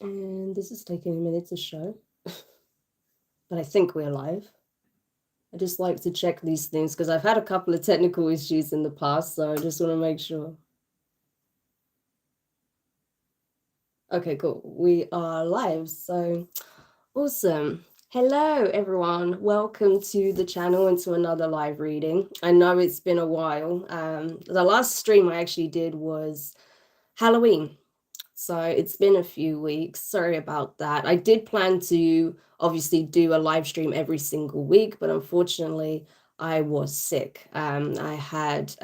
And this is taking a minute to show, but I think we're live. I just like to check these things because I've had a couple of technical issues in the past, so I just want to make sure. Okay, cool. We are live, so awesome. Hello, everyone. Welcome to the channel and to another live reading. I know it's been a while. The last stream I actually did was Halloween. So it's been a few weeks. Sorry about that. I did plan to obviously do a live stream every single week, but unfortunately, I was sick. I had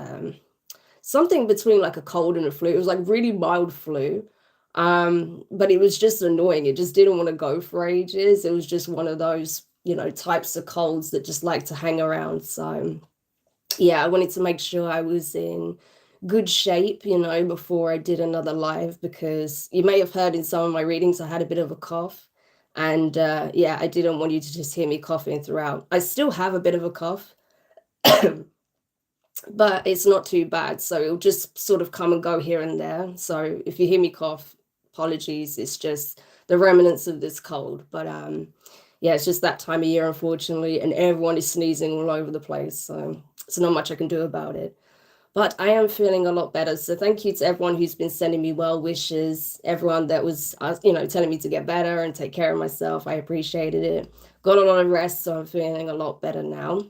something between like a cold and a flu. It was like really mild flu. But it was just annoying. It just didn't want to go for ages. It was just one of those, types of colds that just like to hang around. So yeah, I wanted to make sure I was in good shape, before I did another live, because you may have heard in some of my readings I had a bit of a cough. And yeah, I didn't want you to just hear me coughing throughout. I still have a bit of a cough, but it's not too bad. So it'll just sort of come and go here and there. So if you hear me cough, apologies. It's just the remnants of this cold. But yeah, it's just that time of year, unfortunately, and everyone is sneezing all over the place. So there's not much I can do about it. But I am feeling a lot better. So thank you to everyone who's been sending me well wishes, everyone that was, telling me to get better and take care of myself. I appreciated it. Got a lot of rest, so I'm feeling a lot better now.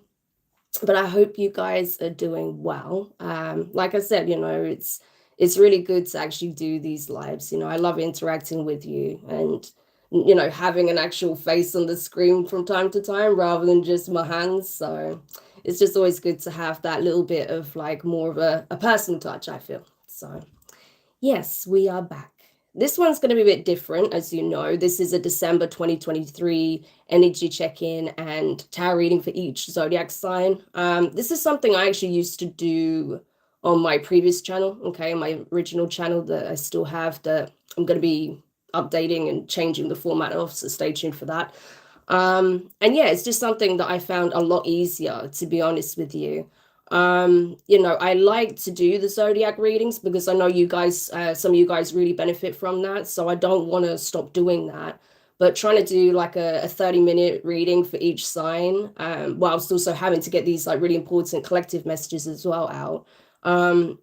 But I hope you guys are doing well. Like I said, it's really good to actually do these lives. I love interacting with you and, having an actual face on the screen from time to time rather than just my hands. So it's just always good to have that little bit of like more of a personal touch, I feel. So yes, we are back. This one's going to be a bit different, as you know. This is a December 2023 energy check-in and tarot reading for each zodiac sign. This is something I actually used to do on my previous channel, okay, my original channel that I still have, that I'm going to be updating and changing the format of, so stay tuned for that. And yeah, it's just something that I found a lot easier, to be honest with you. I like to do the zodiac readings because I know you guys, some of you guys really benefit from that. So I don't want to stop doing that. But trying to do like a 30-minute reading for each sign, whilst also having to get these like really important collective messages as well out,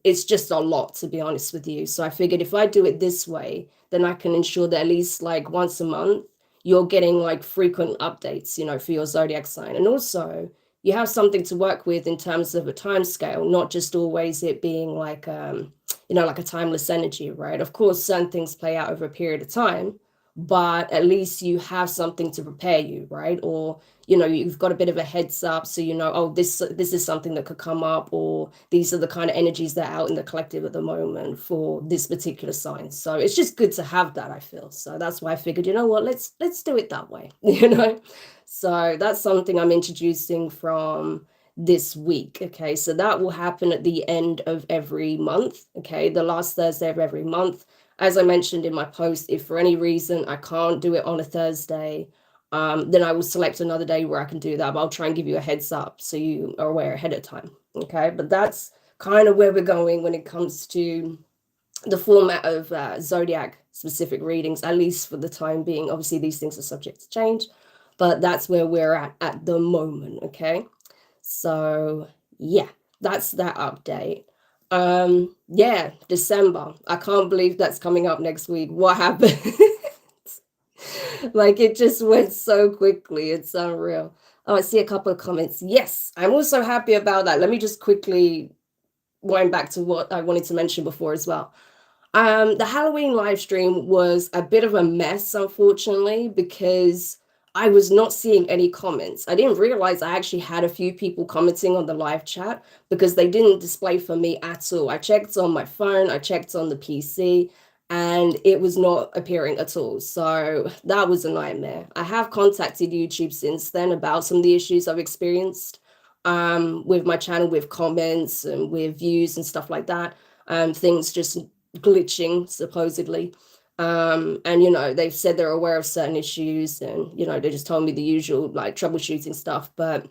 it's just a lot, to be honest with you. So I figured if I do it this way, then I can ensure that at least like once a month, you're getting like frequent updates, for your zodiac sign. And also, you have something to work with in terms of a time scale, not just always it being like like a timeless energy, right? Of course, certain things play out over a period of time, but at least you have something to prepare you, right? Or you've got a bit of a heads up, so oh, this is something that could come up, or these are the kind of energies that are out in the collective at the moment for this particular sign. So it's just good to have that, I feel. So that's why I figured, what, let's do it that way. So that's something I'm introducing from this week. Okay, so that will happen at the end of every month. Okay, the last Thursday of every month. As I mentioned in my post, if for any reason I can't do it on a Thursday, then I will select another day where I can do that. But I'll try and give you a heads up so you are aware ahead of time. Okay, but that's kind of where we're going when it comes to the format of zodiac specific readings, at least for the time being. Obviously, these things are subject to change, but that's where we're at the moment. Okay, so yeah, that's that update. Yeah, December. I can't believe that's coming up next week. What happened? Like it just went so quickly. It's unreal. Oh, I see a couple of comments. Yes, I'm also happy about that. Let me just quickly wind back to what I wanted to mention before as well. The Halloween live stream was a bit of a mess, unfortunately, because I was not seeing any comments. I didn't realize I actually had a few people commenting on the live chat because they didn't display for me at all. I checked on my phone, I checked on the PC, and it was not appearing at all. So that was a nightmare. I have contacted YouTube since then about some of the issues I've experienced with my channel, with comments and with views and stuff like that. Things just glitching supposedly, and they've said they're aware of certain issues, and they just told me the usual like troubleshooting stuff, but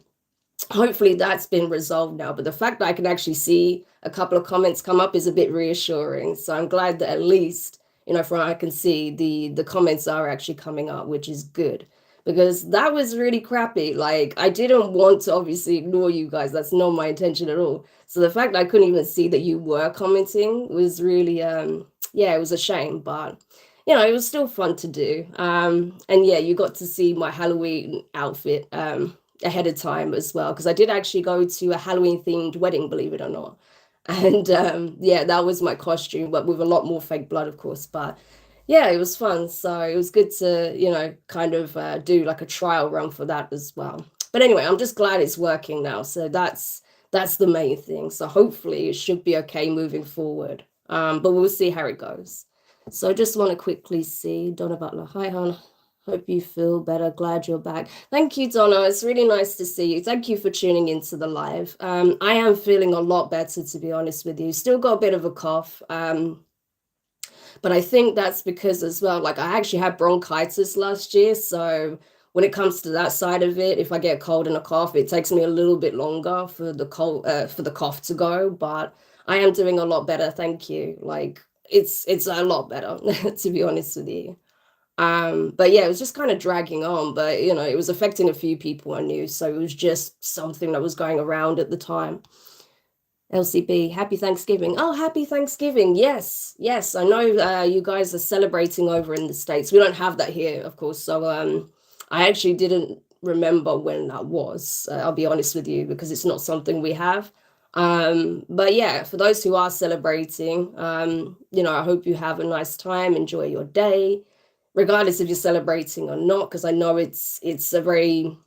hopefully that's been resolved now. But the fact that I can actually see a couple of comments come up is a bit reassuring, so I'm glad that at least from what I can see, the comments are actually coming up, which is good. Because that was really crappy. Like, I didn't want to obviously ignore you guys. That's not my intention at all. So the fact that I couldn't even see that you were commenting was really, yeah, it was a shame. But, it was still fun to do. And yeah, you got to see my Halloween outfit ahead of time as well. Because I did actually go to a Halloween-themed wedding, believe it or not. And yeah, that was my costume, but with a lot more fake blood, of course. But yeah, it was fun. So it was good to, kind of do like a trial run for that as well. But anyway, I'm just glad it's working now. So that's the main thing. So hopefully it should be okay moving forward. But we'll see how it goes. So I just want to quickly see Donna Butler. Hi, hon. Hope you feel better. Glad you're back. Thank you, Donna. It's really nice to see you. Thank you for tuning into the live. I am feeling a lot better, to be honest with you. Still got a bit of a cough. But I think that's because as well, like I actually had bronchitis last year. So when it comes to that side of it, if I get a cold and a cough, it takes me a little bit longer for the cough to go. But I am doing a lot better. Thank you. Like it's a lot better, to be honest with you. But yeah, it was just kind of dragging on, but it was affecting a few people I knew. So it was just something that was going around at the time. LCB, happy Thanksgiving. Oh, happy Thanksgiving. Yes, yes. I know you guys are celebrating over in the States. We don't have that here, of course. So I actually didn't remember when that was. I'll be honest with you, because it's not something we have. But yeah, for those who are celebrating, I hope you have a nice time. Enjoy your day, regardless if you're celebrating or not, because I know it's a very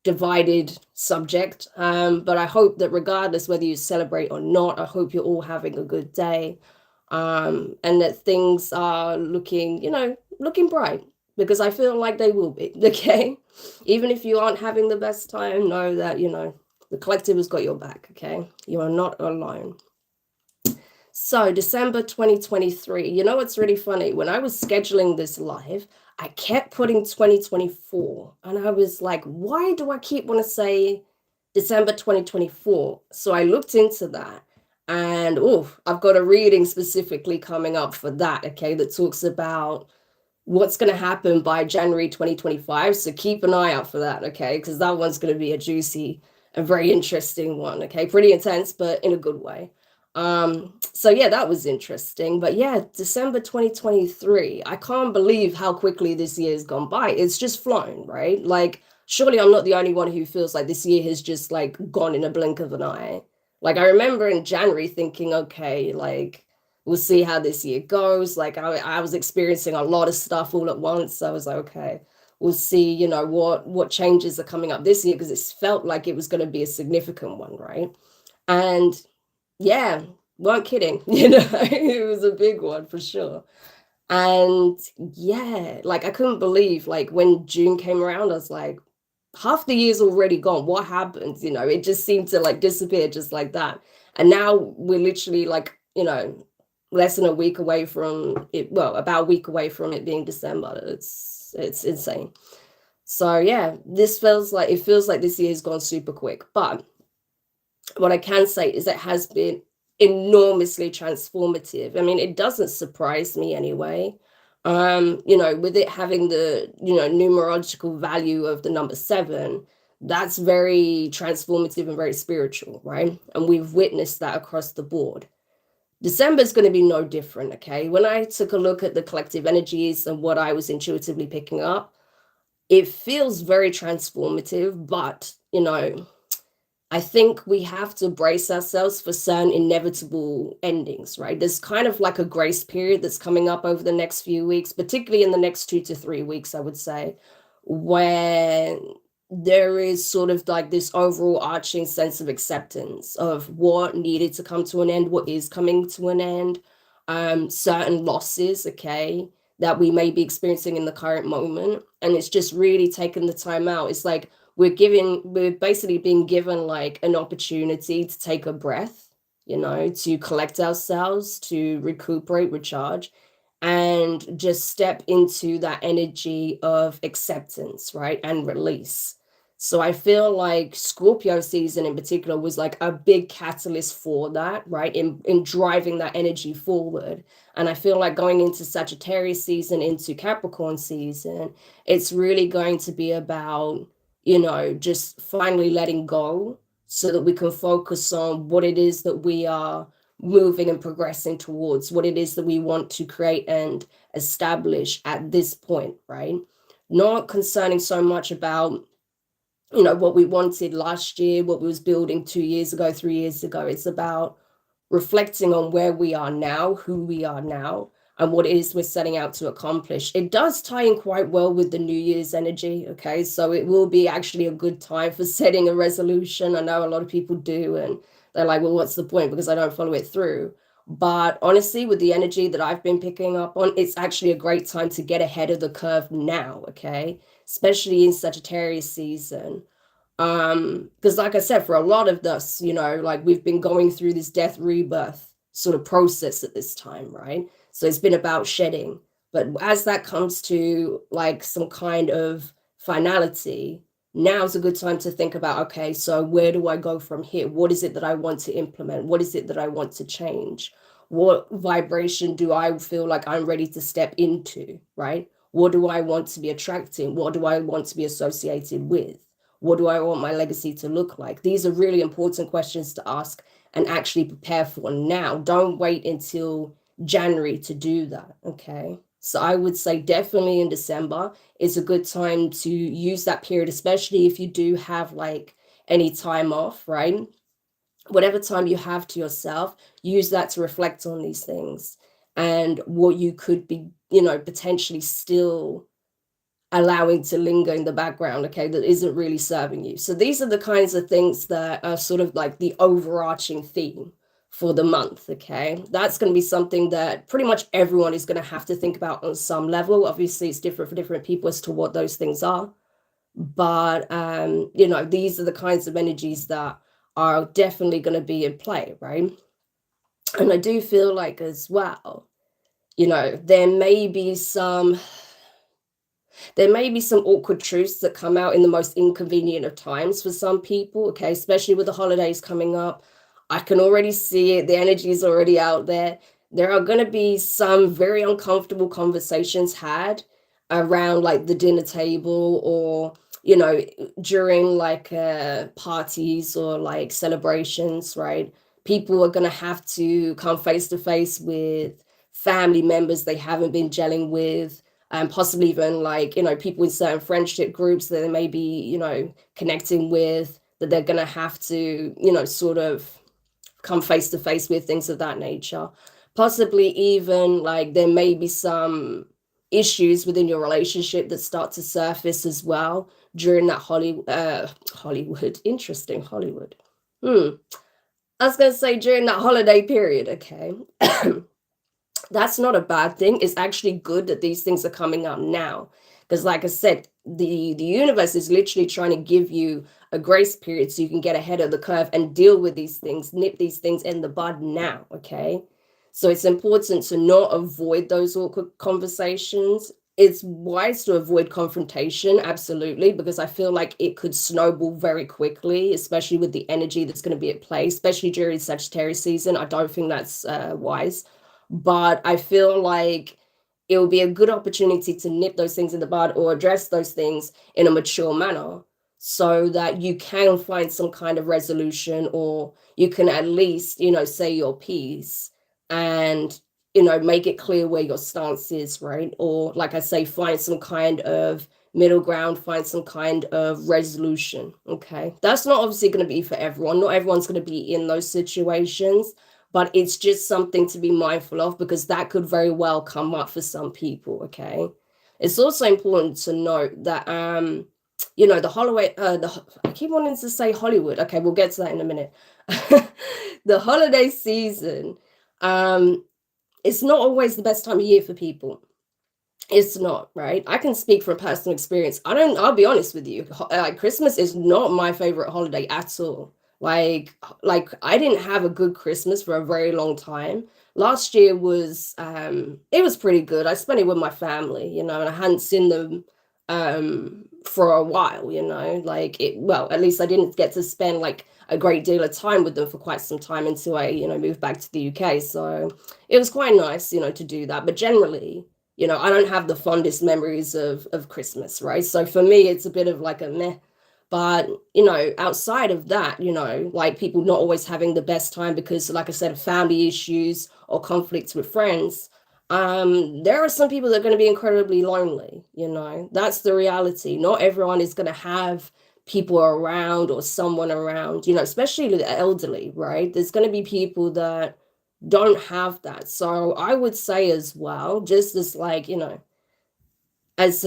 divided subject, but I hope that regardless whether you celebrate or not, I hope you're all having a good day, and that things are looking bright, because I feel like they will be. Okay, even if you aren't having the best time, know that the collective has got your back. Okay, you are not alone. So December 2023, what's really funny, when I was scheduling this live, I kept putting 2024, and I was like, why do I keep want to say December 2024? So I looked into that, and I've got a reading specifically coming up for that, okay, that talks about what's going to happen by January 2025. So keep an eye out for that, okay, because that one's going to be a juicy and very interesting one, okay, pretty intense, but in a good way. So yeah, that was interesting. But yeah, December 2023, I can't believe how quickly this year has gone by. It's just flown, right? Like, surely I'm not the only one who feels like this year has just like gone in a blink of an eye. Like, I remember in January thinking, okay, like we'll see how this year goes. Like I was experiencing a lot of stuff all at once. So I was like, okay, we'll see, what changes are coming up this year, because it felt like it was going to be a significant one, right? And yeah, weren't kidding. It was a big one for sure. And yeah, like I couldn't believe, like when June came around, I was like, half the year's already gone. What happened? It just seemed to like disappear just like that. And now we're literally like, less than a week away from it. Well, about a week away from it being December. It's insane. So yeah, it feels like this year has gone super quick. But what I can say is it has been enormously transformative. I mean, it doesn't surprise me anyway. With it having the, numerological value of the number 7, that's very transformative and very spiritual, right? And we've witnessed that across the board. December is going to be no different, okay? When I took a look at the collective energies and what I was intuitively picking up, it feels very transformative, but, I think we have to brace ourselves for certain inevitable endings, right? There's kind of like a grace period that's coming up over the next few weeks, particularly in the next 2 to 3 weeks, I would say, where there is sort of like this overall arching sense of acceptance of what needed to come to an end, what is coming to an end, certain losses, okay, that we may be experiencing in the current moment. And it's just really taking the time out. It's like, we're basically being given like an opportunity to take a breath, to collect ourselves, to recuperate, recharge, and just step into that energy of acceptance, right? And release. So I feel like Scorpio season in particular was like a big catalyst for that, right? In driving that energy forward. And I feel like going into Sagittarius season, into Capricorn season, it's really going to be about, you know, just finally letting go so that we can focus on what it is that we are moving and progressing towards, what it is that we want to create and establish at this point, right? Not concerning so much about, you know, what we wanted last year, what we was building 2 years ago, 3 years ago. It's about reflecting on where we are now, who we are now, and what it is we're setting out to accomplish. It does tie in quite well with the New Year's energy, okay? So it will be actually a good time for setting a resolution. I know a lot of people do, and they're like, well, what's the point? Because I don't follow it through. But honestly, with the energy that I've been picking up on, it's actually a great time to get ahead of the curve now, okay? Especially in Sagittarius season. Because like I said, for a lot of us, you know, like we've been going through this death rebirth sort of process at this time, right? So it's been about shedding. But as that comes to like some kind of finality, now's a good time to think about, okay, so where do I go from here? What is it that I want to implement? What is it that I want to change? What vibration do I feel like I'm ready to step into, right? What do I want to be attracting? What do I want to be associated with? What do I want my legacy to look like? These are really important questions to ask and actually prepare for now. Don't wait until January to do that, okay? So I would say definitely in December is a good time to use that period, especially if you do have like any time off, right? Whatever time you have to yourself, use that to reflect on these things and what you could be, you know, potentially still allowing to linger in the background, okay, that isn't really serving you. So these are the kinds of things that are sort of like the overarching theme for the month, okay? That's going to be something that pretty much everyone is going to have to think about on some level. Obviously, it's different for different people as to what those things are. But, you know, these are the kinds of energies that are definitely going to be in play, right? And I do feel like as well, you know, there may be some awkward truths that come out in the most inconvenient of times for some people, okay, especially with the holidays coming up. I can already see it. The energy is already out there. There are going to be some very uncomfortable conversations had around like the dinner table or, you know, during like parties or like celebrations, right? People are going to have to come face to face with family members they haven't been gelling with, and possibly even like, you know, people in certain friendship groups that they may be, you know, connecting with, that they're going to have to, you know, sort of come face to face with, things of that nature. Possibly even like there may be some issues within your relationship that start to surface as well during that Hollywood, interesting, Hollywood. I was going to say during that holiday period, okay. That's not a bad thing. It's actually good that these things are coming out now. Because like I said, the universe is literally trying to give you a grace period so you can get ahead of the curve and deal with these things, nip these things in the bud now, okay? So it's important to not avoid those awkward conversations. It's wise to avoid confrontation, absolutely, because I feel like it could snowball very quickly, especially with the energy that's going to be at play, especially during Sagittarius season. I don't think that's wise. But I feel like it will be a good opportunity to nip those things in the bud or address those things in a mature manner so that you can find some kind of resolution, or you can at least, you know, say your piece and, you know, make it clear where your stance is, right? Or like I say, find some kind of middle ground, find some kind of resolution, okay? That's not obviously going to be for everyone. Not everyone's going to be in those situations, but it's just something to be mindful of because that could very well come up for some people, okay? It's also important to note that, you know, the holiday, I keep wanting to say Hollywood. Okay, we'll get to that in a minute. The holiday season, it's not always the best time of year for people. It's not, right? I can speak from personal experience. I'll be honest with you. Like Christmas is not my favorite holiday at all. Like I didn't have a good Christmas for a very long time. Last year was it was pretty good. I spent it with my family, you know, and I hadn't seen them for a while, you know, like well, at least I didn't get to spend like a great deal of time with them for quite some time until I, you know, moved back to the UK. So it was quite nice, you know, to do that. But generally, you know, I don't have the fondest memories of Christmas, right? So for me, it's a bit of like a meh. But, you know, outside of that, you know, like people not always having the best time because, like I said, family issues or conflicts with friends, there are some people that are going to be incredibly lonely, you know. That's the reality. Not everyone is going to have people around or someone around, you know, especially the elderly, right? There's going to be people that don't have that. So I would say as well, just as like, you know, as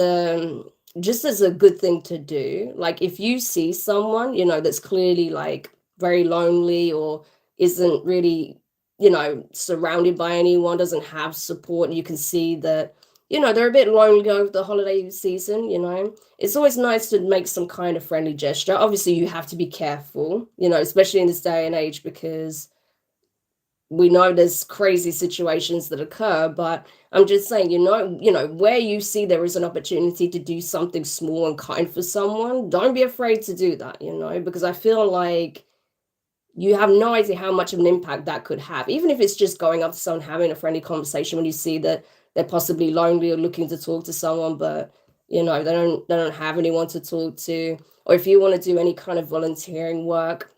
just as a good thing to do, like if you see someone, you know, that's clearly like very lonely or isn't really, you know, surrounded by anyone, doesn't have support, and you can see that, you know, they're a bit lonely over the holiday season, you know, it's always nice to make some kind of friendly gesture. Obviously you have to be careful, you know, especially in this day and age, because we know there's crazy situations that occur, but I'm just saying, you know, where you see there is an opportunity to do something small and kind for someone, don't be afraid to do that, you know, because I feel like you have no idea how much of an impact that could have, even if it's just going up to someone, having a friendly conversation when you see that they're possibly lonely or looking to talk to someone, but you know, they don't have anyone to talk to. Or if you want to do any kind of volunteering work,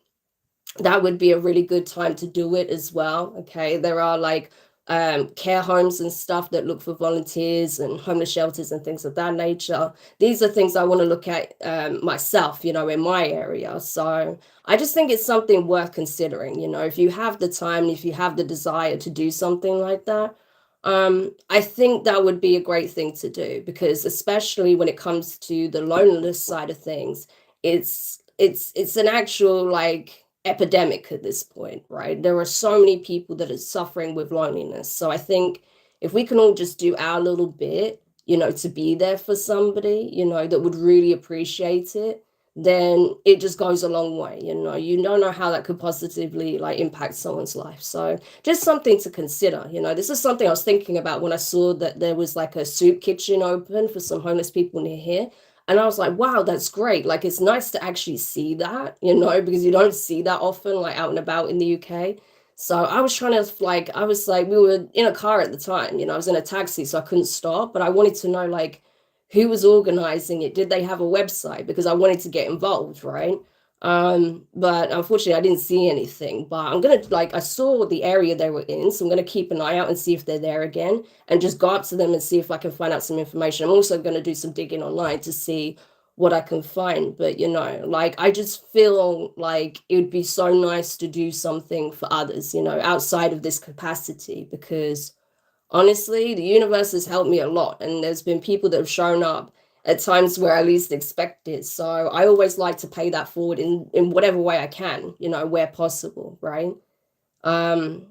that would be a really good time to do it as well. Okay, there are like care homes and stuff that look for volunteers, and homeless shelters and things of that nature. These are things I want to look at myself, you know, in my area. So I just think it's something worth considering, you know, if you have the time and if you have the desire to do something like that. I think that would be a great thing to do, because especially when it comes to the loneliness side of things, it's an actual like epidemic at this point, right? There are so many people that are suffering with loneliness. So I think if we can all just do our little bit, you know, to be there for somebody, you know, that would really appreciate it, then it just goes a long way. You know, you don't know how that could positively like impact someone's life. So just something to consider. You know, this is something I was thinking about when I saw that there was like a soup kitchen open for some homeless people near here. And I was like, wow, that's great. Like, it's nice to actually see that, you know, because you don't see that often, like out and about in the UK. So I was trying to, like, I was like, we were in a car at the time, you know, I was in a taxi, so I couldn't stop. But I wanted to know, like, who was organizing it? Did they have a website? Because I wanted to get involved, right? But unfortunately I didn't see anything. But I'm gonna, like, I saw the area they were in, so I'm gonna keep an eye out and see if they're there again, and just go up to them and see if I can find out some information. I'm also going to do some digging online to see what I can find. But, you know, like, I just feel like it would be so nice to do something for others, you know, outside of this capacity, because honestly, the universe has helped me a lot. And there's been people that have shown up at times where I least expect it. So I always like to pay that forward in whatever way I can, you know, where possible, right? Um,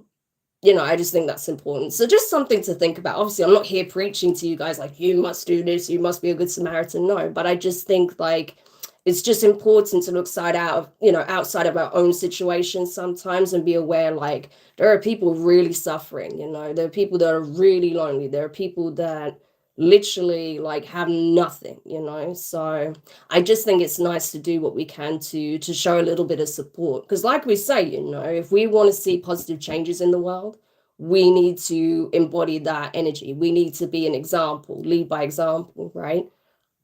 you know, I just think that's important. So just something to think about. Obviously, I'm not here preaching to you guys like, you must do this, you must be a good Samaritan. No, but I just think like it's just important to look outside of our own situations sometimes, and be aware like there are people really suffering, you know, there are people that are really lonely. There are people that literally like have nothing, you know. So I just think it's nice to do what we can to show a little bit of support, because like we say, you know, if we want to see positive changes in the world, we need to embody that energy. We need to be an example, lead by example, right?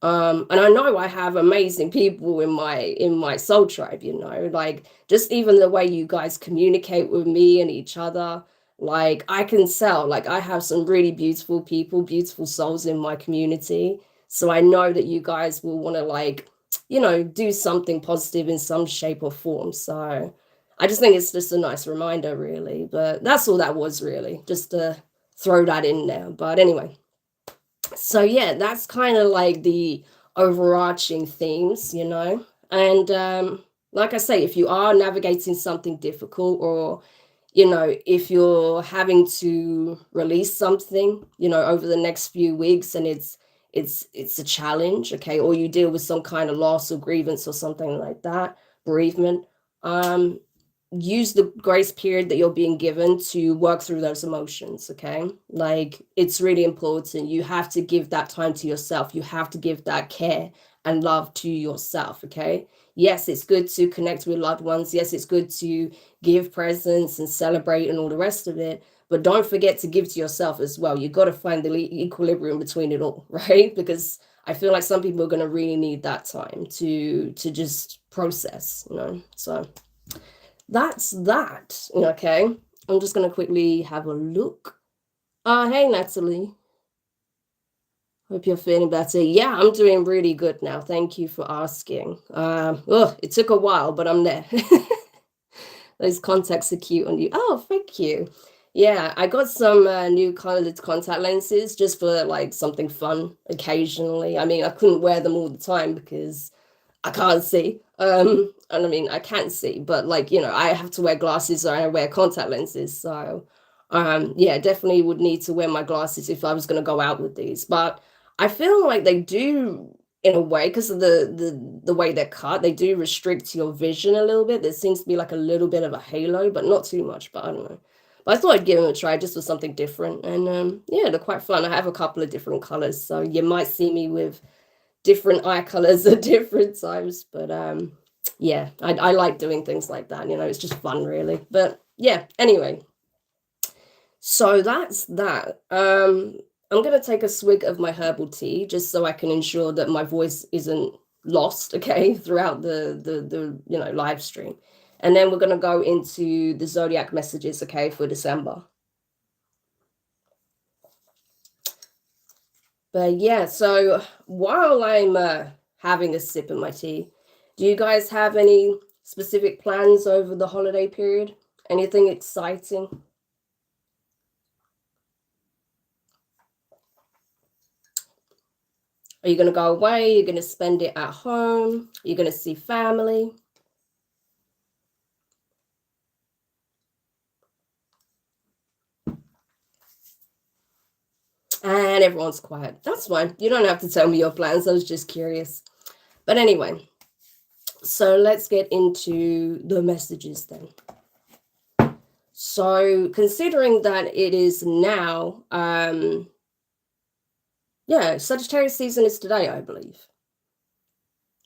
And I know I have amazing people in my soul tribe, you know, like just even the way you guys communicate with me and each other, like I can tell, like I have some really beautiful people, beautiful souls in my community. So I know that you guys will want to, like, you know, do something positive in some shape or form. So I just think it's just a nice reminder, really. But that's all that was, really, just to throw that in there. But anyway, so yeah, that's kind of like the overarching themes, you know. And like I say, if you are navigating something difficult, or you know, if you're having to release something, you know, over the next few weeks, and it's a challenge, okay, or you deal with some kind of loss or grievance or something like that, bereavement, um use the grace period that you're being given to work through those emotions, okay? Like, it's really important. You have to give that time to yourself. You have to give that care and love to yourself, okay? Yes, it's good to connect with loved ones. Yes, it's good to give presents and celebrate and all the rest of it. But don't forget to give to yourself as well. You got to find the equilibrium between it all, right? Because I feel like some people are going to really need that time to just process, you know? So that's that. Okay, I'm just going to quickly have a look. Hey, Natalie. Hope you're feeling better. Yeah, I'm doing really good now. Thank you for asking. It took a while, but I'm there. Those contacts are cute on you. Oh, thank you. Yeah, I got some new colored contact lenses just for like something fun occasionally. I mean, I couldn't wear them all the time because I can't see. And I mean, I can see, but like, I have to wear glasses or I wear contact lenses. So, yeah, definitely would need to wear my glasses if I was going to go out with these. But I feel like they do, in a way, because of the way they're cut, they do restrict your vision a little bit. There seems to be like a little bit of a halo, but not too much. But I don't know. But I thought I'd give them a try just for something different. And yeah, they're quite fun. I have a couple of different colors, so you might see me with different eye colors at different times. But yeah, I like doing things like that. It's just fun, really. But yeah, anyway, so that's that. I'm gonna take a swig of my herbal tea just so I can ensure that my voice isn't lost, okay, throughout the live stream. And then we're gonna go into the zodiac messages, okay, for December. But yeah, so while I'm having a sip of my tea, do you guys have any specific plans over the holiday period? Anything exciting? Are you going to go away? You're going to spend it at home? You're going to see family? And everyone's quiet. That's fine. You don't have to tell me your plans. I was just curious. But anyway, so let's get into the messages then. So considering that it is now, yeah, Sagittarius season is today, I believe.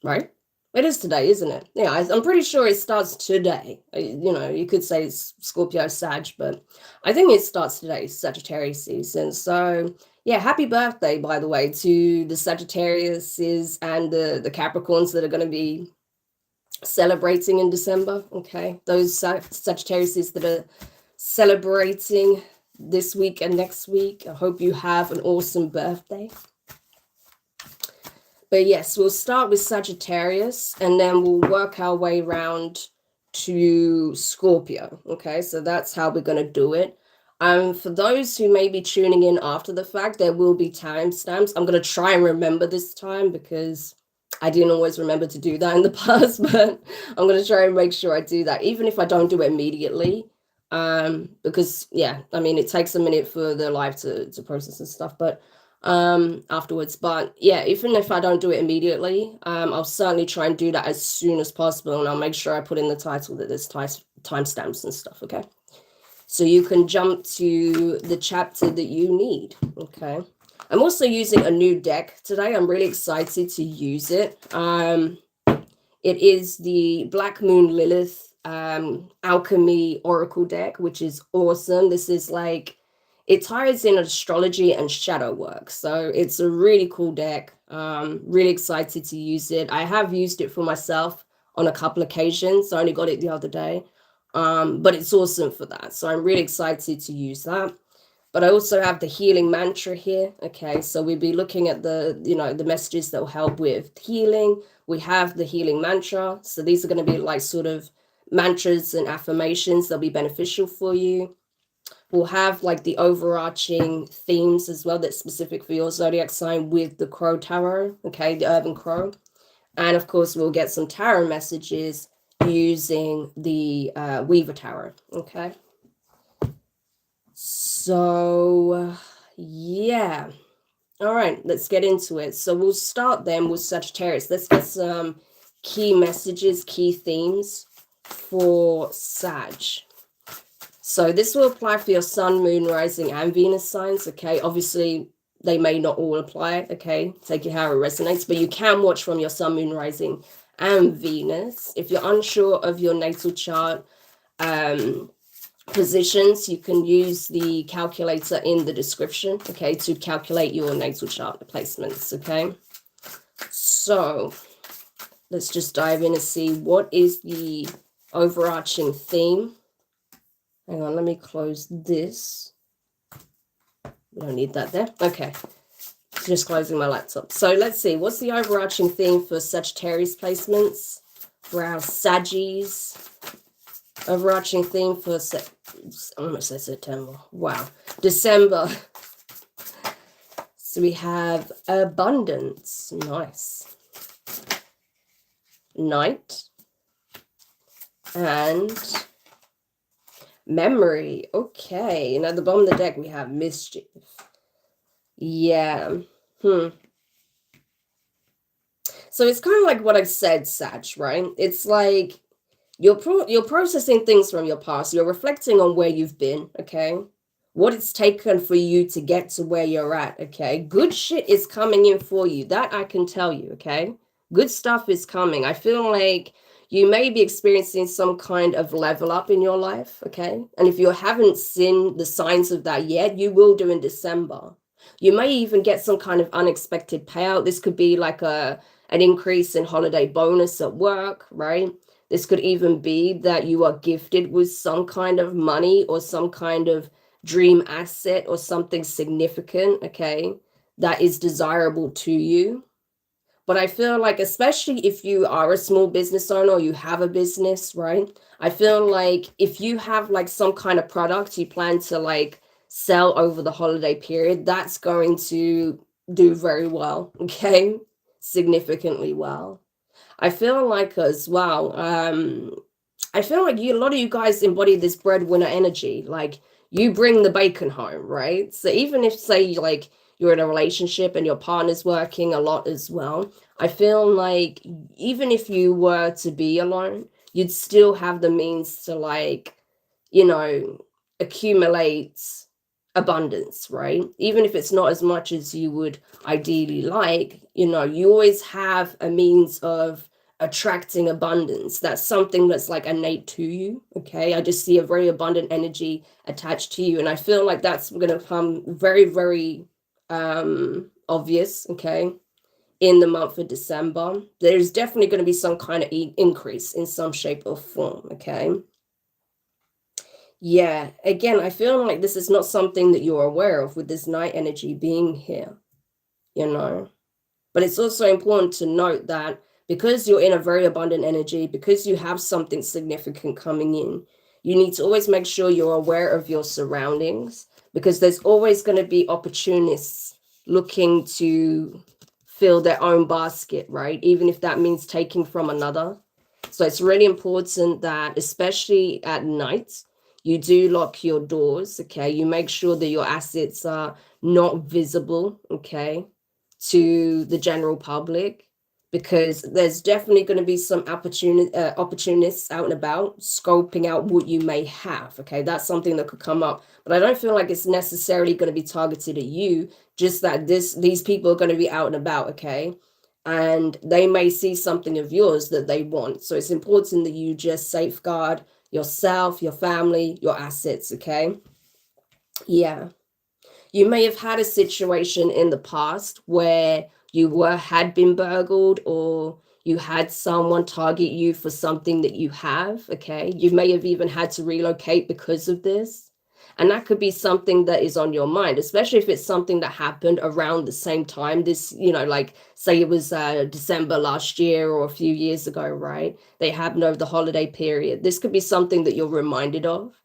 Right? It is today, isn't it? Yeah, I'm pretty sure it starts today. You could say it's Scorpio Sag, but I think it starts today, Sagittarius season. So yeah, happy birthday, by the way, to the Sagittariuses and the Capricorns that are going to be celebrating in December. Okay, those Sagittariuses that are celebrating this week and next week, I hope you have an awesome birthday. But yes, we'll start with Sagittarius and then we'll work our way around to Scorpio. Okay, so that's how we're going to do it. For those who may be tuning in after the fact, there will be timestamps. I'm going to try and remember this time because I didn't always remember to do that in the past, but I'm going to try and make sure I do that, even if I don't do it immediately. Because yeah, I mean, it takes a minute for the live to process and stuff, but afterwards. But yeah, even if I don't do it immediately, I'll certainly try and do that as soon as possible, and I'll make sure I put in the title that there's timestamps and stuff. Okay, so you can jump to the chapter that you need. Okay, I'm also using a new deck today. I'm really excited to use it. It is the Black Moon Lilith Alchemy Oracle deck, which is awesome. This is like, it ties in astrology and shadow work. So it's a really cool deck. Really excited to use it. I have used it for myself on a couple occasions. I only got it the other day. But it's awesome for that. So I'm really excited to use that. But I also have the healing mantra here. Okay, so we'll be looking at the messages that will help with healing. We have the healing mantra. So these are going to be like sort of mantras and affirmations that'll be beneficial for you. We'll have like the overarching themes as well that's specific for your zodiac sign with the Crow Tarot, okay, the Urban Crow. And of course, we'll get some tarot messages using the Weaver Tarot, okay? So, yeah. All right, let's get into it. So we'll start then with Sagittarius. Let's get some key messages, key themes for Sag. So this will apply for your sun, moon, rising, and Venus signs, okay? Obviously, they may not all apply, okay? Take it how it resonates, but you can watch from your sun, moon, rising, and Venus. If you're unsure of your natal chart positions, you can use the calculator in the description, okay, to calculate your natal chart placements, okay? So let's just dive in and see what is the overarching theme. Hang on, let me close this. We don't need that there. Okay, just closing my laptop. So let's see, what's the overarching theme for Sagittarius placements? For our Saggies. Overarching theme for, I almost said September. Wow. December. So we have abundance. Nice. Night. And memory. Okay. And at the bottom of the deck, we have mischief. Yeah. So it's kind of like what I said, Sag, right? It's like you're processing things from your past. You're reflecting on where you've been, okay? What it's taken for you to get to where you're at, okay? Good shit is coming in for you. That I can tell you, okay? Good stuff is coming. I feel like you may be experiencing some kind of level up in your life, okay? And if you haven't seen the signs of that yet, you will do in December. You may even get some kind of unexpected payout. This could be like an increase in holiday bonus at work, right? This could even be that you are gifted with some kind of money or some kind of dream asset or something significant, okay, that is desirable to you. But I feel like, especially if you are a small business owner or you have a business, right? I feel like if you have like some kind of product you plan to like sell over the holiday period, that's going to do very well, okay? Significantly well. I feel like as well, I feel like a lot of you guys embody this breadwinner energy. Like you bring the bacon home, right? So even if, say, like you're in a relationship and your partner's working a lot as well, I feel like even if you were to be alone, you'd still have the means to, like, you know, accumulate abundance, right? Even if it's not as much as you would ideally like, you know, you always have a means of attracting abundance. That's something that's like innate to you, okay? I just see a very abundant energy attached to you, and I feel like that's going to come very, very obvious, okay, in the month of December. There's definitely going to be some kind of increase in some shape or form, okay? Yeah, again, I feel like this is not something that you're aware of with this night energy being here, you know. But it's also important to note that because you're in a very abundant energy, because you have something significant coming in, you need to always make sure you're aware of your surroundings, because there's always going to be opportunists looking to fill their own basket, right? Even if that means taking from another. So it's really important that, especially at night, you do lock your doors, okay? You make sure that your assets are not visible, okay, to the general public, because there's definitely going to be some opportunists out and about scoping out what you may have, okay? That's something that could come up, but I don't feel like it's necessarily going to be targeted at you, just that these people are going to be out and about, okay? And they may see something of yours that they want. So it's important that you just safeguard yourself, your family, your assets, okay? Yeah. You may have had a situation in the past where you had been burgled, or you had someone target you for something that you have, okay? You may have even had to relocate because of this. And that could be something that is on your mind, especially if it's something that happened around the same time. This, you know, like say it was December last year or a few years ago, right? They happened over the holiday period. This could be something that you're reminded of,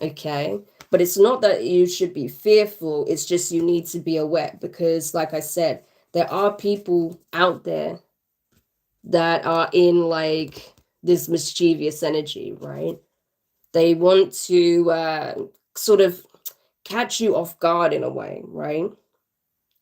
okay? But it's not that you should be fearful. It's just you need to be aware, because like I said, there are people out there that are in like this mischievous energy, right? They want to sort of catch you off guard in a way, right?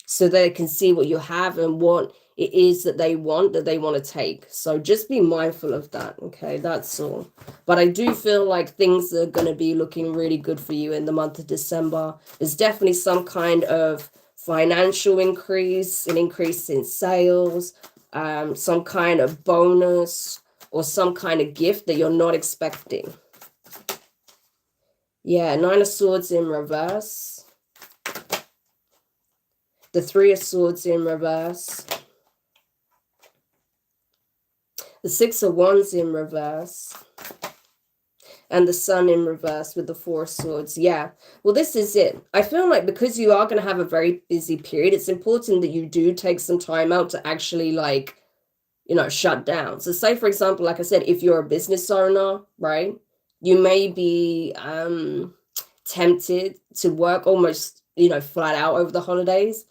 So they can see what you have and what it is that they want to take. So just be mindful of that, okay? That's all. But I do feel like things are going to be looking really good for you in the month of December. There's definitely some kind of financial increase, an increase in sales, some kind of bonus, or some kind of gift that you're not expecting. Yeah, 9 of Swords in reverse. The 3 of Swords in reverse. The 6 of Wands in reverse. And the Sun in reverse with the 4 of Swords. Yeah, well, this is it. I feel like because you are going to have a very busy period, it's important that you do take some time out to actually, like, you know, shut down. So say, for example, like I said, if you're a business owner, right, you may be tempted to work almost, you know, flat out over the holidays.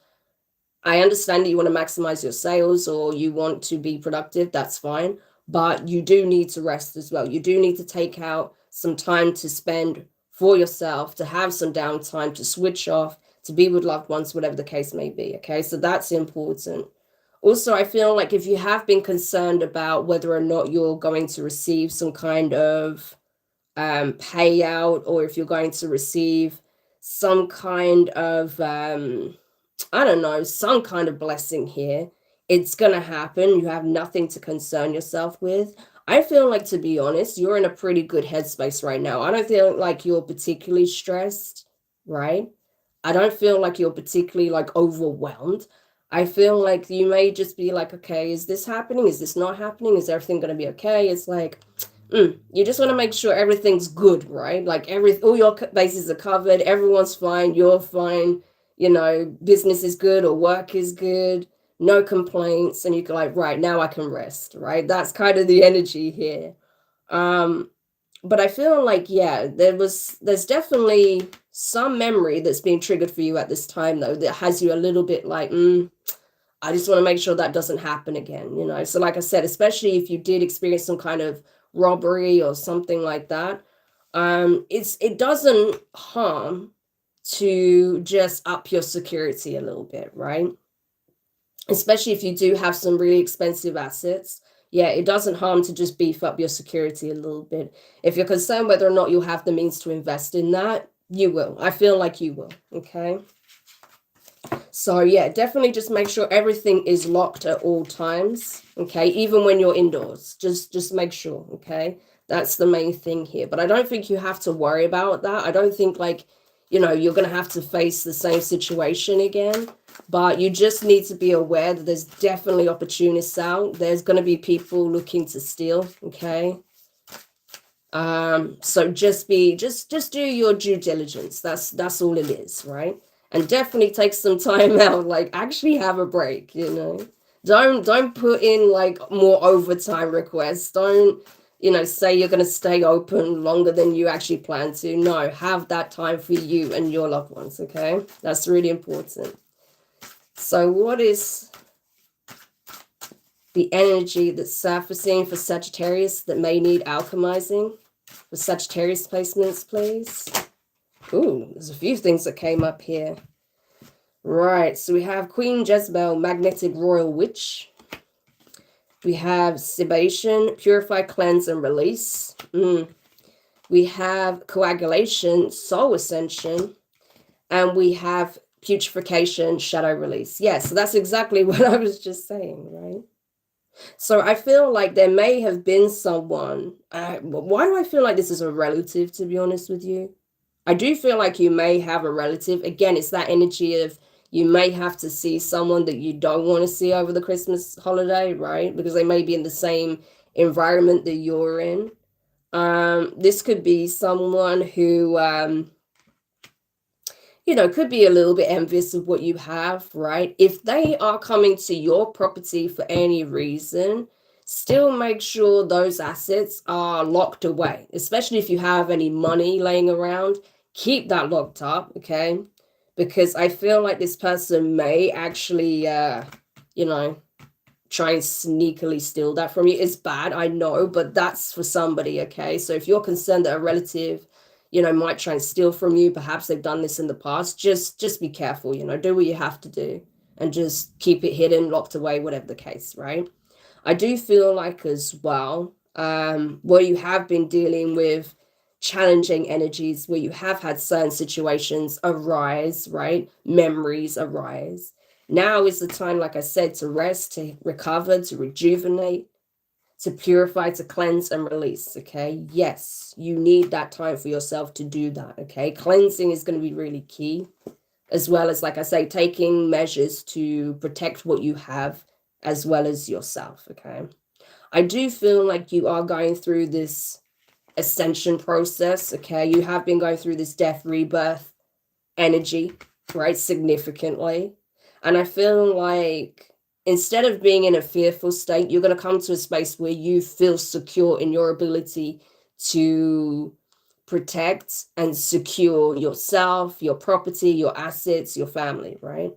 I understand that you want to maximize your sales or you want to be productive. That's fine. But you do need to rest as well. You do need to take out some time to spend for yourself, to have some downtime, to switch off, to be with loved ones, whatever the case may be. Okay, so that's important. Also, I feel like if you have been concerned about whether or not you're going to receive some kind of payout, or if you're going to receive some kind of, I don't know, some kind of blessing here, it's going to happen. You have nothing to concern yourself with. I feel like, to be honest, you're in a pretty good headspace right now. I don't feel like you're particularly stressed, right? I don't feel like you're particularly, like, overwhelmed. I feel like you may just be like, okay, is this happening? Is this not happening? Is everything going to be okay? It's like, you just want to make sure everything's good, right? Like all your bases are covered. Everyone's fine. You're fine. You know, business is good or work is good. No complaints. And you can, like, right, now I can rest, right? That's kind of the energy here. But I feel like, yeah, there's definitely some memory that's being triggered for you at this time, though, that has you a little bit like, I just want to make sure that doesn't happen again, you know? So like I said, especially if you did experience some kind of robbery or something like that, it doesn't harm to just up your security a little bit, right? Especially if you do have some really expensive assets. Yeah, it doesn't harm to just beef up your security a little bit. If you're concerned whether or not you'll have the means to invest in that, you will. I feel like you will, okay? So yeah, definitely just make sure everything is locked at all times, okay? Even when you're indoors, just make sure, okay? That's the main thing here. But I don't think you have to worry about that. I don't think, like, you know, you're going to have to face the same situation again. But you just need to be aware that there's definitely opportunists out. There's going to be people looking to steal, okay? So just do your due diligence. That's all it is, right? And definitely take some time out, like actually have a break, you know. Don't put in like more overtime requests. Don't, you know, say you're going to stay open longer than you actually plan to. No, have that time for you and your loved ones, okay? That's really important. So what is the energy that's surfacing for Sagittarius that may need alchemizing? For Sagittarius placements, please. Ooh, there's a few things that came up here. Right, so we have Queen Jezebel, Magnetic Royal Witch. We have Sebation, Purify, Cleanse, and Release. We have Coagulation, Soul Ascension. And we have Putrefaction, Shadow Release. Yeah, so that's exactly what I was just saying, right? So I feel like there may have been someone. Why do I feel like this is a relative, to be honest with you? I do feel like you may have a relative. Again, it's that energy of you may have to see someone that you don't want to see over the Christmas holiday, right? Because they may be in the same environment that you're in. This could be someone who, you know, could be a little bit envious of what you have, right? If they are coming to your property for any reason, still make sure those assets are locked away, especially if you have any money laying around. Keep that locked up, okay? Because I feel like this person may actually, you know, try and sneakily steal that from you. It's bad, I know, but that's for somebody, okay? So if you're concerned that a relative, you know, might try and steal from you, perhaps they've done this in the past, just be careful, you know, do what you have to do. and just keep it hidden, locked away, whatever the case, right? I do feel like as well, where you have been dealing with challenging energies, where you have had certain situations arise, right? Memories arise. Now is the time, like I said, to rest, to recover, to rejuvenate, to purify, to cleanse and release, okay? Yes, you need that time for yourself to do that, okay? Cleansing is going to be really key, as well as, like I say, taking measures to protect what you have as well as yourself, okay? I do feel like you are going through this ascension process, okay? You have been going through this death rebirth energy, right? Significantly. And I feel like instead of being in a fearful state, you're going to come to a space where you feel secure in your ability to protect and secure yourself, your property, your assets, your family, right?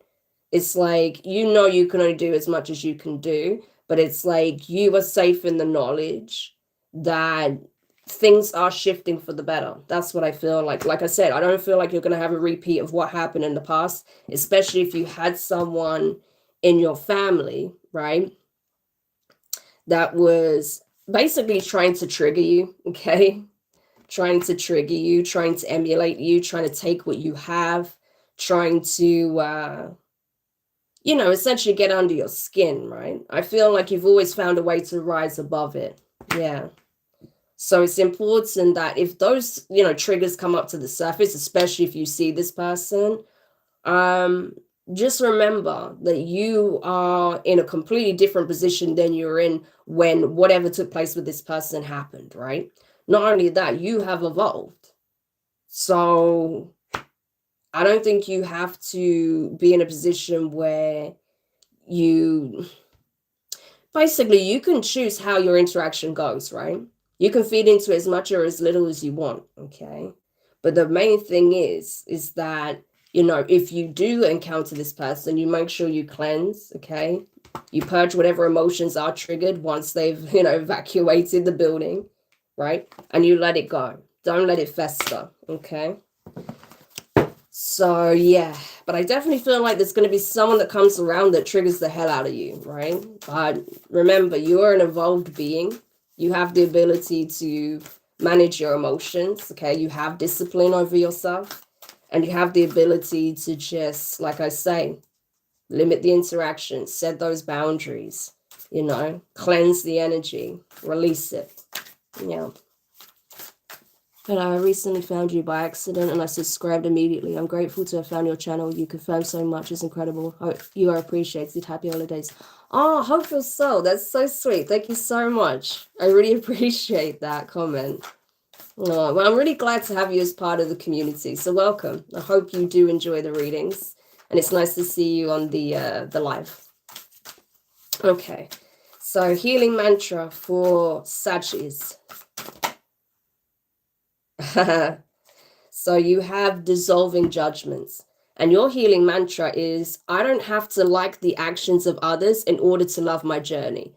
It's like, you know, you can only do as much as you can do, but it's like you are safe in the knowledge that things are shifting for the better. That's what I feel like. Like I said, I don't feel like you're going to have a repeat of what happened in the past, especially if you had someone in your family, right, that was basically trying to trigger you, okay? Trying to trigger you, trying to emulate you, trying to take what you have, trying to, you know, essentially get under your skin, right? I feel like you've always found a way to rise above it. Yeah. So it's important that if those, you know, triggers come up to the surface, especially if you see this person, just remember that you are in a completely different position than you're in when whatever took place with this person happened, right? Not only that, you have evolved. So I don't think you have to be in a position where you basically, you can choose how your interaction goes, right? You can feed into as much or as little as you want, okay? But the main thing is that, you know, if you do encounter this person, you make sure you cleanse, okay? You purge whatever emotions are triggered once they've, you know, evacuated the building, right? And you let it go. Don't let it fester, okay? So, yeah, but I definitely feel like there's going to be someone that comes around that triggers the hell out of you, right? But remember, you're an evolved being. You have the ability to manage your emotions, okay? You have discipline over yourself, and you have the ability to just, like I say, limit the interaction, set those boundaries, you know, cleanse the energy, release it, yeah. And I recently found you by accident and I subscribed immediately. I'm grateful to have found your channel. You confirm so much. It's incredible. Hope you are appreciated. Happy holidays. Oh, hopeful soul. That's so sweet. Thank you so much. I really appreciate that comment. Oh, well, I'm really glad to have you as part of the community. So welcome. I hope you do enjoy the readings. And it's nice to see you on the live. Okay. So healing mantra for Sagittarius. So you have dissolving judgments, and your healing mantra is, I don't have to like the actions of others in order to love my journey.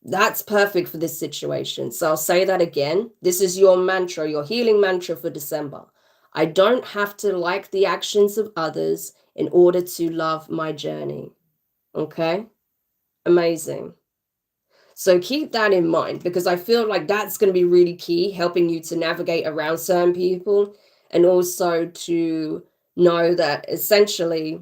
That's perfect for this situation. So I'll say that again. This is your mantra, your healing mantra for December. I don't have to like the actions of others in order to love my journey. Okay? Amazing. So keep that in mind, because I feel like that's going to be really key, helping you to navigate around certain people, and also to know that essentially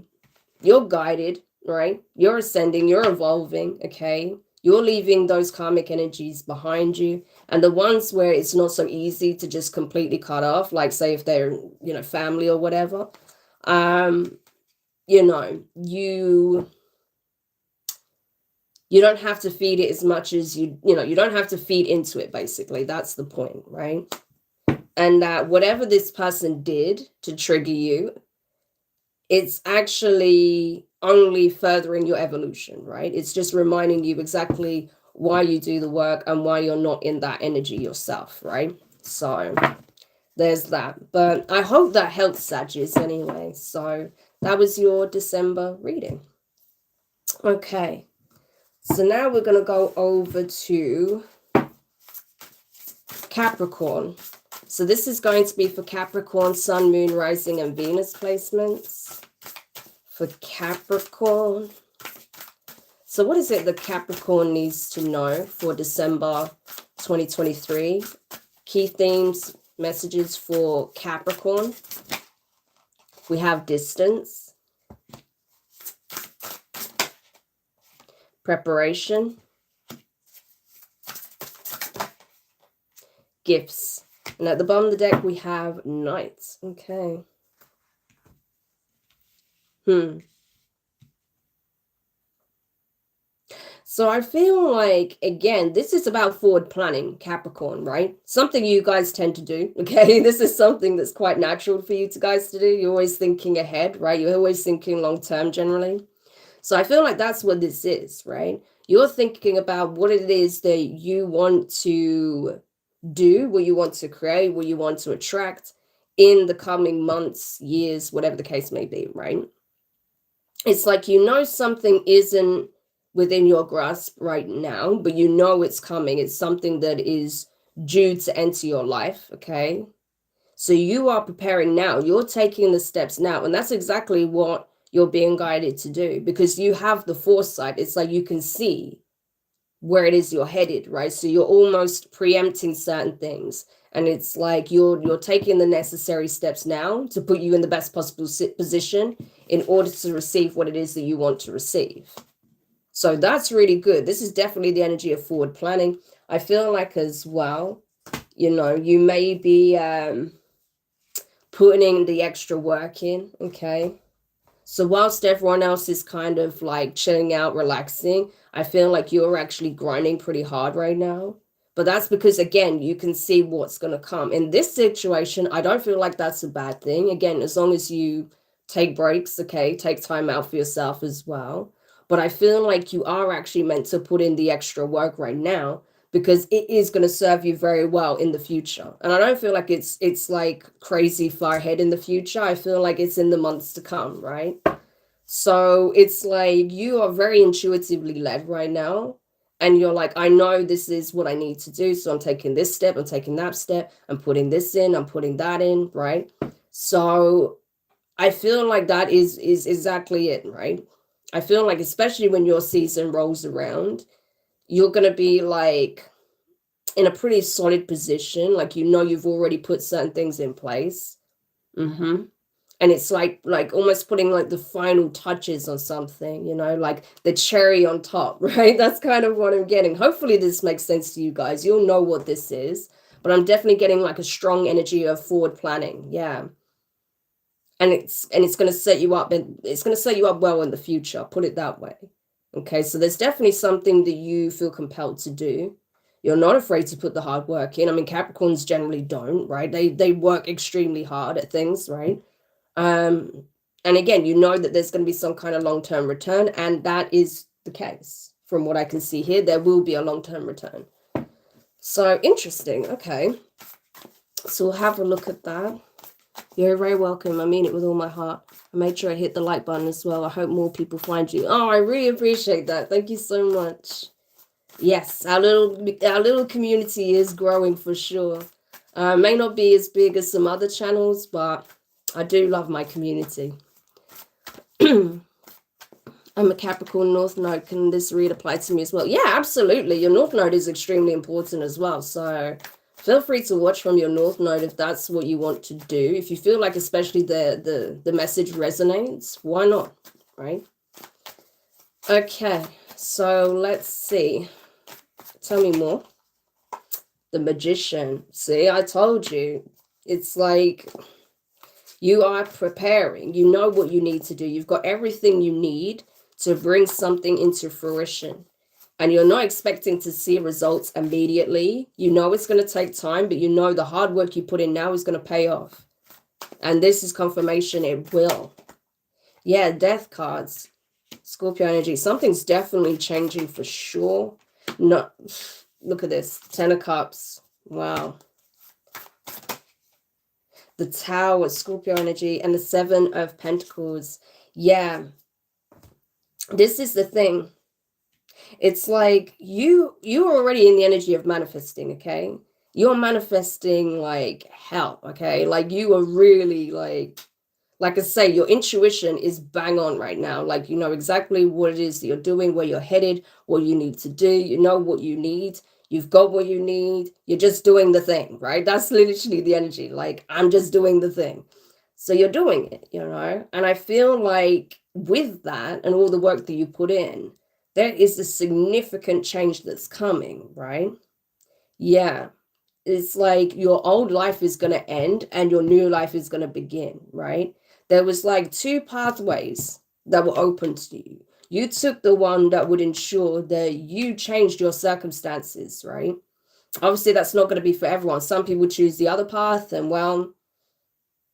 you're guided, right? You're ascending, you're evolving, okay? You're leaving those karmic energies behind you. And the ones where it's not so easy to just completely cut off, like say if they're, you know, family or whatever, you know, you don't have to feed it as much as you know, you don't have to feed into it, basically. That's the point, right? And that whatever this person did to trigger you, it's actually only furthering your evolution, right? It's just reminding you exactly why you do the work and why you're not in that energy yourself, right? So there's that. But I hope that helps, Sagittarius, anyway. So that was your December reading. Okay. So now we're going to go over to Capricorn. So this is going to be for Capricorn, Sun, Moon, Rising, and Venus placements for Capricorn. So what is it that Capricorn needs to know for December 2023? Key themes, messages for Capricorn. We have distance, preparation, gifts. And at the bottom of the deck, we have knights. Okay. So I feel like, again, this is about forward planning, Capricorn, right? Something you guys tend to do, okay? This is something that's quite natural for you guys to do. You're always thinking ahead, right? You're always thinking long term generally. So I feel like that's what this is, right? You're thinking about what it is that you want to do, what you want to create, what you want to attract in the coming months, years, whatever the case may be, right? It's like, you know, something isn't within your grasp right now, but you know it's coming. It's something that is due to enter your life, okay? So you are preparing now. You're taking the steps now. And that's exactly what you're being guided to do, because you have the foresight. It's like you can see where it is you're headed, right? So you're almost preempting certain things. And it's like you're taking the necessary steps now to put you in the best possible position in order to receive what it is that you want to receive. So that's really good. This is definitely the energy of forward planning. I feel like as well, you know, you may be putting in the extra work in, okay? So whilst everyone else is kind of like chilling out, relaxing, I feel like you're actually grinding pretty hard right now. But that's because, again, you can see what's going to come. In this situation, I don't feel like that's a bad thing. Again, as long as you take breaks, okay, take time out for yourself as well. But I feel like you are actually meant to put in the extra work right now, because it is going to serve you very well in the future. And I don't feel like it's like crazy far ahead in the future. I feel like it's in the months to come, right? So it's like you are very intuitively led right now. And you're like, I know this is what I need to do. So I'm taking this step, I'm taking that step, I'm putting this in, I'm putting that in, right? So I feel like that is exactly it, right? I feel like, especially when your season rolls around, you're going to be like in a pretty solid position. Like, you know, you've already put certain things in place. And it's like almost putting like the final touches on something, you know, like the cherry on top, right? That's kind of what I'm getting. Hopefully this makes sense to you guys. You'll know what this is, but I'm definitely getting like a strong energy of forward planning. Yeah. And it's going to set you up, and it's going to set you up well in the future, put it that way. Okay, so there's definitely something that you feel compelled to do. You're not afraid to put the hard work in. I mean, Capricorns generally don't, right? They work extremely hard at things, right? And again, you know that there's going to be some kind of long-term return, and that is the case. From what I can see here, there will be a long-term return. So interesting. Okay, so we'll have a look at that. You're very welcome. I mean it with all my heart. I made sure I hit the like button as well. I hope more people find you. Oh, I really appreciate that. Thank you so much. Yes, our little community is growing for sure. May not be as big as some other channels, but I do love my community. I'm a Capricorn North Node. Can this read apply to me as well? Yeah, absolutely. Your North Node is extremely important as well. So feel free to watch from your North Node if that's what you want to do. If you feel like especially the message resonates, why not, right? Okay, so let's see. Tell me more. The Magician. See, I told you. It's like you are preparing. You know what you need to do. You've got everything you need to bring something into fruition. And you're not expecting to see results immediately. You know it's going to take time, but you know the hard work you put in now is going to pay off. And this is confirmation it will. Yeah, death cards. Scorpio energy. Something's definitely changing for sure. No, look at this. 10 of Cups. Wow. The Tower, Scorpio energy, and the 7 of Pentacles. Yeah. This is the thing. It's like you're already in the energy of manifesting, okay? You're manifesting like hell, okay? Like you are really like like I say, your intuition is bang on right now. Like, you know exactly what it is that you're doing, where you're headed, what you need to do. You know what you need. You've got what you need. You're just doing the thing, right? That's literally the energy. Like, I'm just doing the thing. So you're doing it, you know? And I feel like with that and all the work that you put in, there is a significant change that's coming, right? Yeah. It's like your old life is going to end and your new life is going to begin, right? There was like two pathways that were open to you. You took the one that would ensure that you changed your circumstances, right? Obviously, that's not going to be for everyone. Some people choose the other path, and well,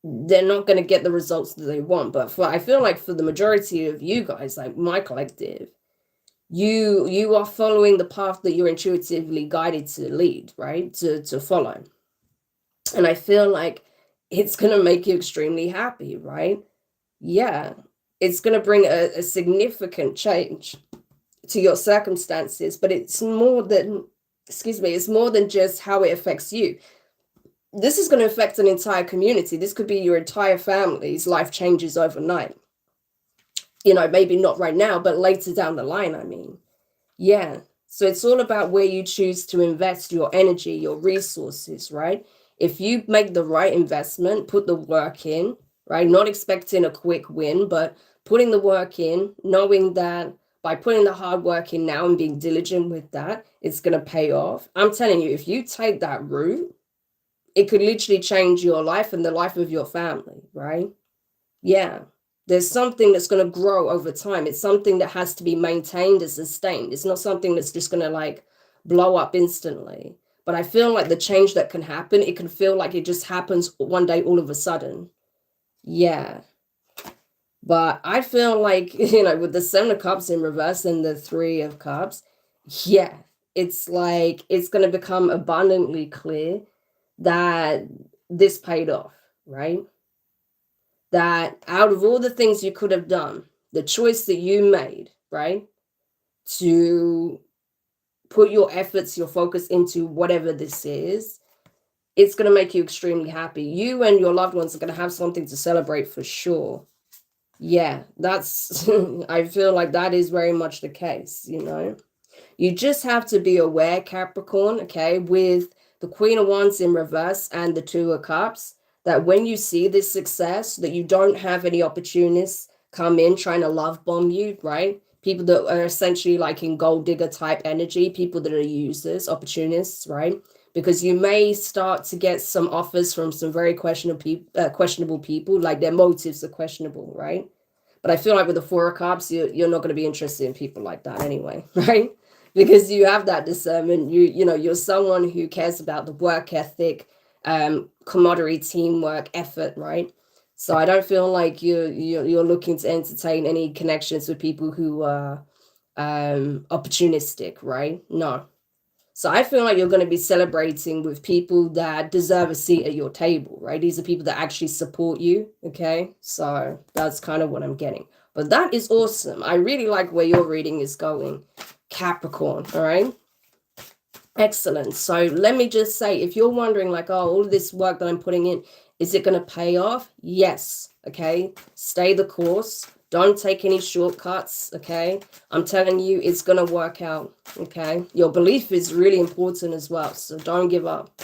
they're not going to get the results that they want. But I feel like for the majority of you guys, like my collective, you are following the path that you're intuitively guided to lead, right? To follow. And I feel like it's going to make you extremely happy, right? Yeah, it's going to bring a significant change to your circumstances, but it's more than, excuse me, it's more than just how it affects you. This is going to affect an entire community. This could be your entire family's life changes overnight. You know, maybe not right now, but later down the line, I mean. Yeah. So it's all about where you choose to invest your energy, your resources, right? If you make the right investment, put the work in, right? Not expecting a quick win, but putting the work in, knowing that by putting the hard work in now and being diligent with that, it's going to pay off. I'm telling you, if you take that route, it could literally change your life and the life of your family, right? Yeah. There's something that's going to grow over time. It's something that has to be maintained and sustained. It's not something that's just going to like blow up instantly. But I feel like the change that can happen, it can feel like it just happens one day all of a sudden. Yeah. But I feel like, you know, with the Seven of Cups in reverse and the Three of Cups, yeah, it's like it's going to become abundantly clear that this paid off, right? That out of all the things you could have done, the choice that you made, right, to put your efforts, your focus into whatever this is, it's going to make you extremely happy. You and your loved ones are going to have something to celebrate for sure. Yeah, that's, I feel like that is very much the case, you know. You just have to be aware, Capricorn, okay, with the Queen of Wands in reverse and the Two of Cups, that when you see this success, that you don't have any opportunists come in trying to love bomb you, right? People that are essentially like in gold digger type energy, people that are users, opportunists, right? Because you may start to get some offers from some very questionable people, like their motives are questionable, right? But I feel like with the Four of Cups, you're not going to be interested in people like that anyway, right? Because you have that discernment. You know, you're someone who cares about the work ethic, camaraderie, teamwork, effort, right? So I don't feel like you're looking to entertain any connections with people who are opportunistic, right? No. So I feel like you're going to be celebrating with people that deserve a seat at your table, right? These are people that actually support you, okay? So that's kind of what I'm getting. But that is awesome. I really like where your reading is going, Capricorn, all right? Excellent. So let me just say, if you're wondering like, oh, all of this work that I'm putting in, is it going to pay off? Yes, okay? Stay the course. Don't take any shortcuts, okay? I'm telling you, it's going to work out, okay? Your belief is really important as well, so don't give up.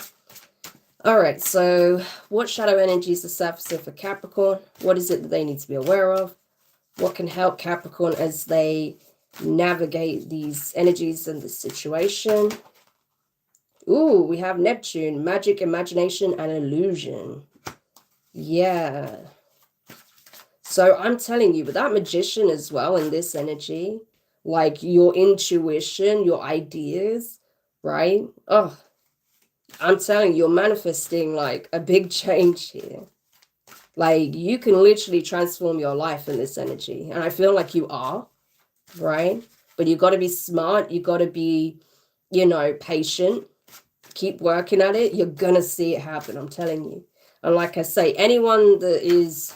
All right, so what shadow energies are surfacing for Capricorn? What is it that they need to be aware of? What can help Capricorn as they navigate these energies and the situation? Ooh, we have Neptune, magic, imagination, and illusion. Yeah. So I'm telling you, with that magician as well in this energy, like your intuition, your ideas, right? Oh, I'm telling you, you're manifesting like a big change here. Like you can literally transform your life in this energy. And I feel like you are, right? But you got to be smart. You got to be, you know, patient. Keep working at it. You're going to see it happen. I'm telling you. And like I say, anyone that is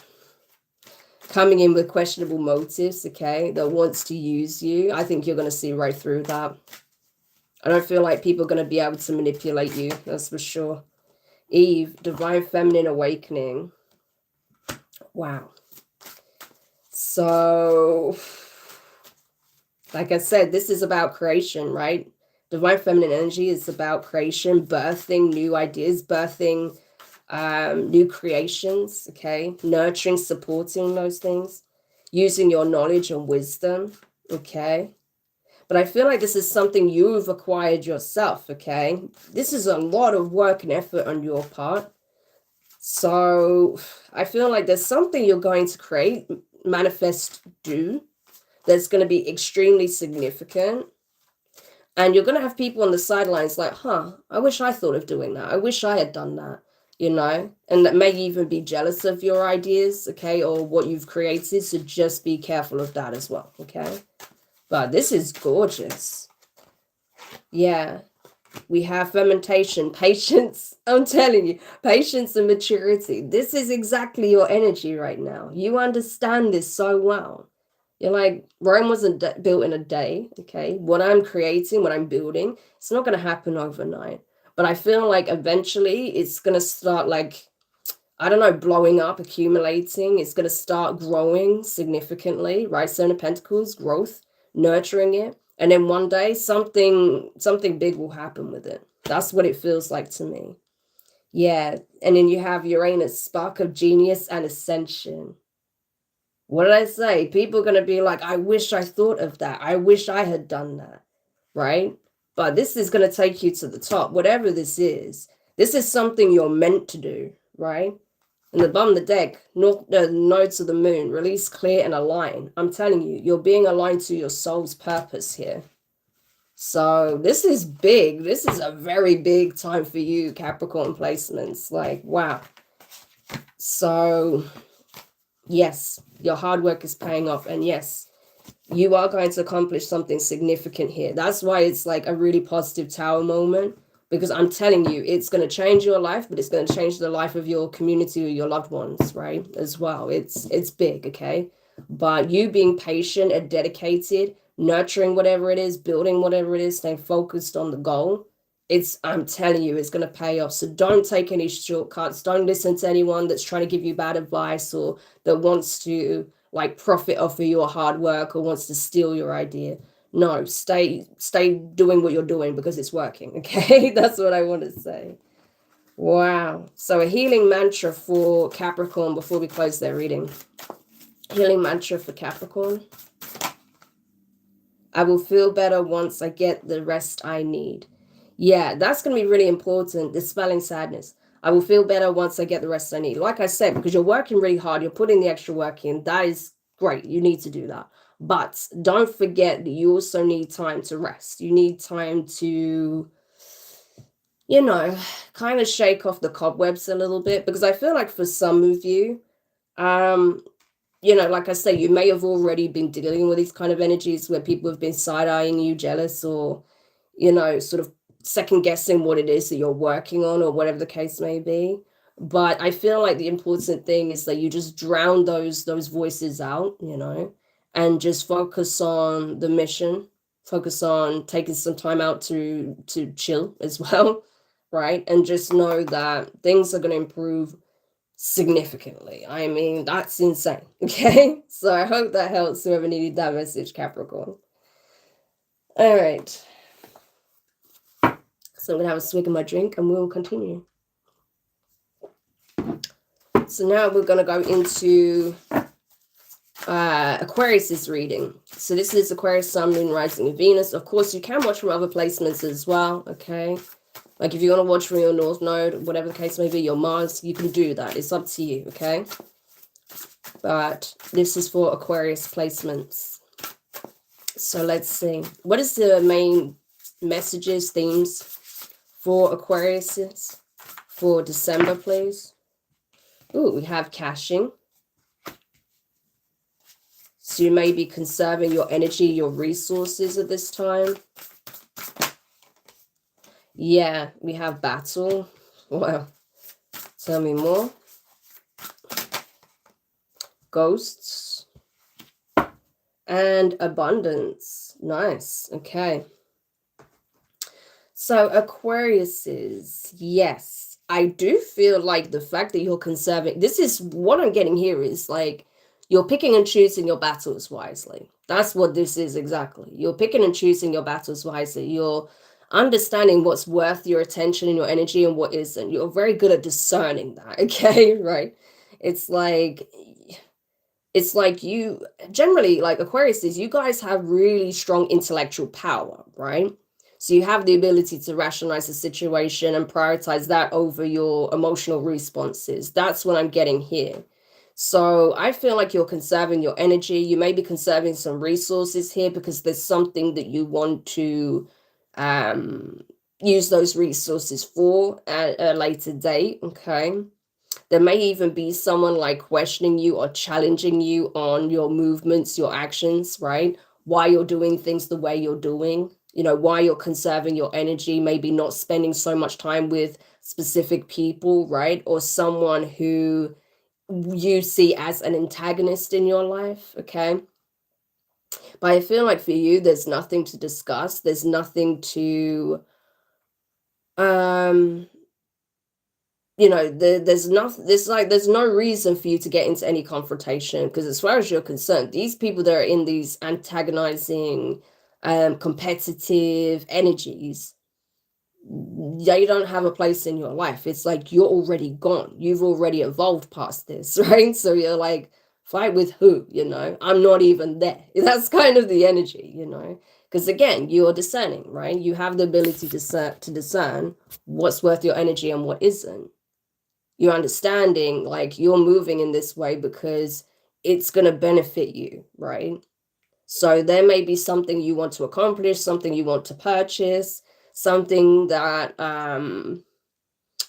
coming in with questionable motives, okay, that wants to use you, I think you're going to see right through that. I don't feel like people are going to be able to manipulate you. That's for sure. Eve, Divine Feminine Awakening. Wow. So, like I said, this is about creation, right? Divine feminine energy is about creation, birthing new ideas, birthing new creations, okay? Nurturing, supporting those things, using your knowledge and wisdom, okay? But I feel like this is something you've acquired yourself, okay? This is a lot of work and effort on your part. So I feel like there's something you're going to create, manifest, do, that's going to be extremely significant. And you're going to have people on the sidelines like, I wish I thought of doing that. I wish I had done that, you know, and that may even be jealous of your ideas, okay, or what you've created. So just be careful of that as well, okay? But this is gorgeous. Yeah. We have fermentation, patience. I'm telling you, patience and maturity. This is exactly your energy right now. You understand this so well. You're like, Rome wasn't built in a day, okay? What I'm creating, what I'm building, it's not going to happen overnight. But I feel like eventually it's going to start like, I don't know, blowing up, accumulating. It's going to start growing significantly, right? Seven of Pentacles, growth, nurturing it. And then one day something big will happen with it. That's what it feels like to me. Yeah. And then you have Uranus, spark of genius and ascension. What did I say? People are going to be like, I wish I thought of that. I wish I had done that. Right? But this is going to take you to the top. Whatever this is something you're meant to do. Right? And the bottom of the deck, nodes of the moon, release, clear, and align. I'm telling you, you're being aligned to your soul's purpose here. So this is big. This is a very big time for you, Capricorn placements. Like, wow. So, yes, your hard work is paying off. And yes, you are going to accomplish something significant here. That's why it's like a really positive Tower moment. Because I'm telling you, it's going to change your life, but it's going to change the life of your community or your loved ones, right? As well. It's big, okay? But you being patient and dedicated, nurturing whatever it is, building whatever it is, staying focused on the goal, I'm telling you, it's going to pay off. So don't take any shortcuts. Don't listen to anyone that's trying to give you bad advice or that wants to like profit off of your hard work or wants to steal your idea. No, stay doing what you're doing because it's working, okay? That's what I want to say. Wow. So a healing mantra for Capricorn before we close their reading. Healing mantra for Capricorn. I will feel better once I get the rest I need. Yeah, that's going to be really important, dispelling sadness. I will feel better once I get the rest I need. Like I said, because you're working really hard, you're putting the extra work in. That is great. You need to do that. But don't forget that you also need time to rest. You need time to, you know, kind of shake off the cobwebs a little bit. Because I feel like for some of you, you know, like I say, you may have already been dealing with these kind of energies where people have been side-eyeing you, jealous, or, you know, sort of second guessing what it is that you're working on or whatever the case may be. But I feel like the important thing is that you just drown those voices out, you know, and just focus on the mission, focus on taking some time out to chill as well, right? And just know that things are going to improve significantly. I mean, that's insane. Okay, so I hope that helps whoever needed that message, Capricorn. All right, so I'm gonna have a swig of my drink and we'll continue. So now we're gonna go into Aquarius's reading. So this is Aquarius, Sun, Moon, Rising, and Venus. Of course, you can watch from other placements as well. Okay, like if you want to watch from your North Node, whatever the case may be, your Mars, you can do that. It's up to you, okay? But this is for Aquarius placements. So let's see. What is the main messages, themes for Aquarius for December, please? Ooh, we have caching. So you may be conserving your energy, your resources at this time. Yeah, we have battle. Wow. Tell me more. Ghosts. And abundance. Nice. Okay. So Aquariuses, yes. I do feel like the fact that you're conserving, this is what I'm getting here is like You're picking and choosing your battles wisely. That's what this is exactly. You're picking and choosing your battles wisely. You're understanding what's worth your attention and your energy and what isn't. You're very good at discerning that, okay? Right? It's like you generally, like Aquarius is, you guys have really strong intellectual power, right? So you have the ability to rationalize the situation and prioritize that over your emotional responses. That's what I'm getting here. So I feel like you're conserving your energy. You may be conserving some resources here because there's something that you want to use those resources for at a later date, okay? There may even be someone like questioning you or challenging you on your movements, your actions, right? Why you're doing things the way you're doing, you know, why you're conserving your energy, maybe not spending so much time with specific people, right? Or someone who you see as an antagonist in your life, okay? But I feel like for you, there's nothing to discuss. There's nothing to, you know, there's nothing, there's no reason for you to get into any confrontation, because as far as you're concerned, these people that are in these antagonizing, competitive energies, they don't have a place in your life. It's like you're already gone. You've already evolved past this, right? So you're like, fight with who, you know? I'm not even there. That's kind of the energy, you know? Because again, you're discerning, right? You have the ability to discern what's worth your energy and what isn't. You're understanding, like, you're moving in this way because it's going to benefit you, right? So there may be something you want to accomplish, something you want to purchase, something that,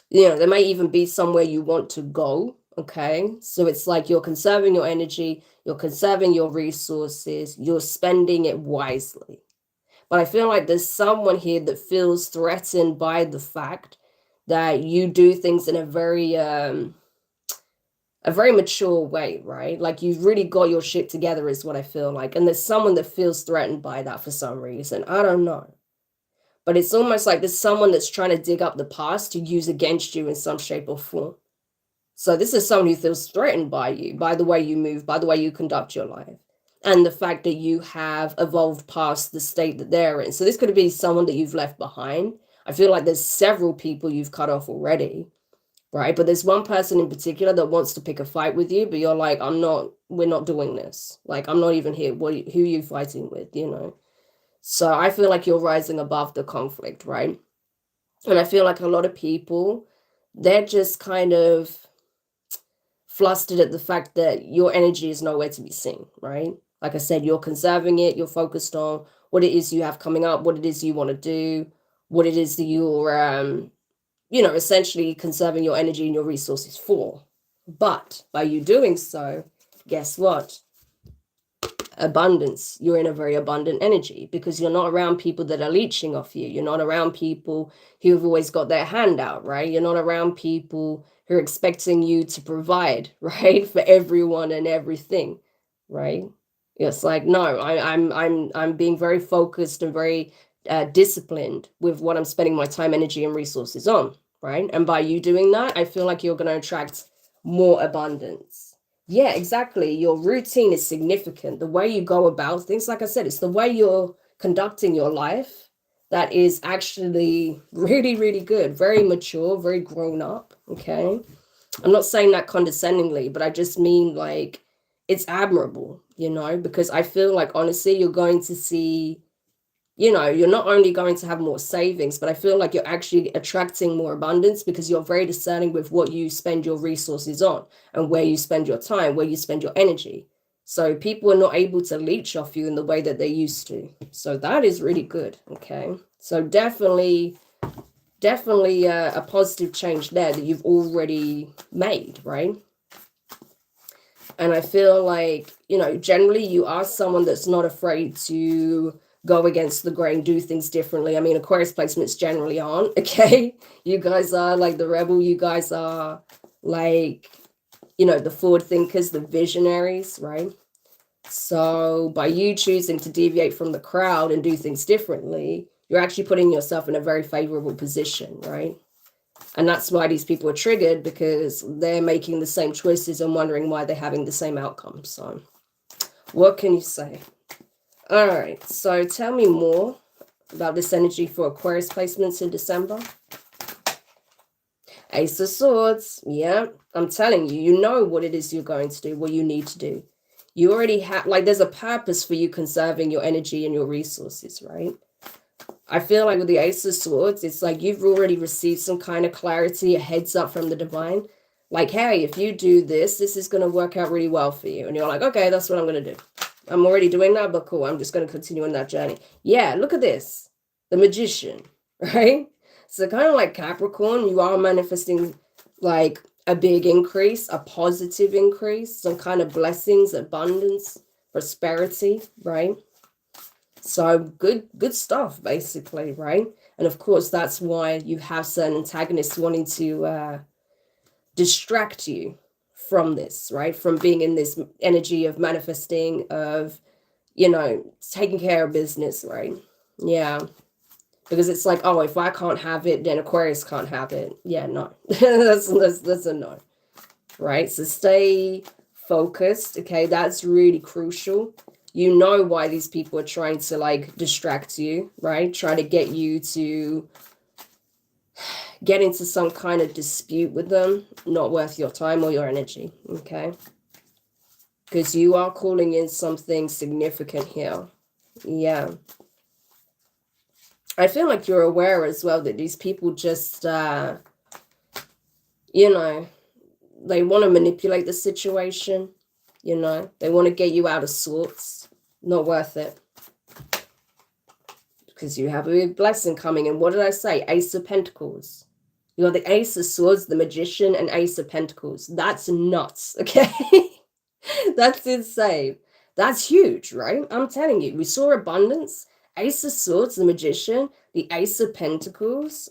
you know, there may even be somewhere you want to go, okay? So it's like you're conserving your energy, you're conserving your resources, you're spending it wisely. But I feel like there's someone here that feels threatened by the fact that you do things in a very mature way, right? Like you've really got your shit together is what I feel like. And there's someone that feels threatened by that for some reason. I don't know. But it's almost like there's someone that's trying to dig up the past to use against you in some shape or form. So this is someone who feels threatened by you, by the way you move, by the way you conduct your life, and the fact that you have evolved past the state that they're in. So this could be someone that you've left behind. I feel like there's several people you've cut off already, right? But there's one person in particular that wants to pick a fight with you, but you're like, we're not doing this. Like, I'm not even here. Who are you fighting with, you know? So I feel like you're rising above the conflict, right? And I feel like a lot of people, they're just kind of flustered at the fact that your energy is nowhere to be seen, right? Like I said, you're conserving it, you're focused on what it is you have coming up, what it is you want to do, what it is that you're, you know, essentially conserving your energy and your resources for. But by you doing so, guess what? Abundance. You're in a very abundant energy because you're not around people that are leeching off you. You're not around people who have always got their hand out, right? You're not around people who are expecting you to provide, right, for everyone and everything, right? It's like, no, I'm being very focused and very disciplined with what I'm spending my time, energy, and resources on, right? And by you doing that, I feel like you're going to attract more abundance. Yeah, exactly. Your routine is significant. The way you go about things, like I said, it's the way you're conducting your life that is actually really, really good, very mature, very grown up. Okay. I'm not saying that condescendingly, but I just mean like it's admirable, you know, because I feel like honestly, you're going to see, you know, you're not only going to have more savings, but I feel like you're actually attracting more abundance because you're very discerning with what you spend your resources on and where you spend your time, where you spend your energy. So people are not able to leech off you in the way that they used to. So that is really good. Okay. So definitely a positive change there that you've already made, right? And I feel like, you know, generally you are someone that's not afraid to go against the grain, do things differently. I mean, Aquarius placements generally aren't, okay? You guys are like the rebel. You guys are like, you know, the forward thinkers, the visionaries, right? So by you choosing to deviate from the crowd and do things differently, you're actually putting yourself in a very favorable position, right? And that's why these people are triggered, because they're making the same choices and wondering why they're having the same outcome. So what can you say? All right, so tell me more about this energy for Aquarius placements in December. Ace of Swords. Yeah, I'm telling you, you know what it is you're going to do, what you need to do. You already have, like, there's a purpose for you conserving your energy and your resources, right? I feel like with the Ace of Swords, it's like you've already received some kind of clarity, a heads up from the divine. Like, hey, if you do this, this is going to work out really well for you. And you're like, okay, that's what I'm going to do. I'm already doing that, but cool. I'm just going to continue on that journey. Yeah, look at this. The Magician, right? So kind of like Capricorn, you are manifesting like a big increase, a positive increase, some kind of blessings, abundance, prosperity, right? So good stuff, basically, right? And of course, that's why you have certain antagonists wanting to distract you from this, right? From being in this energy of manifesting, of, you know, taking care of business, right? Yeah. Because it's like, oh, if I can't have it, then Aquarius can't have it. Yeah, no. that's a no, right? So stay focused, okay? That's really crucial. You know why these people are trying to like distract you, right? Try to get you to get into some kind of dispute with them. Not worth your time or your energy, okay? Because you are calling in something significant here. Yeah. I feel like you're aware as well that these people just, you know, they want to manipulate the situation. You know, they want to get you out of sorts. Not worth it. Because you have a big blessing coming in. What did I say? Ace of Pentacles. You got the Ace of Swords, the Magician, and Ace of Pentacles. That's nuts, okay? That's insane. That's huge, right? I'm telling you. We saw abundance. Ace of Swords, the Magician, the Ace of Pentacles.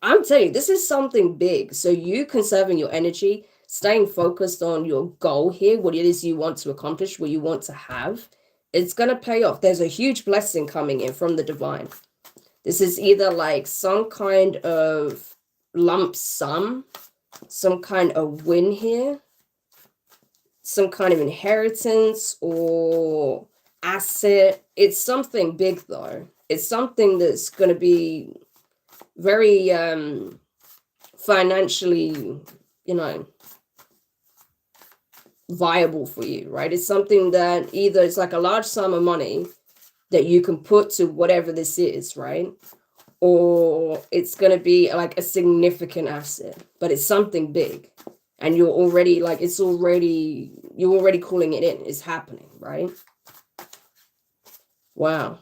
I'm telling you, this is something big. So you conserving your energy, staying focused on your goal here, what it is you want to accomplish, what you want to have, it's going to pay off. There's a huge blessing coming in from the divine. This is either like some kind of lump sum, some kind of win here, some kind of inheritance or asset. It's something big though. It's something that's going to be very financially, you know, viable for you, right? It's something that either it's like a large sum of money that you can put to whatever this is, right? Or it's going to be like a significant asset, but it's something big. And you're already like, you're already calling it in. It's happening, right? Wow.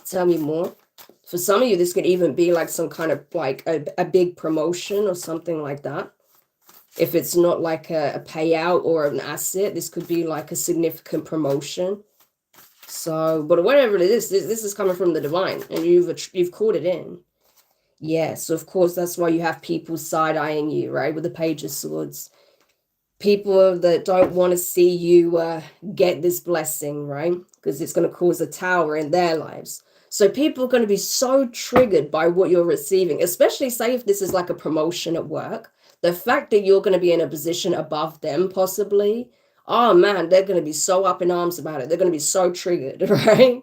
Tell me more. For some of you, this could even be like some kind of like a big promotion or something like that. If it's not like a payout or an asset, this could be like a significant promotion. So, but whatever it is, this is coming from the divine, and you've called it in. Yeah, so of course, that's why you have people side-eyeing you, right? With the Page of Swords. People that don't want to see you get this blessing, right? Because it's going to cause a tower in their lives. So people are going to be so triggered by what you're receiving, especially say if this is like a promotion at work. The fact that you're going to be in a position above them, possibly, oh man, they're going to be so up in arms about it. They're going to be so triggered, right?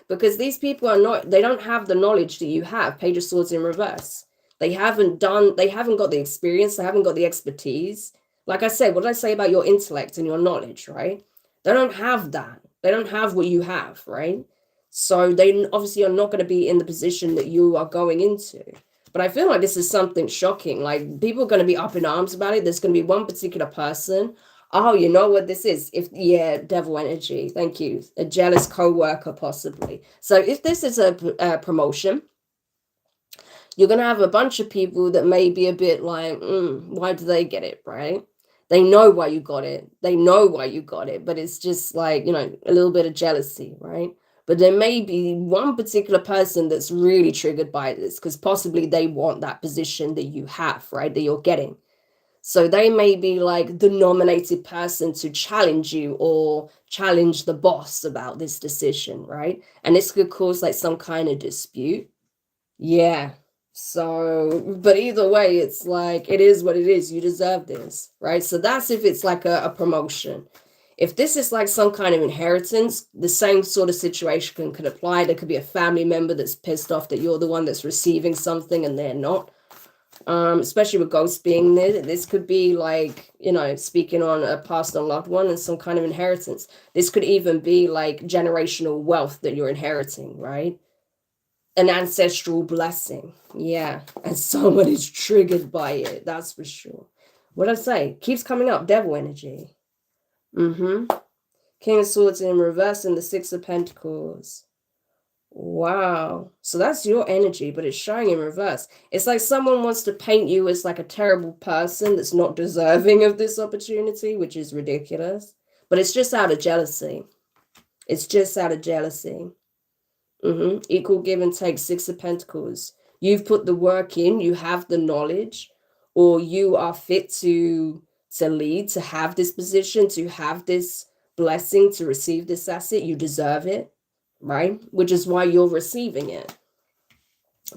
Because these people they don't have the knowledge that you have. Page of Swords in reverse. They haven't got the experience. They haven't got the expertise. Like I said, what did I say about your intellect and your knowledge, right? They don't have that. They don't have what you have, right? So they obviously are not going to be in the position that you are going into. But I feel like this is something shocking. Like people are going to be up in arms about it. There's going to be one particular person. Oh, you know what this is? Devil energy. Thank you. A jealous co-worker, possibly. So if this is a promotion, you're going to have a bunch of people that may be a bit like, why do they get it, right? They know why you got it. They know why you got it. But it's just like, a little bit of jealousy, right? But there may be one particular person that's really triggered by this because possibly they want that position that you have, right? That you're getting. So they may be like the nominated person to challenge you or challenge the boss about this decision, right? And this could cause like some kind of dispute. Yeah. So, but either way, it's like, it is what it is. You deserve this, right? So that's if it's like a promotion. If this is like some kind of inheritance, the same sort of situation can apply. There could be a family member that's pissed off that you're the one that's receiving something and they're not. Especially with ghosts being there, this could be like, you know, speaking on a past or loved one and some kind of inheritance. This could even be like generational wealth that you're inheriting, right? An ancestral blessing. Yeah. And someone is triggered by it. That's for sure. What did I say? Keeps coming up. Devil energy. King of Swords in reverse and the Six of Pentacles. Wow. So that's your energy, but it's showing in reverse. It's like someone wants to paint you as like a terrible person that's not deserving of this opportunity, which is ridiculous. But it's just out of jealousy. It's just out of jealousy. Equal give and take, Six of Pentacles. You've put the work in, you have the knowledge, or you are fit to lead, to have this position, to have this blessing, to receive this asset. You deserve it, right? Which is why you're receiving it.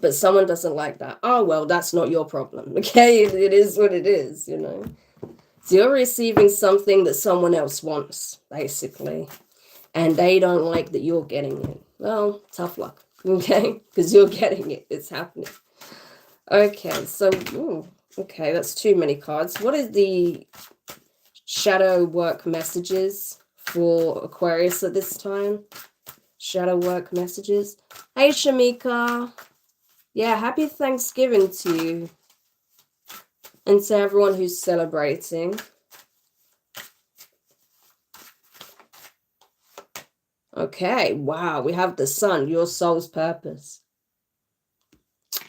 But someone doesn't like that. Oh, well, that's not your problem. Okay, it is what it is, you know. So you're receiving something that someone else wants, basically. And they don't like that you're getting it. Well, tough luck, okay? Because you're getting it. It's happening. Okay, so, okay, that's too many cards. What are the shadow work messages for Aquarius at this time? Shadow work messages. Hey, Shamika. Yeah, happy Thanksgiving to you. And to everyone who's celebrating. Okay, wow, we have the sun, your soul's purpose.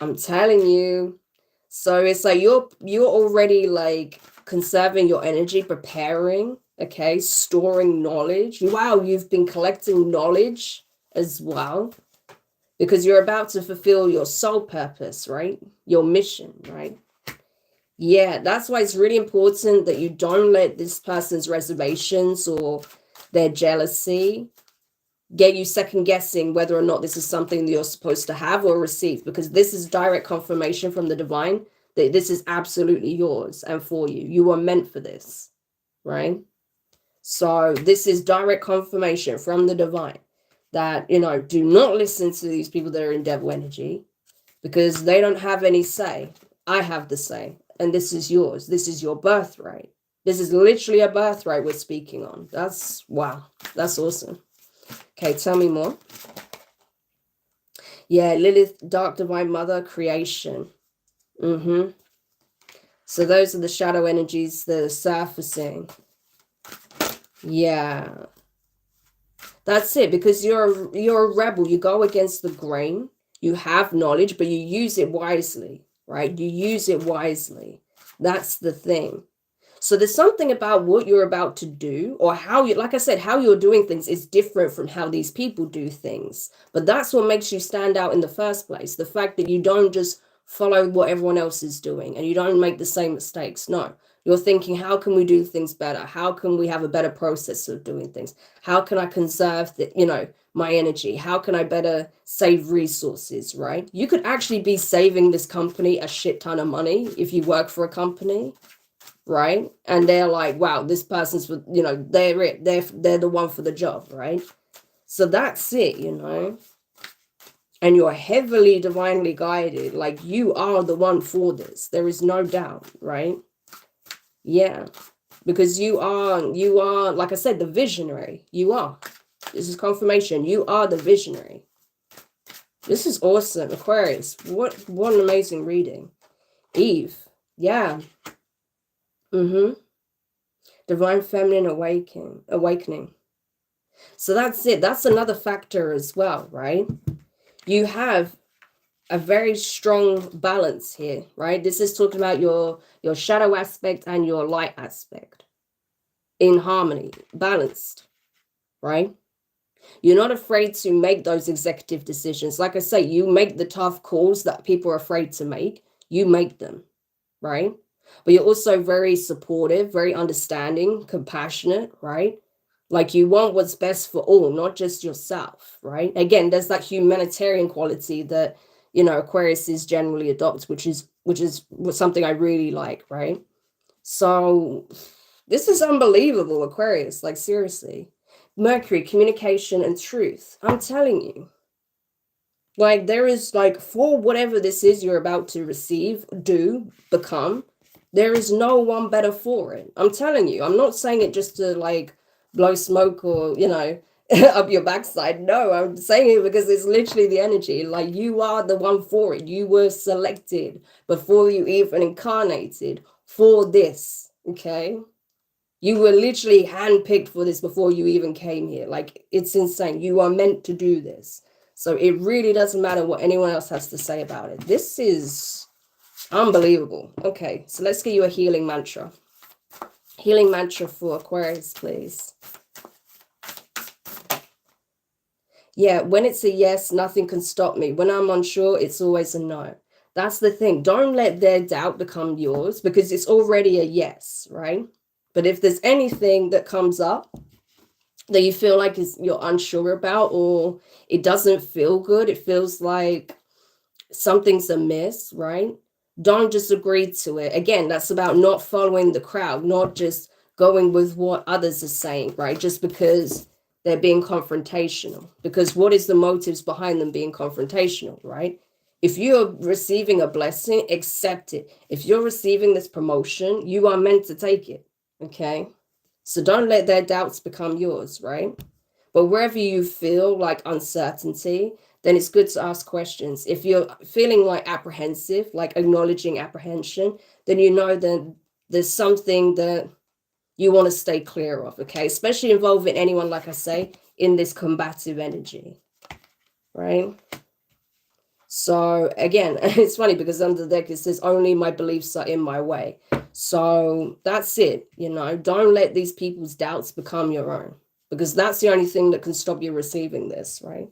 I'm telling you. So it's like you're already like conserving your energy, preparing, okay, storing knowledge. Wow, you've been collecting knowledge as well because you're about to fulfill your soul purpose, right? Your mission, right? Yeah, that's why it's really important that you don't let this person's reservations or their jealousy get you second guessing whether or not this is something that you're supposed to have or receive, because this is direct confirmation from the divine that this is absolutely yours and for you. You are meant for this, right? So this is direct confirmation from the divine that, you know, do not listen to these people that are in devil energy because they don't have any say. I have the say, and this is yours. This is your birthright. This is literally a birthright we're speaking on. That's, wow, that's awesome. Okay, tell me more. Yeah, Lilith, Dark Divine Mother, creation. So those are the shadow energies that are surfacing. Yeah. That's it, because you're a rebel. You go against the grain. You have knowledge, but you use it wisely, right? You use it wisely. That's the thing. So there's something about what you're about to do, or how you, like I said, how you're doing things is different from how these people do things. But that's what makes you stand out in the first place. The fact that you don't just follow what everyone else is doing and you don't make the same mistakes. No, you're thinking, how can we do things better? How can we have a better process of doing things? How can I conserve the, you know, my energy? How can I better save resources, right? You could actually be saving this company a shit ton of money if you work for a company. Right? And they're like, wow, this person's, you know, they're the one for the job, right? So that's it, you know. And you're heavily divinely guided. Like, you are the one for this. There is no doubt, right? Yeah. Because you are, like I said, the visionary. You are. This is confirmation. You are the visionary. This is awesome. Aquarius. What an amazing reading. Eve. Yeah. Divine feminine awakening. So that's it. That's another factor as well, right? You have a very strong balance here, right? This is talking about your shadow aspect and your light aspect in harmony, balanced, right? You're not afraid to make those executive decisions. Like I say, you make the tough calls that people are afraid to make. You make them, right? But you're also very supportive, very understanding, compassionate, right? Like, you want what's best for all, not just yourself, right? Again, there's that humanitarian quality that, you know, Aquarius is generally adopt, which is something I really like, right? So this is unbelievable, Aquarius, like seriously. Mercury, communication and truth. I'm telling you. Like there is like for whatever this is you're about to receive, do, become, there is no one better for it. I'm telling you. I'm not saying it just to like blow smoke or, you know, up your backside. No, I'm saying it because it's literally the energy. Like you are the one for it. You were selected before you even incarnated for this. Okay. You were literally handpicked for this before you even came here. Like it's insane. You are meant to do this. So it really doesn't matter what anyone else has to say about it. This is unbelievable. Okay, so let's get you a healing mantra. Healing mantra for Aquarius, please. Yeah, when it's a yes, nothing can stop me. When I'm unsure, it's always a no. That's the thing. Don't let their doubt become yours because it's already a yes, right? But if there's anything that comes up that you feel like you're unsure about, or it doesn't feel good, it feels like something's amiss, right? Don't just agree to it. Again, that's about not following the crowd, not just going with what others are saying, right? Just because they're being confrontational. Because what is the motives behind them being confrontational, right? If you're receiving a blessing, accept it. If you're receiving this promotion, you are meant to take it, okay? So don't let their doubts become yours, right? But wherever you feel like uncertainty, then it's good to ask questions. If you're feeling like apprehensive, like acknowledging apprehension, then you know that there's something that you want to stay clear of, okay? Especially involving anyone, like I say, in this combative energy, right? So again, it's funny because under the deck it says only my beliefs are in my way. So that's it, you know, don't let these people's doubts become your own, because that's the only thing that can stop you receiving this, right?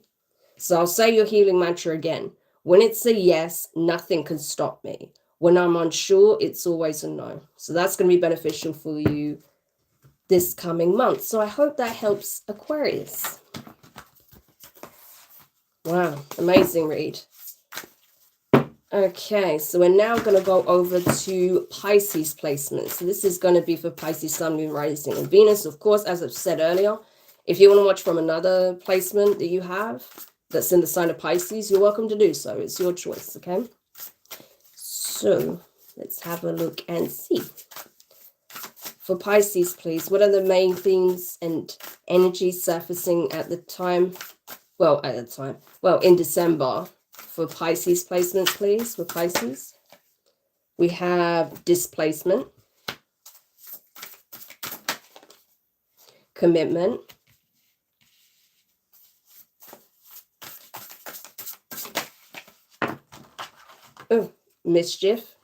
So I'll say your healing mantra again. When it's a yes, nothing can stop me. When I'm unsure, it's always a no. So that's going to be beneficial for you this coming month. So I hope that helps, Aquarius. Wow, amazing read. Okay, so we're now going to go over to Pisces placements. So this is going to be for Pisces, Sun, Moon, Rising, and Venus. Of course, as I've said earlier, if you want to watch from another placement that you have that's in the sign of Pisces, you're welcome to do so. It's your choice, okay? So let's have a look and see. For Pisces, please, what are the main themes and energies surfacing at the time? Well, in December for Pisces placements, please, for Pisces. We have displacement, commitment, mischief,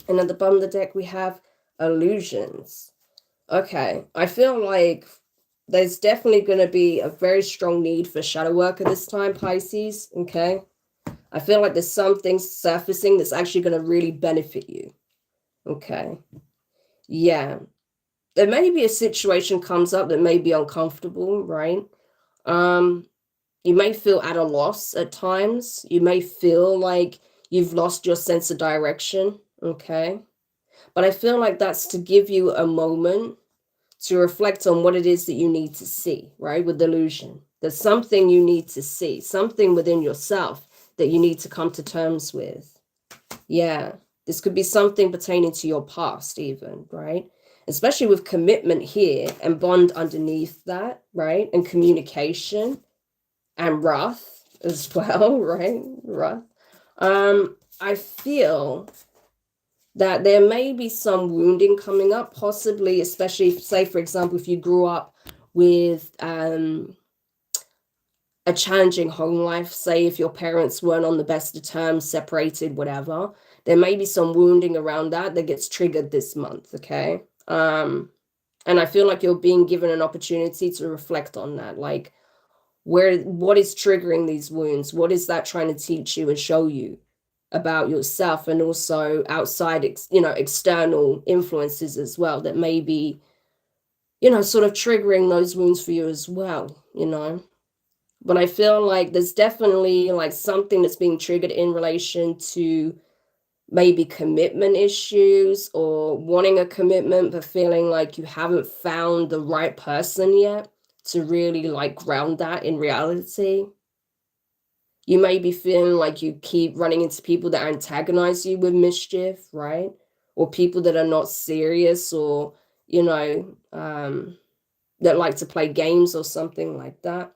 and at the bottom of the deck we have illusions. Okay, I feel like there's definitely going to be a very strong need for shadow work at this time, Pisces, okay? I feel like there's some things surfacing that's actually going to really benefit you, okay? Yeah, there may be a situation comes up that may be uncomfortable, right? You may feel at a loss at times. You may feel like you've lost your sense of direction, okay? But I feel like that's to give you a moment to reflect on what it is that you need to see, right? With illusion. There's something you need to see, something within yourself that you need to come to terms with. Yeah, this could be something pertaining to your past even, right? Especially with commitment here and bond underneath that, right? And communication and wrath as well, right? Wrath. I feel that there may be some wounding coming up, possibly, especially, say, for example, if you grew up with a challenging home life, say if your parents weren't on the best of terms, separated, whatever, there may be some wounding around that gets triggered this month, okay? And I feel like you're being given an opportunity to reflect on that, like, what is triggering these wounds? What is that trying to teach you and show you about yourself, and also outside, external influences as well that may be, sort of triggering those wounds for you as well, But I feel like there's definitely like something that's being triggered in relation to maybe commitment issues or wanting a commitment, but feeling like you haven't found the right person yet to really like ground that in reality. You may be feeling like you keep running into people that antagonize you with mischief, right? Or people that are not serious, or, you know, that like to play games or something like that.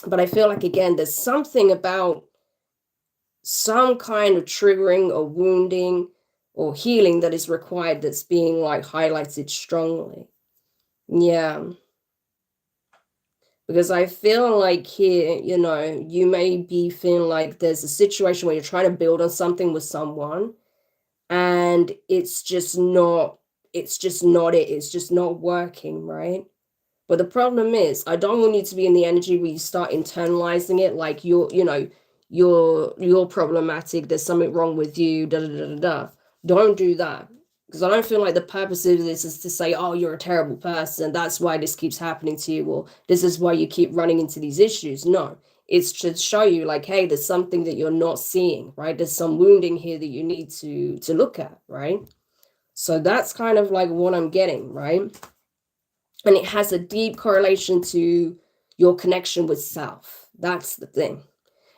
But I feel like, again, there's something about some kind of triggering or wounding or healing that is required that's being like highlighted strongly. Yeah. Because I feel like here, you know, you may be feeling like there's a situation where you're trying to build on something with someone and it's just not, it's just not it. It's just not working, right? But the problem is, I don't want you to be in the energy where you start internalizing it, like you know, you're problematic, there's something wrong with you, da da da da da. Don't do that. Because I don't feel like the purpose of this is to say, oh, you're a terrible person, that's why this keeps happening to you, or this is why you keep running into these issues. No, it's to show you like, hey, there's something that you're not seeing, right? There's some wounding here that you need to look at, right? So that's kind of like what I'm getting, right? And it has a deep correlation to your connection with self. That's the thing.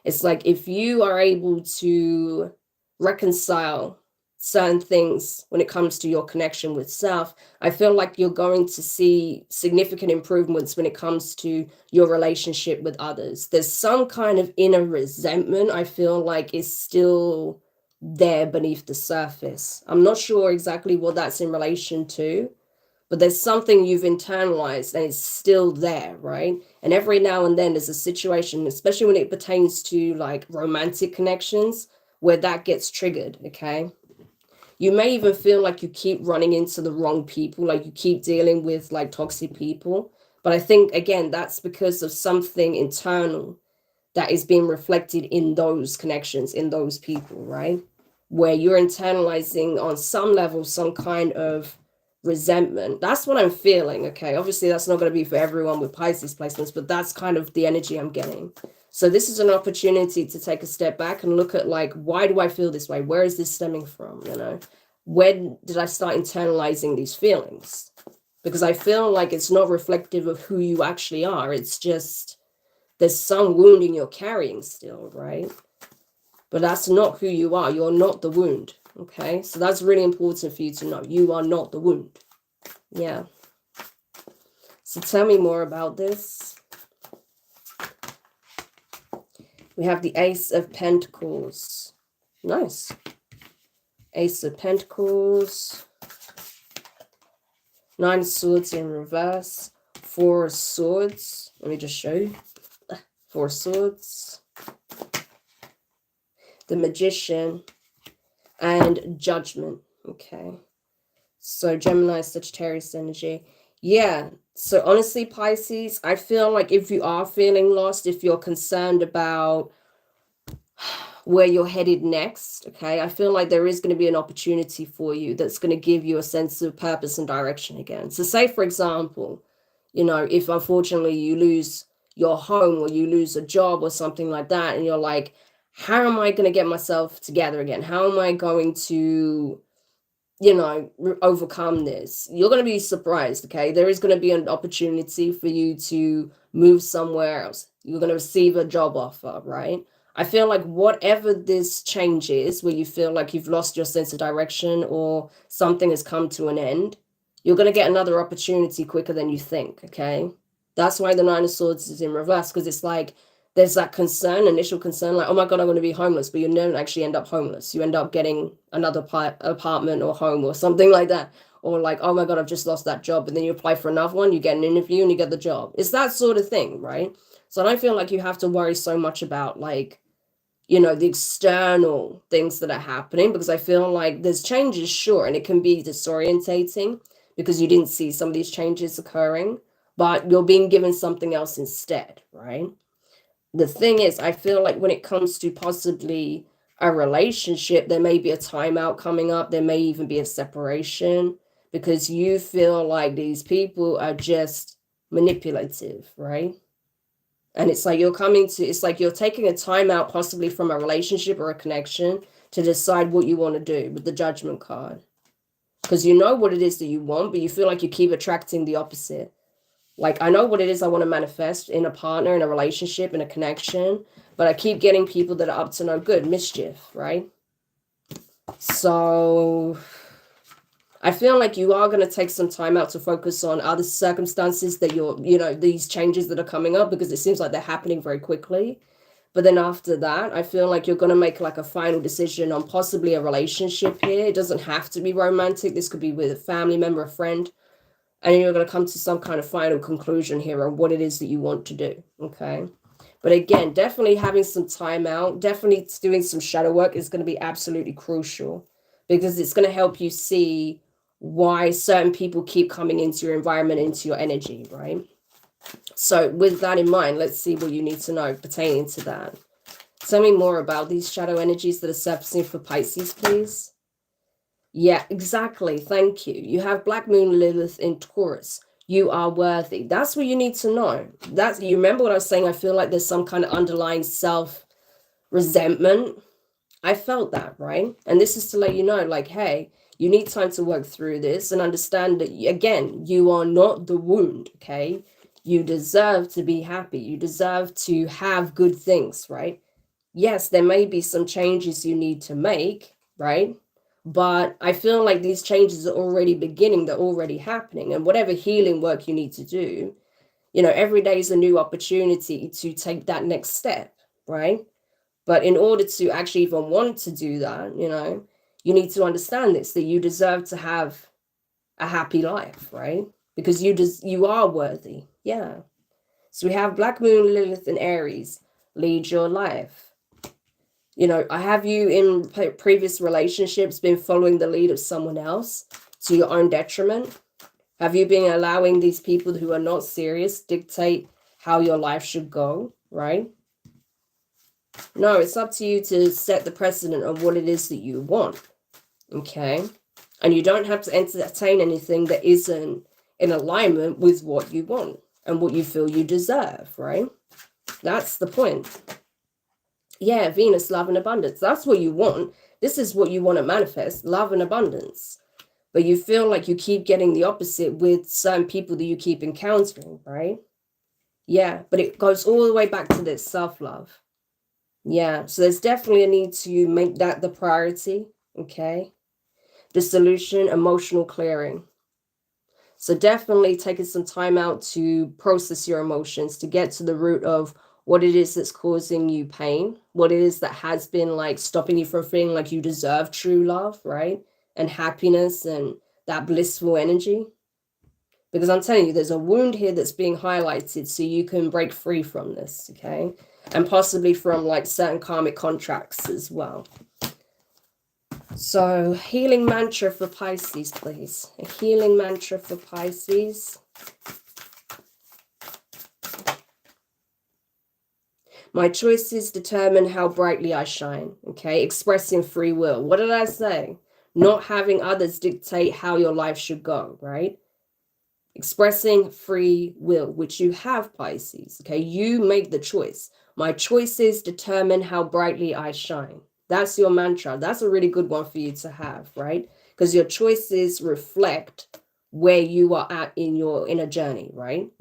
It's like if you are able to reconcile certain things when it comes to your connection with self, I feel like you're going to see significant improvements when it comes to your relationship with others. There's some kind of inner resentment I feel like is still there beneath the surface. I'm not sure exactly what that's in relation to, but there's something you've internalized and it's still there, right? And every now and then there's a situation, especially when it pertains to like romantic connections, where that gets triggered, okay? You may even feel like you keep running into the wrong people, like you keep dealing with like toxic people. But I think, again, that's because of something internal that is being reflected in those connections, in those people, right? Where you're internalizing on some level some kind of resentment. That's what I'm feeling. Okay, obviously that's not going to be for everyone with Pisces placements, but that's kind of the energy I'm getting. So this is an opportunity to take a step back and look at like, why do I feel this way? Where is this stemming from? You know, when did I start internalizing these feelings? Because I feel like it's not reflective of who you actually are. It's just there's some wounding you're carrying still, right? But that's not who you are. You're not the wound. Okay, so that's really important for you to know. You are not the wound. Yeah. So tell me more about this. We have the Ace of Pentacles. Nice. Ace of Pentacles. Nine of Swords in reverse. Four of Swords. Let me just show you. Four of Swords. The Magician. And Judgment. Okay. So Gemini, Sagittarius energy. Yeah. So honestly, Pisces, I feel like if you are feeling lost, if you're concerned about where you're headed next, okay, I feel like there is going to be an opportunity for you that's going to give you a sense of purpose and direction again. So say, for example, you know, if unfortunately you lose your home or you lose a job or something like that, and you're like, how am I going to get myself together again? How am I going to, you know, overcome this? You're going to be surprised, okay? There is going to be an opportunity for you to move somewhere else. You're going to receive a job offer, right? I feel like whatever this change is, where you feel like you've lost your sense of direction or something has come to an end, you're going to get another opportunity quicker than you think, okay? That's why the Nine of Swords is in reverse, because it's like there's that concern, initial concern, like, oh my God, I'm going to be homeless, but you don't actually end up homeless. You end up getting another apartment or home or something like that. Or like, oh my God, I've just lost that job. And then you apply for another one, you get an interview and you get the job. It's that sort of thing, right? So I don't feel like you have to worry so much about like, you know, the external things that are happening, because I feel like there's changes, sure, and it can be disorientating because you didn't see some of these changes occurring, but you're being given something else instead, right? The thing is, I feel like when it comes to possibly a relationship, there may be a timeout coming up. There may even be a separation because you feel like these people are just manipulative, right? And it's like it's like you're taking a time out possibly from a relationship or a connection to decide what you want to do with the Judgment card. Because you know what it is that you want, but you feel like you keep attracting the opposite. Like, I know what it is I want to manifest in a partner, in a relationship, in a connection, but I keep getting people that are up to no good, mischief, right? So I feel like you are going to take some time out to focus on other circumstances that these changes that are coming up, because it seems like they're happening very quickly. But then after that, I feel like you're going to make like a final decision on possibly a relationship here. It doesn't have to be romantic. This could be with a family member, a friend. And you're going to come to some kind of final conclusion here on what it is that you want to do. Okay. But again, definitely having some time out, definitely doing some shadow work is going to be absolutely crucial, because it's going to help you see why certain people keep coming into your environment, into your energy, right? So with that in mind, let's see what you need to know pertaining to that. Tell me more about these shadow energies that are surfacing for Pisces, please. Yeah, exactly. Thank you. You have Black Moon Lilith in Taurus. You are worthy. That's what you need to know. You remember what I was saying? I feel like there's some kind of underlying self-resentment. I felt that, right? And this is to let you know, like, hey, you need time to work through this and understand that, again, you are not the wound, okay? You deserve to be happy. You deserve to have good things, right? Yes, there may be some changes you need to make, right? But I feel like these changes are already beginning. They're already happening. And whatever healing work you need to do, every day is a new opportunity to take that next step, right? But in order to actually even want to do that, you need to understand this, that you deserve to have a happy life, right? Because you are worthy. Yeah. So we have Black Moon, Lilith, and Aries. Lead your life. I have you in previous relationships been following the lead of someone else to your own detriment? Have you been allowing these people who are not serious dictate how your life should go, right? No, it's up to you to set the precedent of what it is that you want, okay? And you don't have to entertain anything that isn't in alignment with what you want and what you feel you deserve, right? That's the point. Yeah, Venus, love and abundance. That's what you want. This is what you want to manifest, love and abundance. But you feel like you keep getting the opposite with certain people that you keep encountering, right? Yeah, but it goes all the way back to this self-love. Yeah, so there's definitely a need to make that the priority, okay? The solution, emotional clearing. So definitely taking some time out to process your emotions, to get to the root of what it is that's causing you pain, what it is that has been like stopping you from feeling like you deserve true love, right? And happiness and that blissful energy. Because I'm telling you, there's a wound here that's being highlighted so you can break free from this, okay? And possibly from like certain karmic contracts as well. So healing mantra for Pisces, please. A healing mantra for Pisces. My choices determine how brightly I shine, okay? Expressing free will. What did I say? Not having others dictate how your life should go, right? Expressing free will, which you have, Pisces, okay? You make the choice. My choices determine how brightly I shine. That's your mantra. That's a really good one for you to have, right? Because your choices reflect where you are at in your inner journey, right?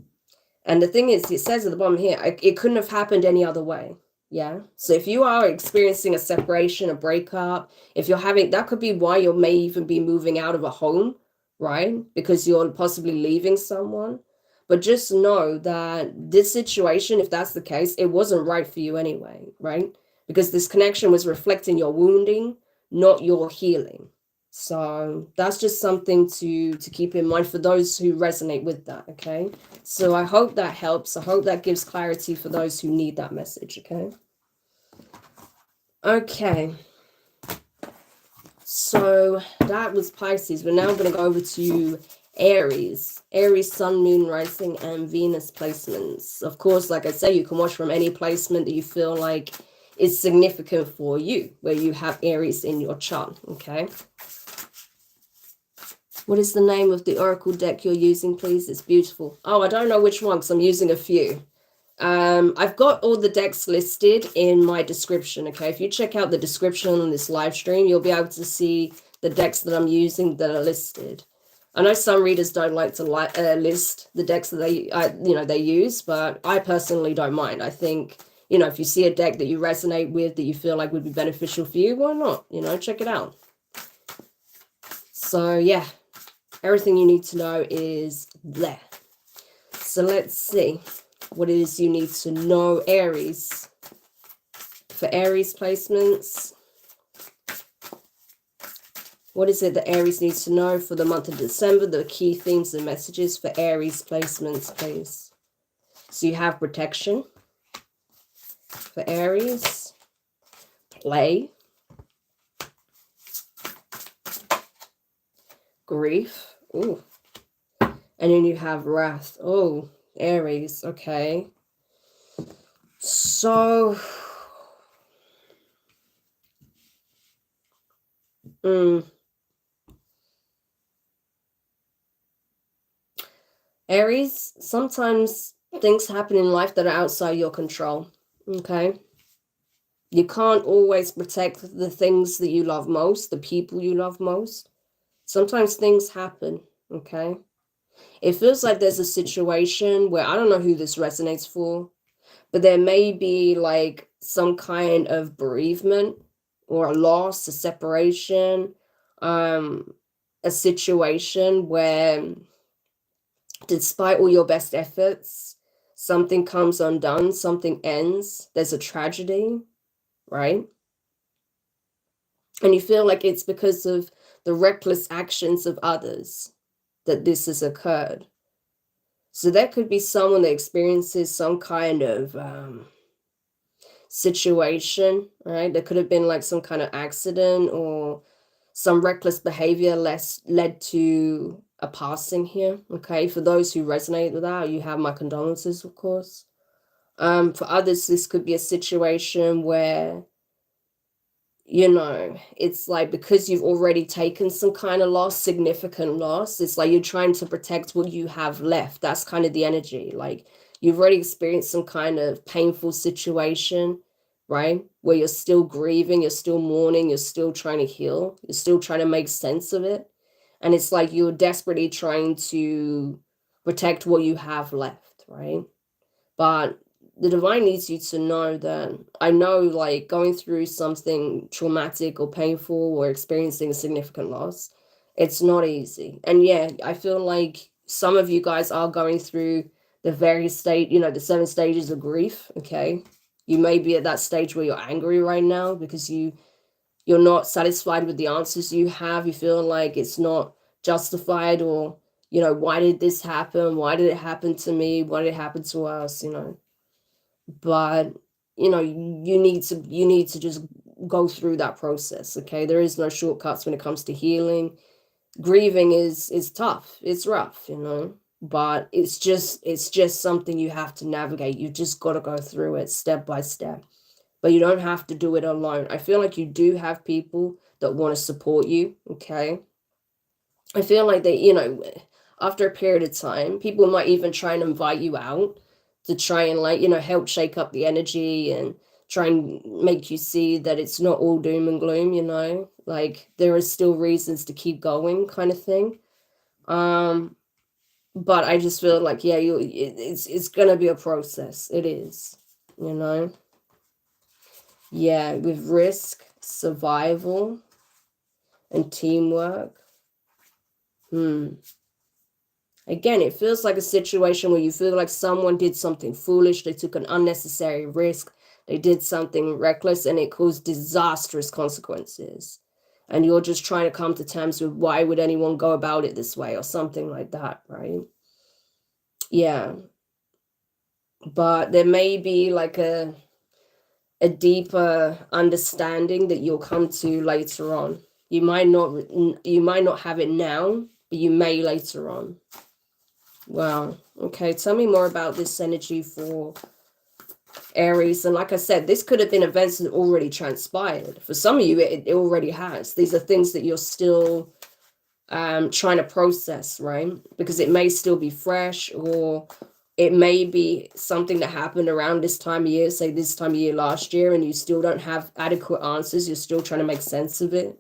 And the thing is, it says at the bottom here, it couldn't have happened any other way. Yeah. So if you are experiencing a separation, a breakup, if you're having, that could be why you may even be moving out of a home, right? Because you're possibly leaving someone. But just know that this situation, if that's the case, it wasn't right for you anyway, right? Because this connection was reflecting your wounding, not your healing. So that's just something to keep in mind for those who resonate with that, okay? So I hope that helps. I hope that gives clarity for those who need that message, okay? Okay. So that was Pisces. We're now going to go over to Aries. Aries, Sun, Moon, Rising, and Venus placements. Of course, like I say, you can watch from any placement that you feel like is significant for you, where you have Aries in your chart, okay? What is the name of the oracle deck you're using, please? It's beautiful. Oh, I don't know which one because I'm using a few. I've got all the decks listed in my description, okay? If you check out the description on this live stream, you'll be able to see the decks that I'm using that are listed. I know some readers don't like to list the decks that they use, but I personally don't mind. I think, if you see a deck that you resonate with, that you feel like would be beneficial for you, why not? Check it out. So yeah, everything you need to know is there. So let's see what it is you need to know, Aries. For Aries placements, what is it that Aries needs to know for the month of December? The key themes and messages for Aries placements, please. So you have protection for Aries, play, grief, ooh, and then you have wrath. Oh, Aries, okay. So, Aries, sometimes things happen in life that are outside your control, okay? You can't always protect the things that you love most, the people you love most. Sometimes things happen, okay? It feels like there's a situation where, I don't know who this resonates for, but there may be like some kind of bereavement or a loss, a separation, a situation where, despite all your best efforts, something comes undone, something ends, there's a tragedy, right? And you feel like it's because of the reckless actions of others that this has occurred. So there could be someone that experiences some kind of situation, right? There could have been like some kind of accident or some reckless behavior led to a passing here, okay? For those who resonate with that, you have my condolences, of course. For others, this could be a situation where, it's like because you've already taken some kind of loss, significant loss, it's like you're trying to protect what you have left. That's kind of the energy. Like you've already experienced some kind of painful situation, right? Where you're still grieving, you're still mourning, you're still trying to heal, you're still trying to make sense of it. And it's like you're desperately trying to protect what you have left, right? But the divine needs you to know that, I know, like going through something traumatic or painful or experiencing a significant loss, it's not easy. And yeah, I feel like some of you guys are going through the various the 7 stages of grief, okay? You may be at that stage where you're angry right now because you're not satisfied with the answers you have. You feel like it's not justified, or, why did this happen? Why did it happen to me? Why did it happen to us? But you need to just go through that process, okay? There is no shortcuts when it comes to healing. Grieving is tough, it's rough, but it's just something you have to navigate. You just got to go through it step by step, but you don't have to do it alone. I feel like you do have people that want to support you, okay? I feel like they, after a period of time, people might even try and invite you out to try and help shake up the energy and try and make you see that it's not all doom and gloom, like there are still reasons to keep going, kind of thing. But I just feel like, yeah, it's gonna be a process. It is, yeah, with risk, survival, and teamwork. Again, it feels like a situation where you feel like someone did something foolish. They took an unnecessary risk. They did something reckless and it caused disastrous consequences. And you're just trying to come to terms with, why would anyone go about it this way, or something like that, right? Yeah. But there may be like a deeper understanding that you'll come to later on. You might not have it now, but you may later on. Wow. Okay, tell me more about this energy for Aries. And like I said, this could have been events that already transpired. For some of you, it already has. These are things that you're still trying to process, right? Because it may still be fresh, or it may be something that happened around this time of year, say this time of year last year, and you still don't have adequate answers. You're still trying to make sense of it,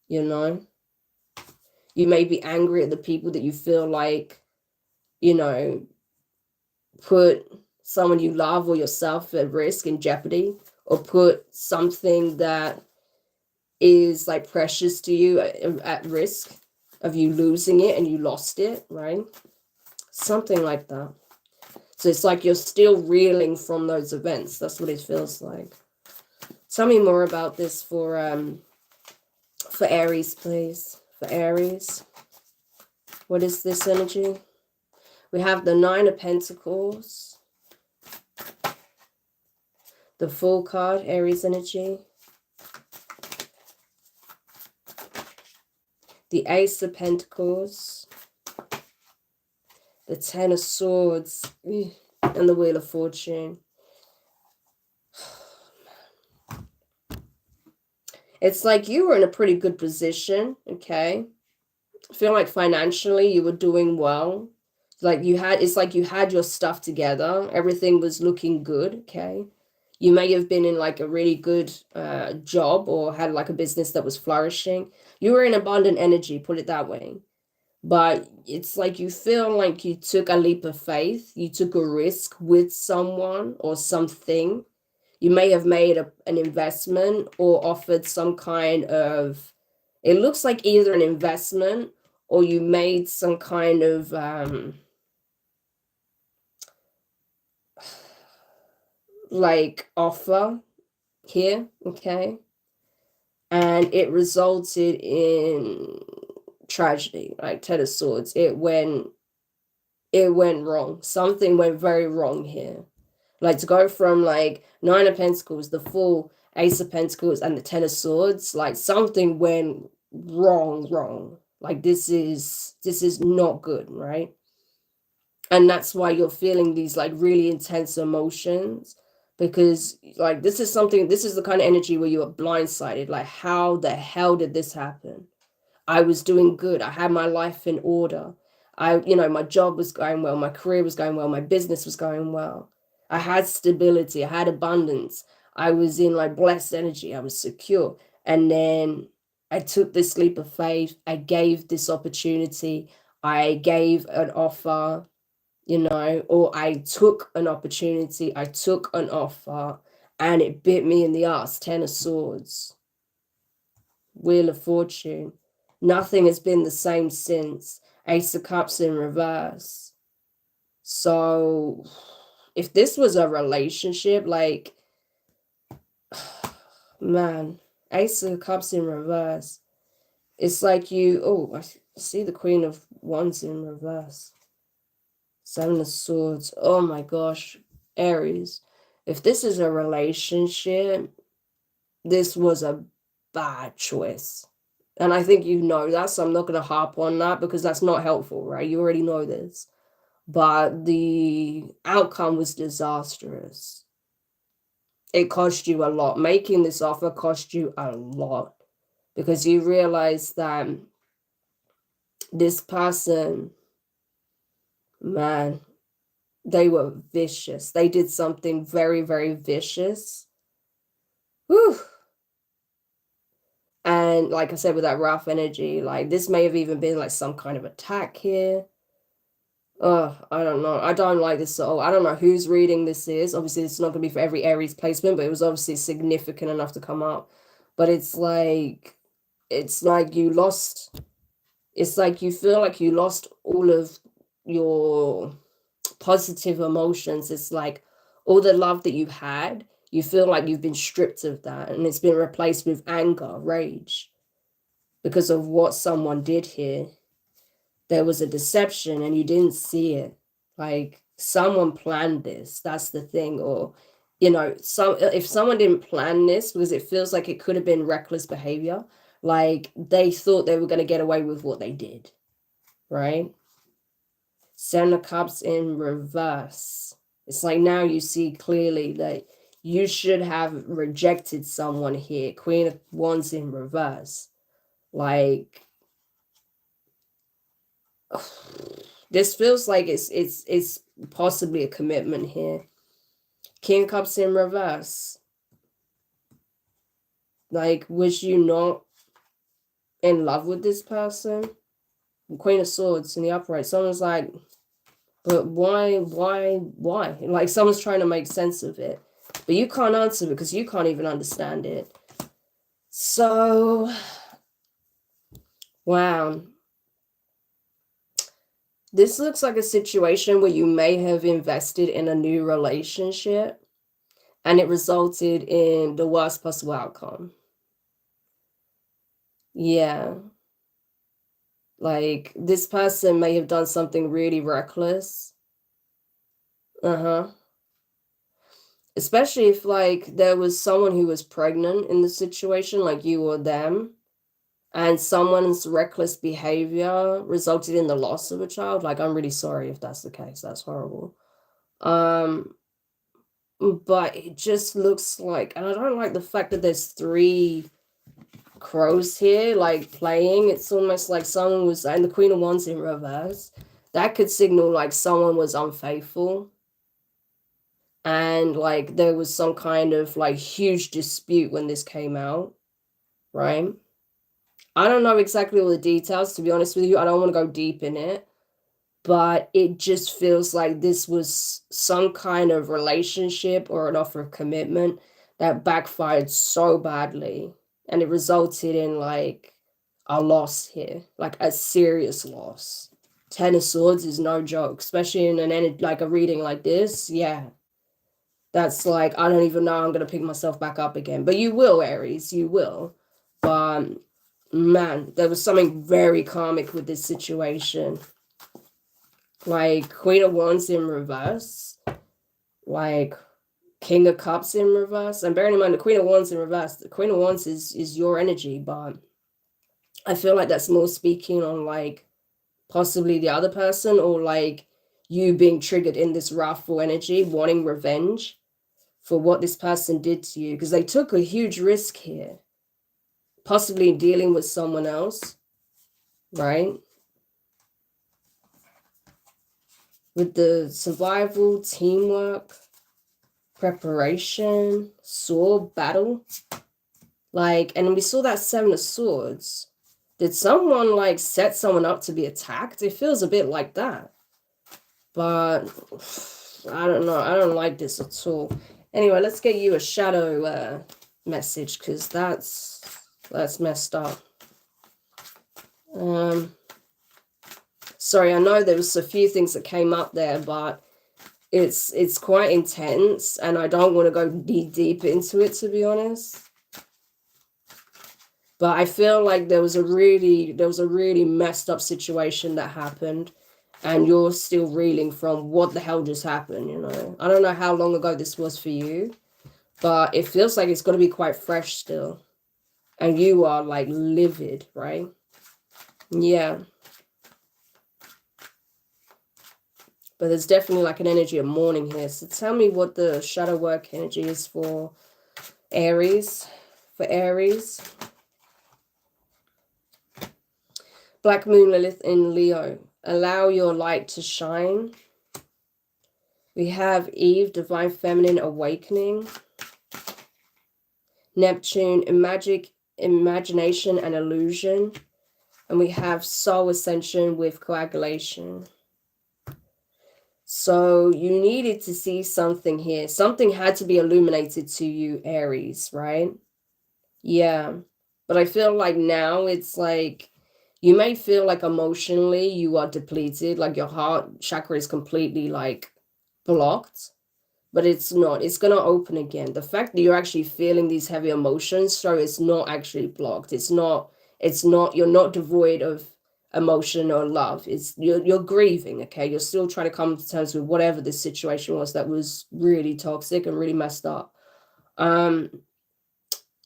you know. You may be angry at the people that you feel like, you know, put someone you love or yourself at risk, in jeopardy, or put something that is like precious to you at risk of you losing it, and you lost it, right? Something like that. So it's like you're still reeling from those events. That's what it feels like. Tell me more about this for Aries, please. For Aries, what is this energy? We have the Nine of Pentacles, the Fool card, Aries energy, the Ace of Pentacles, the Ten of Swords, and the Wheel of Fortune. It's like you were in a pretty good position, okay? I feel like financially you were doing well. Like you had, it's like you had your stuff together. Everything was looking good, okay? You may have been in like a really good job, or had like a business that was flourishing. You were in abundant energy, put it that way. But it's like you feel like you took a leap of faith. You took a risk with someone or something. You may have made an investment or offered some kind of, it looks like either an investment, or you made some kind of like offer here, okay? And it resulted in tragedy, like Ten of Swords. It went wrong. Something went very wrong here. Like to go from like Nine of Pentacles, the Fool, Ace of Pentacles, and the Ten of Swords, like something went wrong. Like this is not good, right? And that's why you're feeling these like really intense emotions, because like this is the kind of energy where you are blindsided. Like, how the hell did this happen? I was doing good. I had my life in order. My job was going well. My career was going well. My business was going well. I had stability. I had abundance. I was in like blessed energy. I was secure. And then I took this leap of faith. I gave this opportunity. I gave an offer, or I took an opportunity. I took an offer, and it bit me in the ass. Ten of Swords, Wheel of Fortune. Nothing has been the same since. Ace of Cups in reverse. So if this was a relationship, like, man, Ace of Cups in reverse. It's like I see the Queen of Wands in reverse. Seven of Swords. Oh my gosh, Aries. If this is a relationship, this was a bad choice. And I think you know that, so I'm not going to harp on that because that's not helpful, right? You already know this. But the outcome was disastrous. It cost you a lot. Making this offer cost you a lot, because you realize that this person, man, they were vicious. They did something very, very vicious. Whew. And like I said, with that rough energy, like this may have even been like some kind of attack here. Oh, I don't know. I don't like this at all. I don't know whose reading this is. Obviously, it's not going to be for every Aries placement, but it was obviously significant enough to come up. But it's like you lost. It's like you feel like you lost all of your positive emotions. It's like all the love that you had, you feel like you've been stripped of that, and it's been replaced with anger, rage, because of what someone did here. There was a deception and you didn't see it. Like someone planned this. That's the thing. Or, if someone didn't plan this, because it feels like it could have been reckless behavior, like they thought they were going to get away with what they did, right? Seven of Cups in reverse. It's like now you see clearly that you should have rejected someone here. Queen of Wands in reverse. Like, this feels like it's possibly a commitment here. King of Cups in reverse. Like, was you not in love with this person? Queen of Swords in the upright. Someone's like, but why? Like, someone's trying to make sense of it. But you can't answer because you can't even understand it. So, wow. This looks like a situation where you may have invested in a new relationship and it resulted in the worst possible outcome. Yeah. Like, this person may have done something really reckless. Especially if, like, there was someone who was pregnant in the situation, like you or them, and someone's reckless behavior resulted in the loss of a child. Like, I'm really sorry if that's the case. That's horrible. But it just looks like, and I don't like the fact that there's 3 crows here, like, playing. It's almost like someone was, and the Queen of Wands in reverse. That could signal like someone was unfaithful. And like there was some kind of like huge dispute when this came out, right? I don't know exactly all the details, to be honest with you. I don't want to go deep in it, but it just feels like this was some kind of relationship or an offer of commitment that backfired so badly, and it resulted in like a loss here, like a serious loss. 10 of Swords is no joke, especially in like a reading like this. Yeah, that's like, I don't even know I'm going to pick myself back up again. But you will, Aries, you will. But man, there was something very karmic with this situation. Like Queen of Wands in reverse, like King of Cups in reverse. And bearing in mind the Queen of Wands in reverse, the Queen of Wands is your energy, but I feel like that's more speaking on like possibly the other person, or like you being triggered in this wrathful energy, wanting revenge for what this person did to you, because they took a huge risk here, possibly dealing with someone else, right? With the survival, teamwork, preparation, sword battle, like, and we saw that 7 of Swords. Did someone like set someone up to be attacked? It feels a bit like that, but I don't know. I don't like this at all. Anyway, let's get you a shadow message, because that's messed up. Sorry, I know there was a few things that came up there, but it's quite intense, and I don't want to go deep into it, to be honest. But I feel like there was a really messed up situation that happened, and you're still reeling from what the hell just happened, you know. I don't know how long ago this was for you, but it feels like it's going to be quite fresh still. And you are like livid, right? Yeah. But there's definitely like an energy of mourning here. So tell me what the shadow work energy is for Aries. For Aries. Black Moon Lilith in Leo. Allow your light to shine. We have Eve, Divine Feminine Awakening. Neptune, Imagination and Illusion. And we have Soul Ascension with Coagulation. So you needed to see something here. Something had to be illuminated to you, Aries, right? Yeah. But I feel like now it's like you may feel like emotionally you are depleted, like your heart chakra is completely like blocked, but it's not. It's going to open again. The fact that you're actually feeling these heavy emotions, so it's not actually blocked. It's not, you're not devoid of emotion or love. It's you're grieving, okay? You're still trying to come to terms with whatever this situation was that was really toxic and really messed up.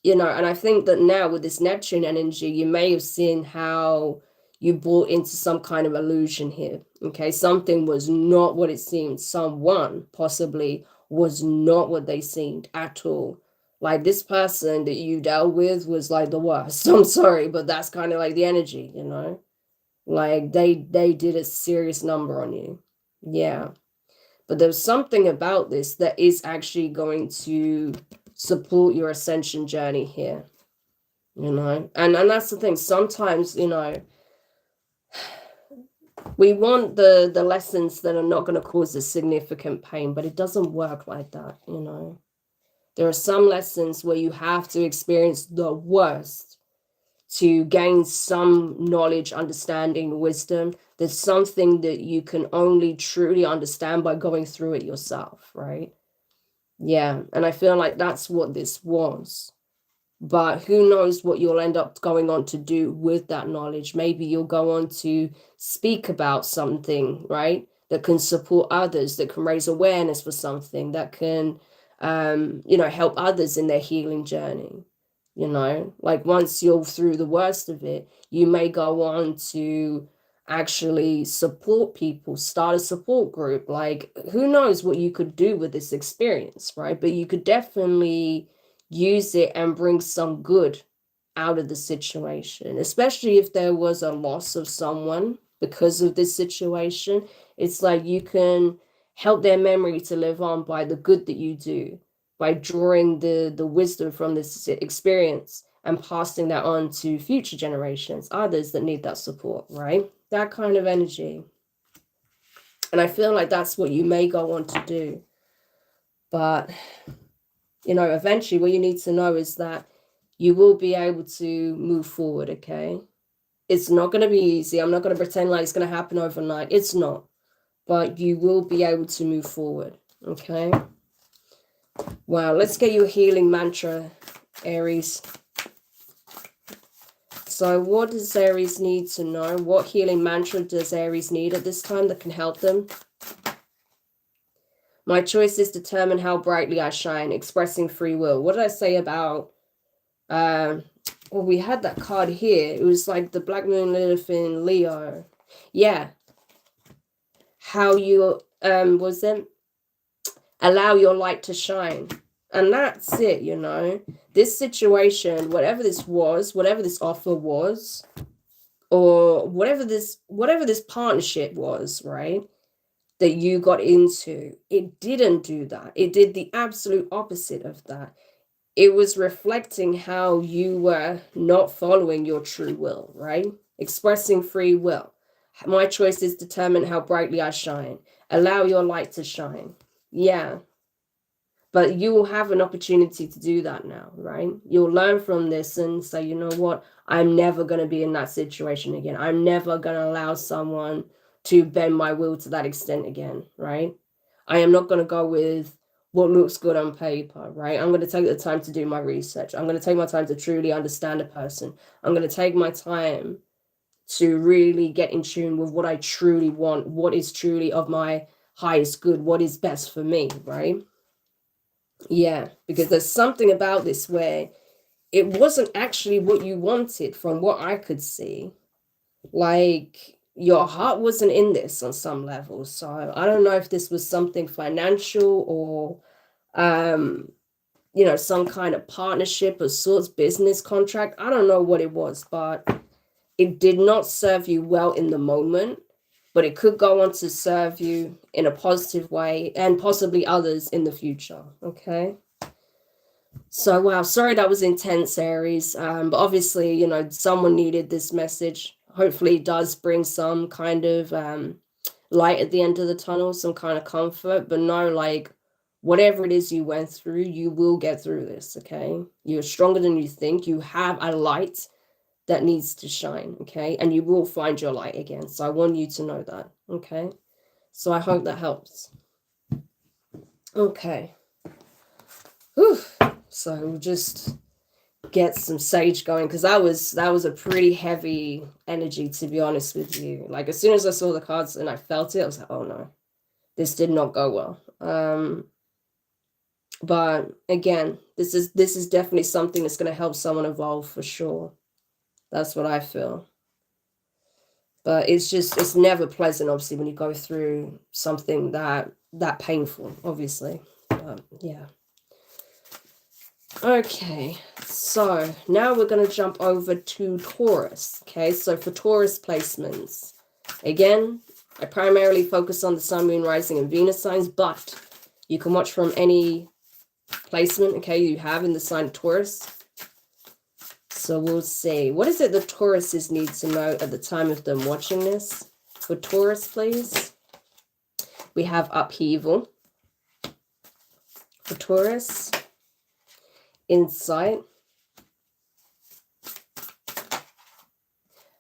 You know, and I think that now with this Neptune energy, you may have seen how you bought into some kind of illusion here. Okay, something was not what it seemed. Someone possibly was not what they seemed at all. Like this person that you dealt with was like the worst. I'm sorry, but that's kind of like the energy, you know? Like they did a serious number on you. Yeah. But there's something about this that is actually going to support your ascension journey here, you know. And that's the thing. Sometimes, you know, we want the lessons that are not going to cause us significant pain, but it doesn't work like that, you know. There are some lessons where you have to experience the worst to gain some knowledge, understanding, wisdom. There's something that you can only truly understand by going through it yourself, right? Yeah, and I feel like that's what this was. But who knows what you'll end up going on to do with that knowledge. Maybe you'll go on to speak about something, right, that can support others, that can raise awareness for something, that can, you know, help others in their healing journey. You know, like once you're through the worst of it, you may go on to actually support people, start a support group. Like, who knows what you could do with this experience, right? But you could definitely use it and bring some good out of the situation, especially if there was a loss of someone because of this situation. It's like you can help their memory to live on by the good that you do, by drawing the wisdom from this experience and passing that on to future generations, others that need that support, right? That kind of energy. And I feel like that's what you may go on to do. But you know, eventually what you need to know is that you will be able to move forward, okay? It's not going to be easy. I'm not going to pretend like it's going to happen overnight. It's not. But you will be able to move forward, okay? Wow, let's get you a healing mantra, Aries. So what does Aries need to know? What healing mantra does Aries need at this time that can help them? My choices determine how brightly I shine, expressing free will. What did I say about, well, we had that card here. It was like the Black Moon, Lilith in Leo. Yeah. How you, was it? Allow your light to shine. And that's it, you know. This situation, whatever this was, whatever this offer was, or whatever this partnership was, right, that you got into, it didn't do that. It did the absolute opposite of that. It was reflecting how you were not following your true will, right? Expressing free will. My choices determine how brightly I shine. Allow your light to shine. Yeah. But you will have an opportunity to do that now, right? You'll learn from this and say, you know what? I'm never going to be in that situation again. I'm never going to allow someone to bend my will to that extent again, right? I am not going to go with what looks good on paper, right? I'm going to take the time to do my research. I'm going to take my time to truly understand a person. I'm going to take my time to really get in tune with what I truly want, what is truly of my highest good, what is best for me, right? Yeah, because there's something about this where it wasn't actually what you wanted from what I could see. Like, your heart wasn't in this on some level. So I don't know if this was something financial or, you know, some kind of partnership of sorts, business contract. I don't know what it was, but it did not serve you well in the moment. But it could go on to serve you in a positive way and possibly others in the future, okay? So, wow, sorry that was intense, Aries. But obviously, you know, someone needed this message. Hopefully it does bring some kind of light at the end of the tunnel, some kind of comfort. But no, like, whatever it is you went through, you will get through this, okay? You're stronger than you think. You have a light that needs to shine, okay? And you will find your light again. So I want you to know that, okay? So I hope that helps. Okay. Whew. So we'll just get some sage going, because that was a pretty heavy energy, to be honest with you. Like, as soon as I saw the cards and I felt it, I was like, oh no, this did not go well. But again, this is definitely something that's going to help someone evolve for sure. That's what I feel. But it's never pleasant, obviously, when you go through something that painful, obviously. Yeah. Okay, so now we're going to jump over to Taurus. Okay, so for Taurus placements, again, I primarily focus on the Sun, Moon, Rising, and Venus signs, but you can watch from any placement, okay, you have in the sign Taurus. So we'll see. What is it the Tauruses need to know at the time of them watching this? For Taurus, please. We have upheaval. For Taurus. Insight.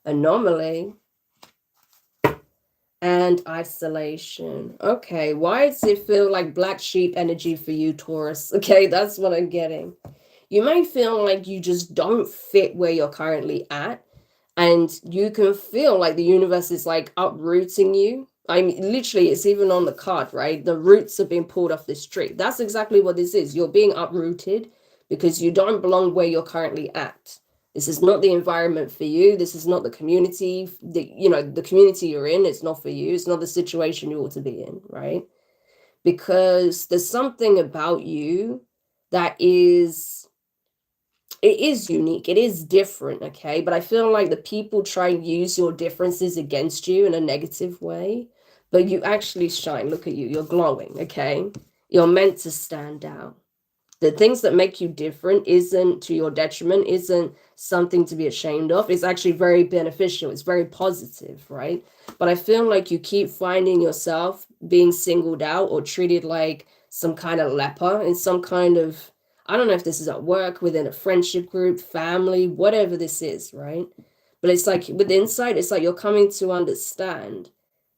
Anomaly. And isolation. Okay, why does it feel like black sheep energy for you, Taurus? Okay, that's what I'm getting. You may feel like you just don't fit where you're currently at, and you can feel like the universe is like uprooting you. I mean, literally, it's even on the card, right? The roots have been pulled off this tree. That's exactly what this is. You're being uprooted because you don't belong where you're currently at. This is not the environment for you. This is not the community. The community you're in, it's not for you. It's not the situation you ought to be in, right? Because there's something about you that is unique. It is different, okay? But I feel like the people try and use your differences against you in a negative way, but you actually shine. Look at you. You're glowing, okay? You're meant to stand out. The things that make you different isn't to your detriment, isn't something to be ashamed of. It's actually very beneficial. It's very positive, right? But I feel like you keep finding yourself being singled out or treated like some kind of leper in some kind of, I don't know if this is at work, within a friendship group, family, whatever this is, right? But it's like with insight, it's like you're coming to understand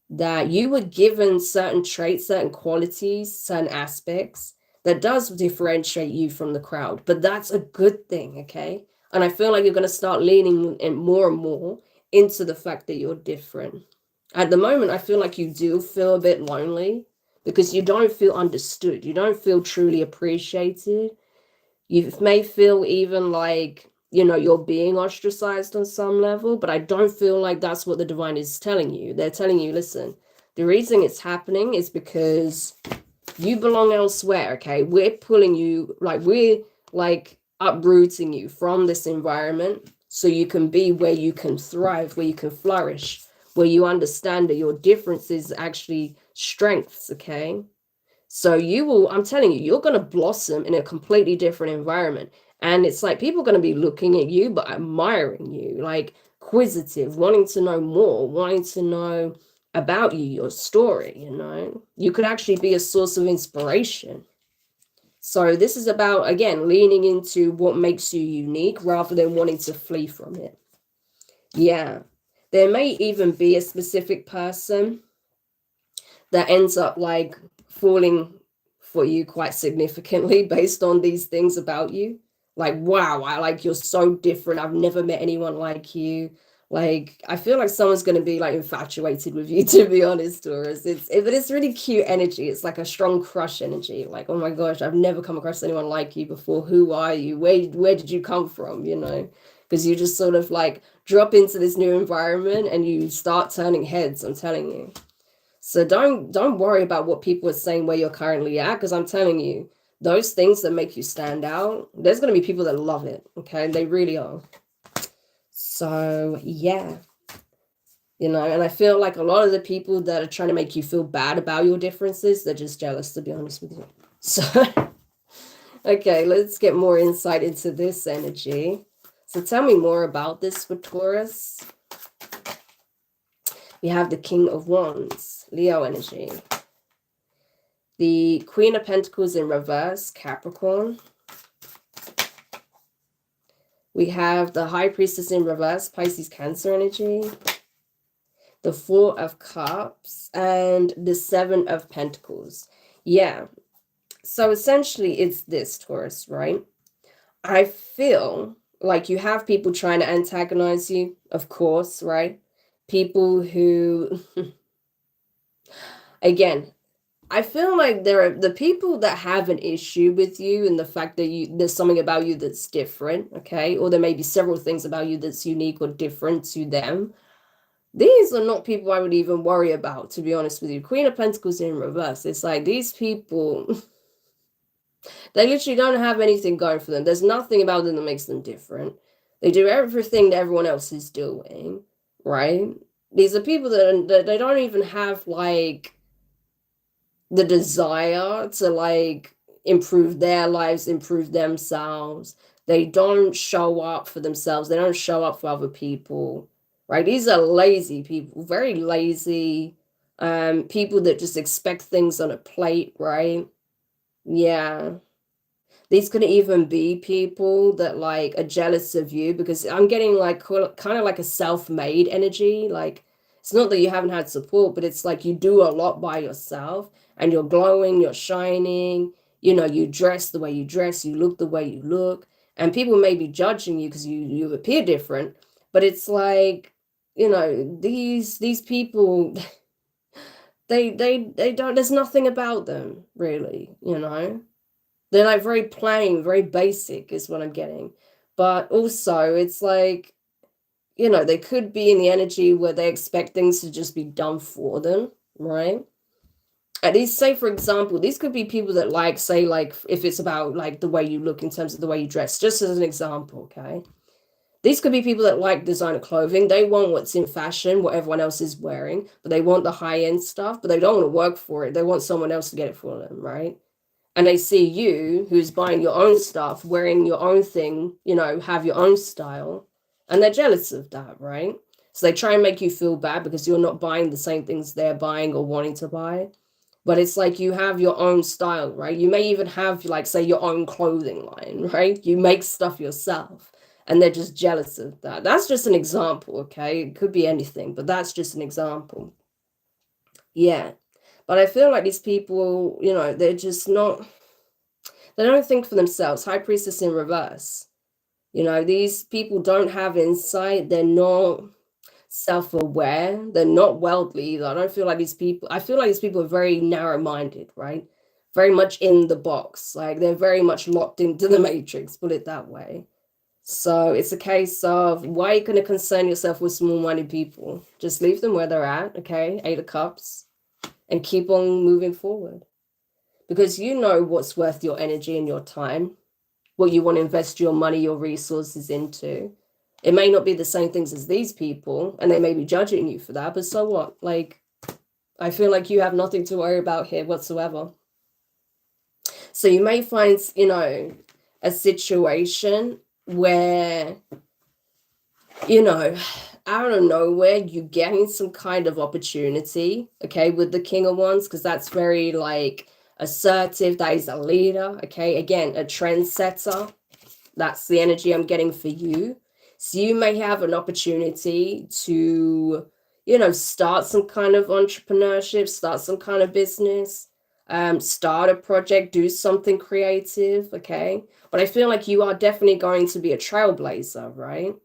that you were given certain traits, certain qualities, certain aspects that does differentiate you from the crowd, but that's a good thing, okay? And I feel like you're going to start leaning in more and more into the fact that you're different. At the moment, I feel like you do feel a bit lonely because you don't feel understood. You don't feel truly appreciated. You may feel even like, you're being ostracized on some level, but I don't feel like that's what the divine is telling you. They're telling you, listen, the reason it's happening is because you belong elsewhere, okay? We're pulling you, we're uprooting you from this environment so you can be where you can thrive, where you can flourish, where you understand that your difference is actually strengths, okay? So I'm telling you, you're going to blossom in a completely different environment. And it's like people are going to be looking at you, but admiring you, like inquisitive, wanting to know more, wanting to know about you, your story, You could actually be a source of inspiration. So this is about, again, leaning into what makes you unique rather than wanting to flee from it. Yeah. There may even be a specific person that ends up falling for you quite significantly based on these things about you. Wow, you're so different. I've never met anyone like you. I feel like someone's going to be infatuated with you, to be honest, Taurus. But it's really cute energy. It's like a strong crush energy. Oh my gosh, I've never come across anyone like you before. Who are you? Where did you come from? Because you just sort of drop into this new environment and you start turning heads, I'm telling you. So don't worry about what people are saying where you're currently at, because I'm telling you, those things that make you stand out, there's going to be people that love it, okay? They really are. So, yeah. And I feel like a lot of the people that are trying to make you feel bad about your differences, they're just jealous, to be honest with you. So, okay, let's get more insight into this energy. So tell me more about this for Taurus. We have the King of Wands, Leo energy. The Queen of Pentacles in reverse, Capricorn. We have the High Priestess in reverse, Pisces, Cancer energy. The Four of Cups and the Seven of Pentacles. Yeah. So essentially it's this, Taurus, right? I feel like you have people trying to antagonize you, of course, right? People who, again, I feel like there are the people that have an issue with you and the fact that there's something about you that's different, okay? Or there may be several things about you that's unique or different to them. These are not people I would even worry about, to be honest with you. Queen of Pentacles in reverse. It's like these people, they literally don't have anything going for them. There's nothing about them that makes them different. They do everything that everyone else is doing, right? These are people that they don't even have like the desire to like improve their lives, improve themselves. They don't show up for themselves. They don't show up for other people, right? These are lazy people, very lazy, people that just expect things on a plate, right? Yeah. These could even be people that like are jealous of you, because I'm getting like kind of like a self-made energy. Like it's not that you haven't had support, but it's like you do a lot by yourself and you're glowing, you're shining, you know, you dress the way you dress, you look the way you look, and people may be judging you because you appear different, but it's like, you know, these people they don't, there's nothing about them really, you know. They're like very plain, very basic is what I'm getting. But also it's like, you know, they could be in the energy where they expect things to just be done for them, right? And these, say for example, these could be people that like, say like if it's about like the way you look in terms of the way you dress, just as an example, okay? These could be people that like designer clothing. They want what's in fashion, what everyone else is wearing, but they want the high-end stuff, but they don't want to work for it. They want someone else to get it for them, right? And they see you, who's buying your own stuff, wearing your own thing, you know, have your own style, and they're jealous of that, right? So they try and make you feel bad because you're not buying the same things they're buying or wanting to buy. But it's like you have your own style, right? You may even have, like, say, your own clothing line, right? You make stuff yourself, and they're just jealous of that. That's just an example, okay? It could be anything, but that's just an example. Yeah. But I feel like these people, you know, they're just not, they don't think for themselves. High Priestess in reverse. You know, these people don't have insight. They're not self-aware. They're not worldly. I don't feel like these people, I feel like these people are very narrow-minded, right? Very much in the box. Like they're very much locked into the matrix, put it that way. So it's a case of, why are you going to concern yourself with small-minded people? Just leave them where they're at, okay? 8 of Cups. And keep on moving forward. Because you know what's worth your energy and your time, what you want to invest your money, your resources into. It may not be the same things as these people, and they may be judging you for that, but so what? Like, I feel like you have nothing to worry about here whatsoever. So you may find, you know, a situation where, you know, out of nowhere, you getting some kind of opportunity, okay, with the King of Wands, because that's very like assertive. That is a leader, okay? Again, a trendsetter. That's the energy I'm getting for you. So you may have an opportunity to, you know, start some kind of entrepreneurship, start some kind of business, start a project, do something creative, okay? But I feel like you are definitely going to be a trailblazer, right?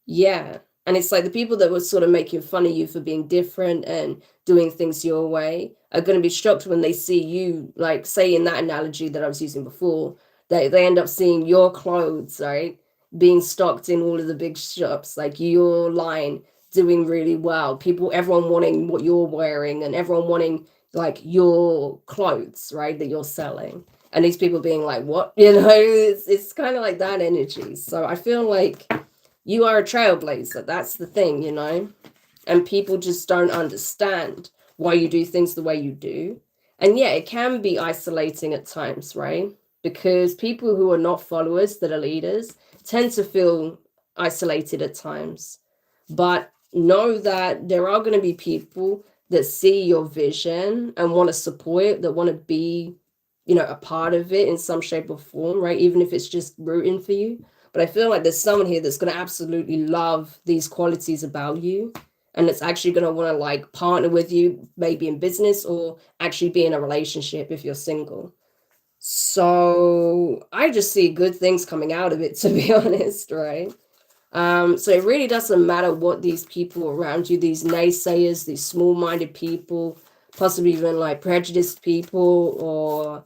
Yeah. And it's like the people that were sort of making fun of you for being different and doing things your way are going to be shocked when they see you, like, say, in that analogy that I was using before, they end up seeing your clothes, right, being stocked in all of the big shops, like your line doing really well. People, everyone wanting what you're wearing and everyone wanting, like, your clothes, right, that you're selling. And these people being like, what? You know, it's kind of like that energy. So I feel like you are a trailblazer. That's the thing, you know, and people just don't understand why you do things the way you do. And yeah, it can be isolating at times, right? Because people who are not followers, that are leaders, tend to feel isolated at times. But know that there are going to be people that see your vision and want to support it, that want to be, you know, a part of it in some shape or form, right? Even if it's just rooting for you. But I feel like there's someone here that's going to absolutely love these qualities about you. And it's actually going to want to like partner with you, maybe in business or actually be in a relationship if you're single. So I just see good things coming out of it, to be honest, right? So it really doesn't matter what these people around you, these naysayers, these small-minded people, possibly even like prejudiced people, or,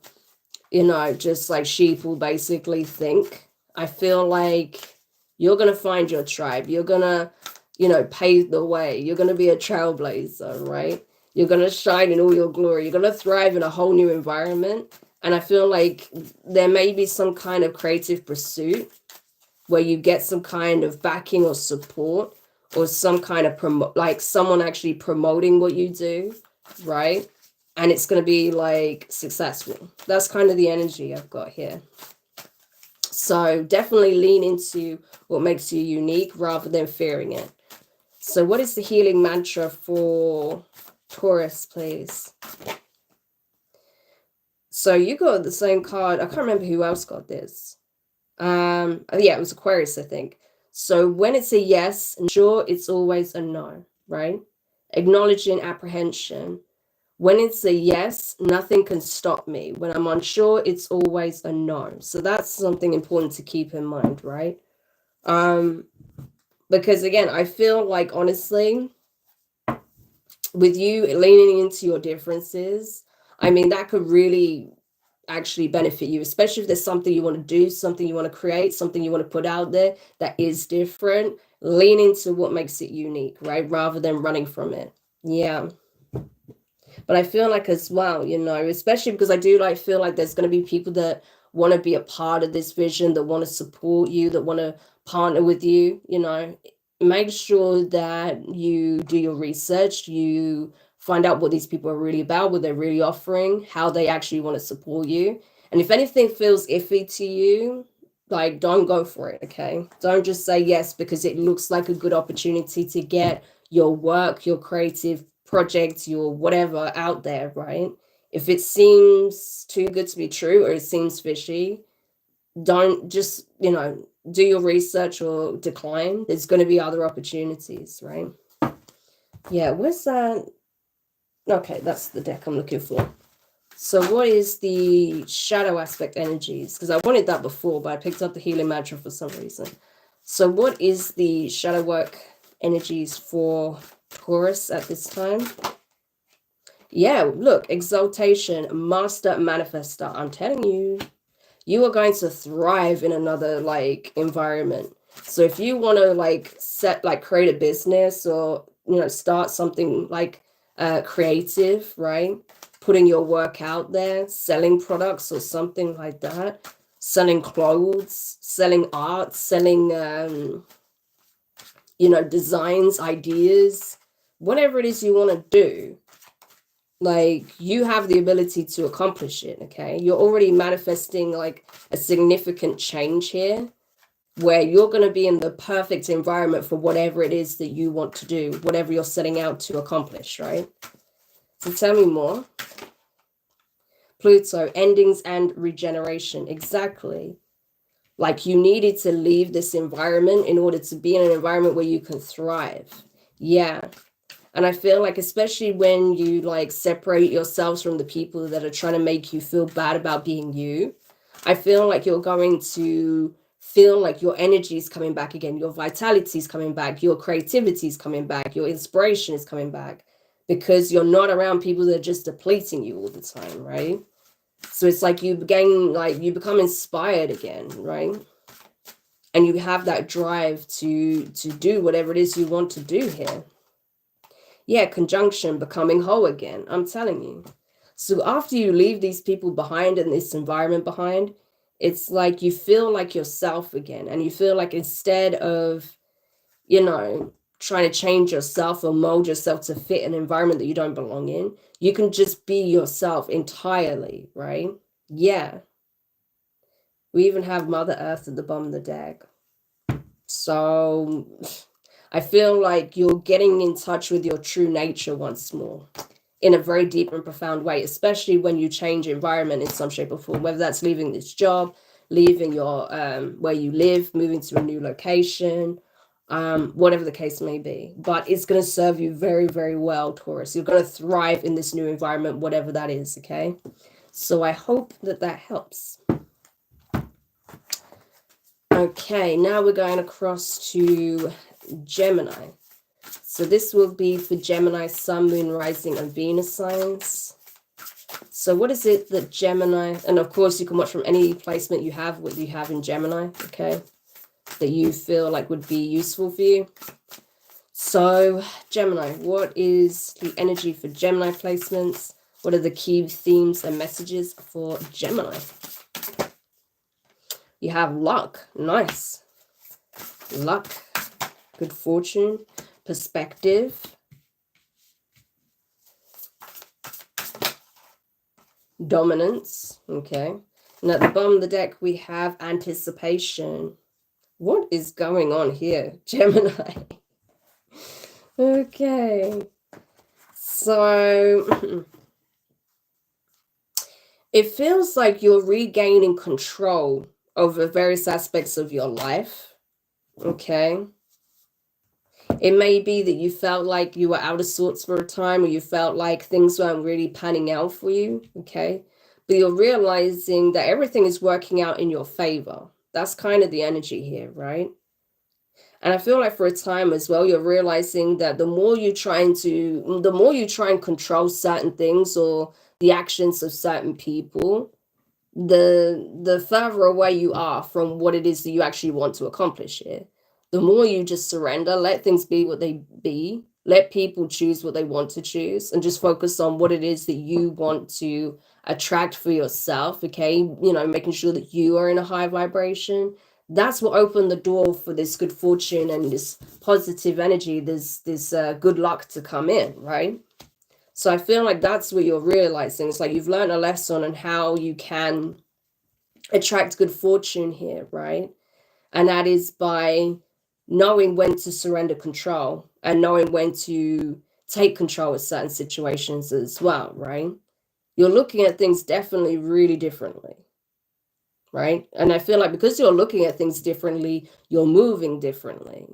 you know, just like sheep will basically think. I feel like you're going to find your tribe. You're going to, you know, pave the way. You're going to be a trailblazer, right? You're going to shine in all your glory. You're going to thrive in a whole new environment. And I feel like there may be some kind of creative pursuit where you get some kind of backing or support, or some kind of like someone actually promoting what you do, right? And it's going to be like successful. That's kind of the energy I've got here. So definitely lean into what makes you unique rather than fearing it. So what is the healing mantra for Taurus, please? So you got the same card. I can't remember who else got this. Yeah, it was Aquarius, I think. So when it's a yes, ensure it's always a no, right? Acknowledging apprehension. When it's a yes, nothing can stop me. When I'm unsure, it's always a no. So that's something important to keep in mind, right? Because again, I feel like honestly, with you leaning into your differences, I mean, that could really actually benefit you, especially if there's something you want to do, something you want to create, something you want to put out there that is different. Lean into what makes it unique, right? Rather than running from it. Yeah. But I feel like as well, you know, especially because I do like feel like there's going to be people that want to be a part of this vision, that want to support you, that want to partner with you, you know. Make sure that you do your research, you find out what these people are really about, what they're really offering, how they actually want to support you. And if anything feels iffy to you, like, don't go for it, okay? Don't just say yes because it looks like a good opportunity to get your work, your creative projects, your whatever out there, right? If it seems too good to be true or it seems fishy, don't just, you know, do your research or decline. There's going to be other opportunities, right? Yeah, where's that? Okay, that's the deck I'm looking for. So what is the shadow aspect energies? Because I wanted that before, but I picked up the healing mantra for some reason. So what is the shadow work energies for Taurus at this time? Yeah, look, exaltation, master manifester. I'm telling you, you are going to thrive in another like environment. So if you want to like create a business or, you know, start something like creative, right? Putting your work out there, selling products or something like that, selling clothes, selling art, selling, you know, designs, ideas, whatever it is you want to do, like you have the ability to accomplish it. Okay, you're already manifesting like a significant change here where you're going to be in the perfect environment for whatever it is that you want to do, whatever you're setting out to accomplish, right? So tell me more. Pluto, endings and regeneration. Exactly. Like you needed to leave this environment in order to be in an environment where you can thrive. Yeah. And I feel like, especially when you like separate yourselves from the people that are trying to make you feel bad about being you, I feel like you're going to feel like your energy is coming back again. Your vitality is coming back. Your creativity is coming back. Your inspiration is coming back because you're not around people that are just depleting you all the time, right? So it's like you become inspired again, right? And you have that drive to do whatever it is you want to do here. Yeah, conjunction, becoming whole again. I'm telling you. So after you leave these people behind and this environment behind, it's like you feel like yourself again. And you feel like instead of, you know, trying to change yourself or mold yourself to fit an environment that you don't belong in, you can just be yourself entirely, right? Yeah. We even have Mother Earth at the bottom of the deck. So I feel like you're getting in touch with your true nature once more in a very deep and profound way, especially when you change environment in some shape or form, whether that's leaving this job, leaving your where you live, moving to a new location, whatever the case may be. But it's going to serve you very, very well, Taurus. You're going to thrive in this new environment, whatever that is, okay? So I hope that that helps. Okay, now we're going across to Gemini. So this will be for Gemini, Sun, Moon, Rising, and Venus signs. So what is it that Gemini, and of course you can watch from any placement you have, what you have in Gemini, okay, that you feel like would be useful for you. So Gemini, what is the energy for Gemini placements? What are the key themes and messages for Gemini? You have luck. Nice. Luck. Good fortune. perspective, dominance, okay. And at the bottom of the deck, we have anticipation. What is going on here, Gemini? Okay. So it feels like you're regaining control over various aspects of your life, okay? It may be that you felt like you were out of sorts for a time, or you felt like things weren't really panning out for you, okay? But you're realizing that everything is working out in your favor. That's kind of the energy here, right? And I feel like for a time as well, you're realizing that the more you try and control certain things or the actions of certain people, the further away you are from what it is that you actually want to accomplish here. The more you just surrender, let things be what they be, let people choose what they want to choose, and just focus on what it is that you want to attract for yourself, okay? You know, making sure that you are in a high vibration. That's what opened the door for this good fortune and this positive energy, this good luck to come in, right? So I feel like that's what you're realizing. It's like you've learned a lesson on how you can attract good fortune here, right? And that is by knowing when to surrender control and knowing when to take control of certain situations as well, right? You're looking at things definitely really differently, right? And I feel like because you're looking at things differently, you're moving differently.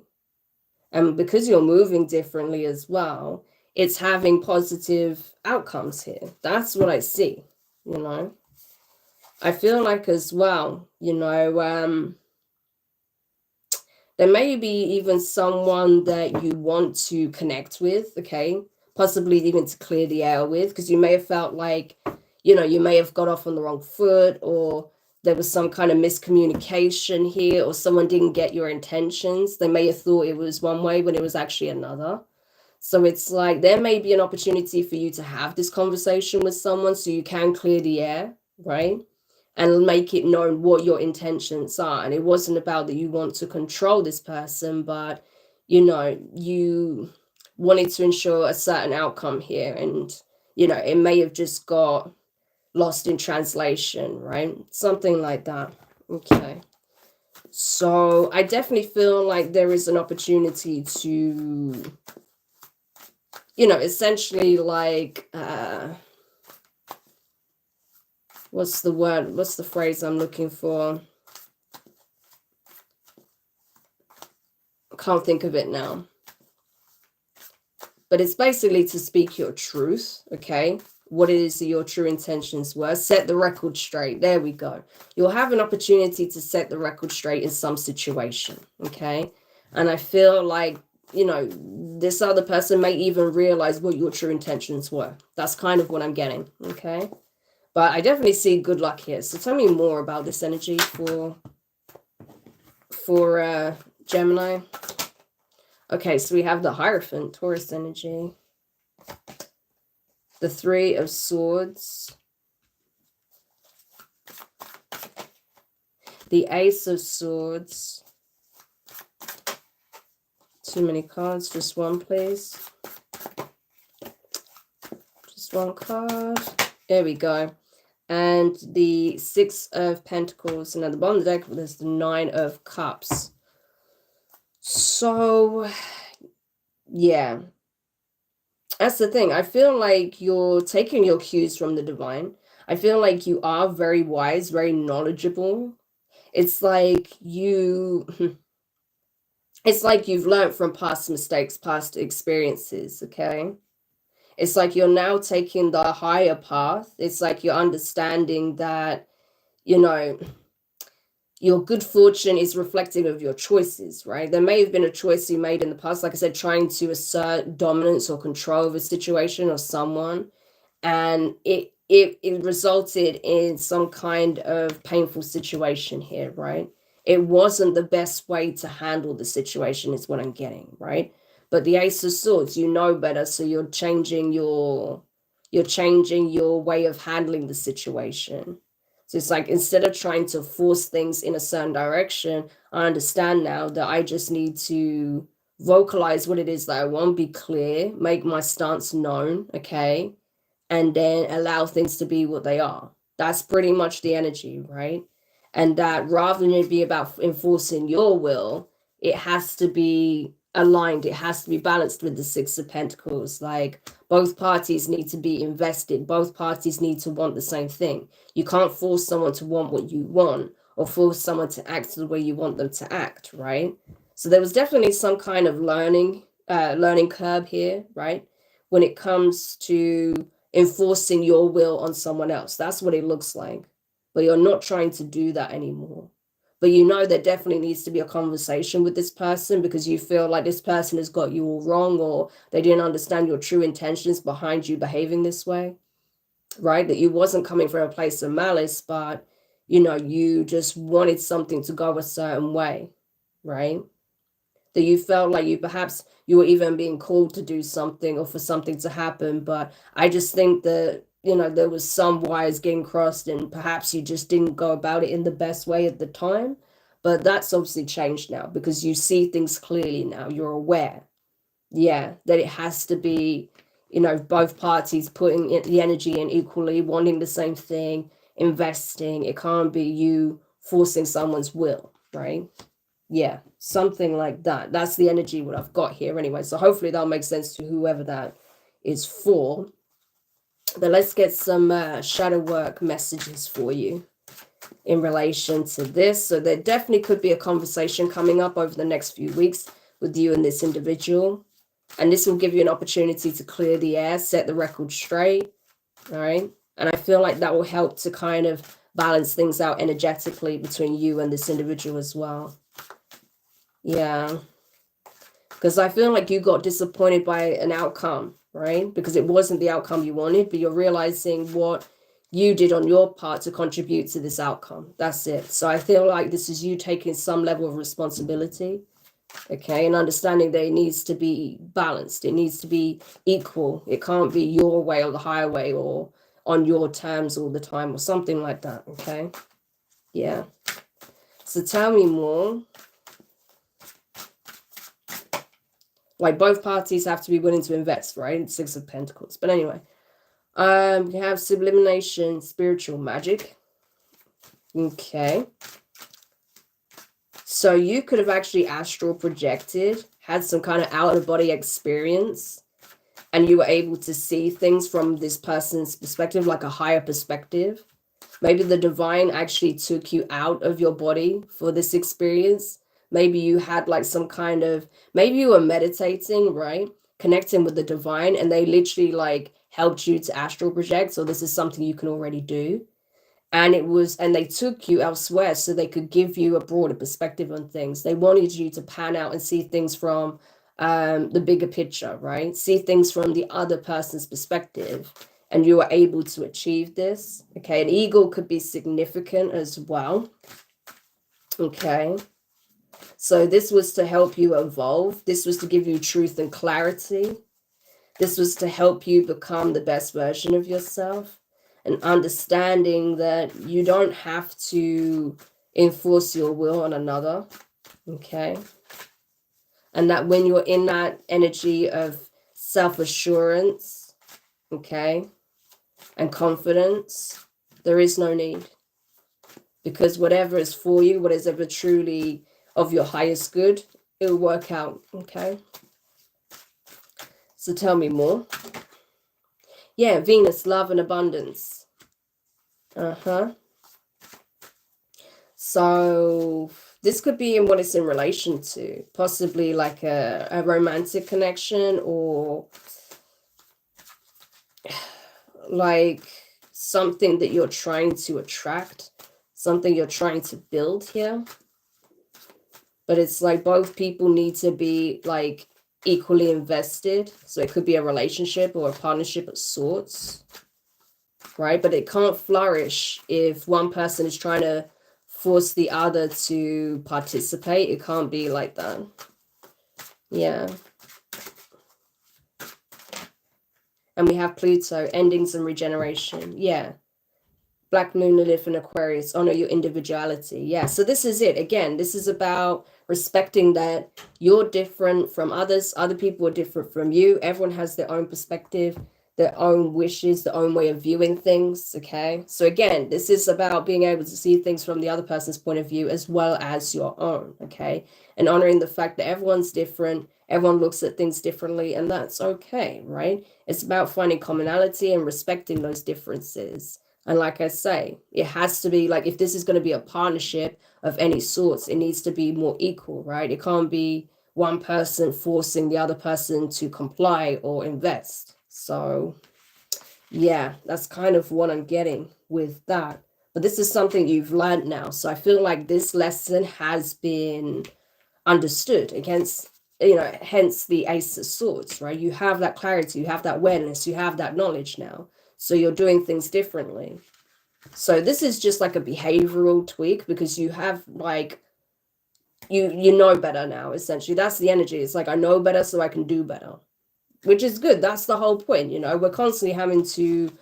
And because you're moving differently as well, it's having positive outcomes here. That's what I see, you know? I feel like as well, you know, there may be even someone that you want to connect with, okay? Possibly even to clear the air with, because you may have felt like, you know, you may have got off on the wrong foot, or there was some kind of miscommunication here, or someone didn't get your intentions. They may have thought it was one way when it was actually another. So it's like there may be an opportunity for you to have this conversation with someone so you can clear the air, right? And make it known what your intentions are. And it wasn't about that you want to control this person, but, you know, you wanted to ensure a certain outcome here. And, you know, it may have just got lost in translation, right? Something like that. Okay. So I definitely feel like there is an opportunity to, you know, essentially like, what's the word? What's the phrase I'm looking for? I can't think of it now. But it's basically to speak your truth, okay? What it is that your true intentions were. Set the record straight. There we go. You'll have an opportunity to set the record straight in some situation, okay? And I feel like, you know, this other person may even realize what your true intentions were. That's kind of what I'm getting, okay? But I definitely see good luck here. So tell me more about this energy for Gemini. Okay, so we have the Hierophant, Taurus energy. The Three of Swords. The Ace of Swords. Too many cards, just one, please. Just one card. There we go. And the Six of Pentacles. And at the bottom of the deck, there's the Nine of Cups. So, yeah. That's the thing. I feel like you're taking your cues from the divine. I feel like you are very wise, very knowledgeable. It's like you've learned from past mistakes, past experiences, okay? It's like you're now taking the higher path. It's like you're understanding that, you know, your good fortune is reflective of your choices, right? There may have been a choice you made in the past, like I said, trying to assert dominance or control of a situation or someone, and it resulted in some kind of painful situation here, right? It wasn't the best way to handle the situation is what I'm getting, right? But the Ace of Swords, you know better, so you're changing your way of handling the situation. So it's like, instead of trying to force things in a certain direction, I understand now that I just need to vocalize what it is that I want, be clear, make my stance known, okay? And then allow things to be what they are. That's pretty much the energy, right? And that rather than it be about enforcing your will, it has to be aligned, it has to be balanced with the Six of Pentacles. Like, both parties need to be invested, both parties need to want the same thing. You can't force someone to want what you want, or force someone to act the way you want them to act, right? So there was definitely some kind of learning curve here, right? When it comes to enforcing your will on someone else. That's what it looks like. But you're not trying to do that anymore. But you know there definitely needs to be a conversation with this person, because you feel like this person has got you all wrong, or they didn't understand your true intentions behind you behaving this way, right? That you wasn't coming from a place of malice, but, you know, you just wanted something to go a certain way, right? That you felt like you were even being called to do something or for something to happen. But I just think that, you know, there was some wires getting crossed, and perhaps you just didn't go about it in the best way at the time. But that's obviously changed now, because you see things clearly now. You're aware, yeah, that it has to be, you know, both parties putting the energy in equally, wanting the same thing, investing. It can't be you forcing someone's will, right? Yeah, something like that. That's the energy what I've got here anyway. So hopefully that'll make sense to whoever that is for. But let's get some shadow work messages for you in relation to this. So there definitely could be a conversation coming up over the next few weeks with you and this individual. And this will give you an opportunity to clear the air, set the record straight. All right. And I feel like that will help to kind of balance things out energetically between you and this individual as well. Yeah, because I feel like you got disappointed by an outcome, right? Because it wasn't the outcome you wanted, but you're realizing what you did on your part to contribute to this outcome. That's it. So I feel like this is you taking some level of responsibility, okay, and understanding that it needs to be balanced. It needs to be equal. It can't be your way or the highway, or on your terms all the time, or something like that, okay? Yeah. So tell me more. Like, both parties have to be willing to invest, right? Six of Pentacles. But anyway, we have sublimation, spiritual magic. Okay. So you could have actually astral projected, had some kind of out-of-body experience, and you were able to see things from this person's perspective, like a higher perspective. Maybe the divine actually took you out of your body for this experience. Maybe you had like some kind of, maybe you were meditating, right? Connecting with the divine, and they literally like helped you to astral project. So this is something you can already do. And they took you elsewhere so they could give you a broader perspective on things. They wanted you to pan out and see things from the bigger picture, right? See things from the other person's perspective. And you were able to achieve this. Okay, an eagle could be significant as well. Okay. So this was to help you evolve. This was to give you truth and clarity. This was to help you become the best version of yourself, and understanding that you don't have to enforce your will on another. Okay. And that when you're in that energy of self-assurance, okay, and confidence, there is no need. Because whatever is for you, what is ever truly of your highest good, it will work out, okay? So tell me more. Yeah, Venus, love and abundance. So this could be in what it's in relation to, possibly like a romantic connection, or like something that you're trying to attract, something you're trying to build here. But it's like both people need to be like equally invested. So it could be a relationship or a partnership of sorts, right? But it can't flourish if one person is trying to force the other to participate. It can't be like that. Yeah. And we have Pluto, endings and regeneration. Yeah. Black moon, Lilith, and Aquarius. Honor your individuality. Yeah, so this is it. Again, this is about respecting that you're different from others. Other people are different from you. Everyone has their own perspective, their own wishes, their own way of viewing things. Okay, so again, this is about being able to see things from the other person's point of view as well as your own. Okay, and honoring the fact that everyone's different. Everyone looks at things differently, and that's okay, right? It's about finding commonality and respecting those differences. And like I say, it has to be like, if this is going to be a partnership of any sorts, it needs to be more equal, right? It can't be one person forcing the other person to comply or invest. So yeah, that's kind of what I'm getting with that. But this is something you've learned now. So I feel like this lesson has been understood against, you know, hence the Ace of Swords, right? You have that clarity, you have that awareness, you have that knowledge now. So you're doing things differently. So this is just like a behavioral tweak, because you have like, you know better now, essentially. That's the energy. It's like, I know better so I can do better, which is good. That's the whole point, you know. We're constantly having to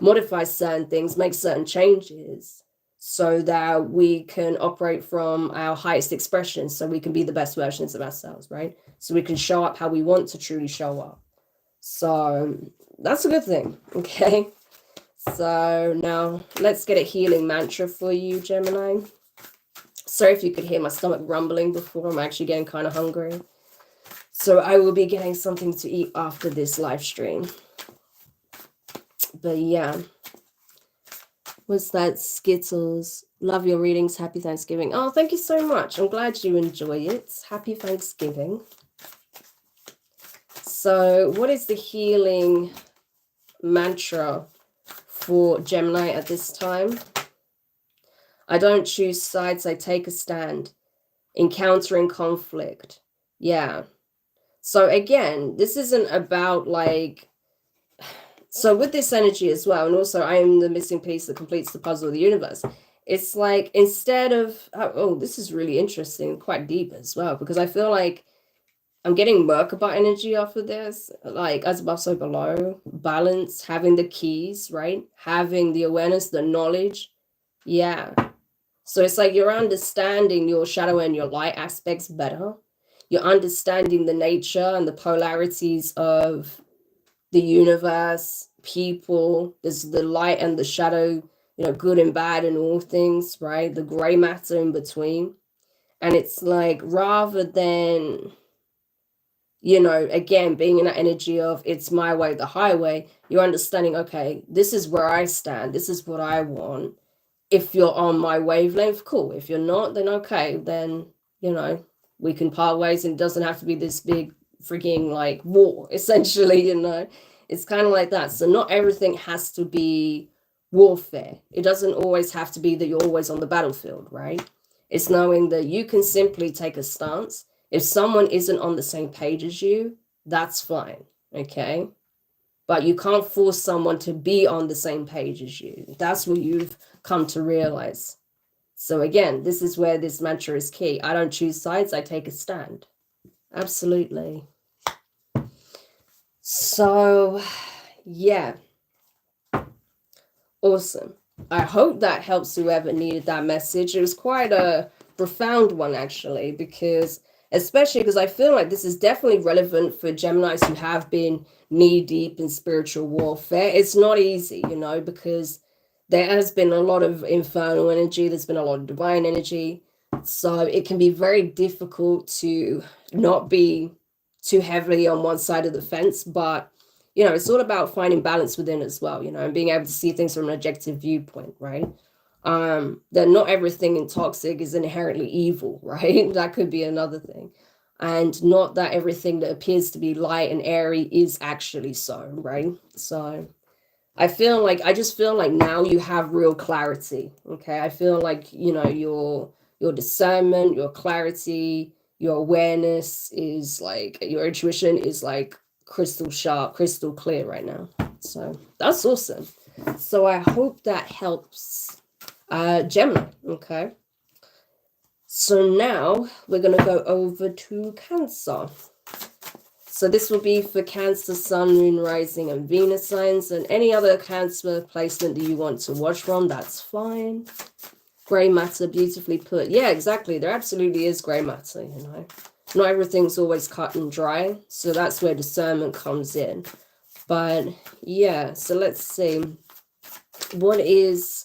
modify certain things, make certain changes so that we can operate from our highest expression, so we can be the best versions of ourselves, right? So we can show up how we want to truly show up. So that's a good thing. Okay, so now let's get a healing mantra for you, Gemini. Sorry if you could hear my stomach rumbling before. I'm actually getting kind of hungry, so I will be getting something to eat after this live stream. But yeah, what's that? Skittles. Love your readings. Happy Thanksgiving. Oh, thank you so much. I'm glad you enjoy it. Happy Thanksgiving. So what is the healing mantra for Gemini at this time? I don't choose sides, I take a stand. Encountering conflict. Yeah. So again, this isn't about like, so with this energy as well, and also I am the missing piece that completes the puzzle of the universe. It's like, instead of, oh, this is really interesting, quite deep as well, because I feel like I'm getting Merkaba energy off of this, like as above, so below, balance, having the keys, right? Having the awareness, the knowledge. Yeah. So it's like you're understanding your shadow and your light aspects better. You're understanding the nature and the polarities of the universe, people. There's the light and the shadow, you know, good and bad in all things, right? The gray matter in between. And it's like, rather than, you know, again, being in that energy of it's my way, the highway, you're understanding, okay, this is where I stand. This is what I want. If you're on my wavelength, cool. If you're not, then okay, then, you know, we can part ways, and it doesn't have to be this big freaking like war, essentially, you know. It's kind of like that. So not everything has to be warfare. It doesn't always have to be that you're always on the battlefield, right? It's knowing that you can simply take a stance. If someone isn't on the same page as you, that's fine, okay? But you can't force someone to be on the same page as you. That's what you've come to realize. So again, this is where this mantra is key. I don't choose sides, I take a stand. Absolutely. So yeah, awesome. I hope that helps whoever needed that message. It was quite a profound one, actually, because especially because I feel like this is definitely relevant for Geminis who have been knee deep in spiritual warfare. It's not easy, you know, because there has been a lot of infernal energy, there's been a lot of divine energy. So it can be very difficult to not be too heavily on one side of the fence, but you know, it's all about finding balance within as well, you know, and being able to see things from an objective viewpoint, right? That not everything in toxic is inherently evil, right? That could be another thing. And not that everything that appears to be light and airy is actually so, right? So I just feel like now you have real clarity. Okay. I feel like, you know, your discernment, your clarity, your awareness is like, your intuition is like crystal sharp, crystal clear right now. So that's awesome. So I hope that helps Gemini. Okay. So now we're going to go over to Cancer. So this will be for Cancer, Sun, Moon, Rising, and Venus signs, and any other Cancer placement that you want to watch from, that's fine. Grey matter, beautifully put. Yeah, exactly. There absolutely is grey matter, you know. Not everything's always cut and dry, so that's where discernment comes in. But yeah, so let's see. What is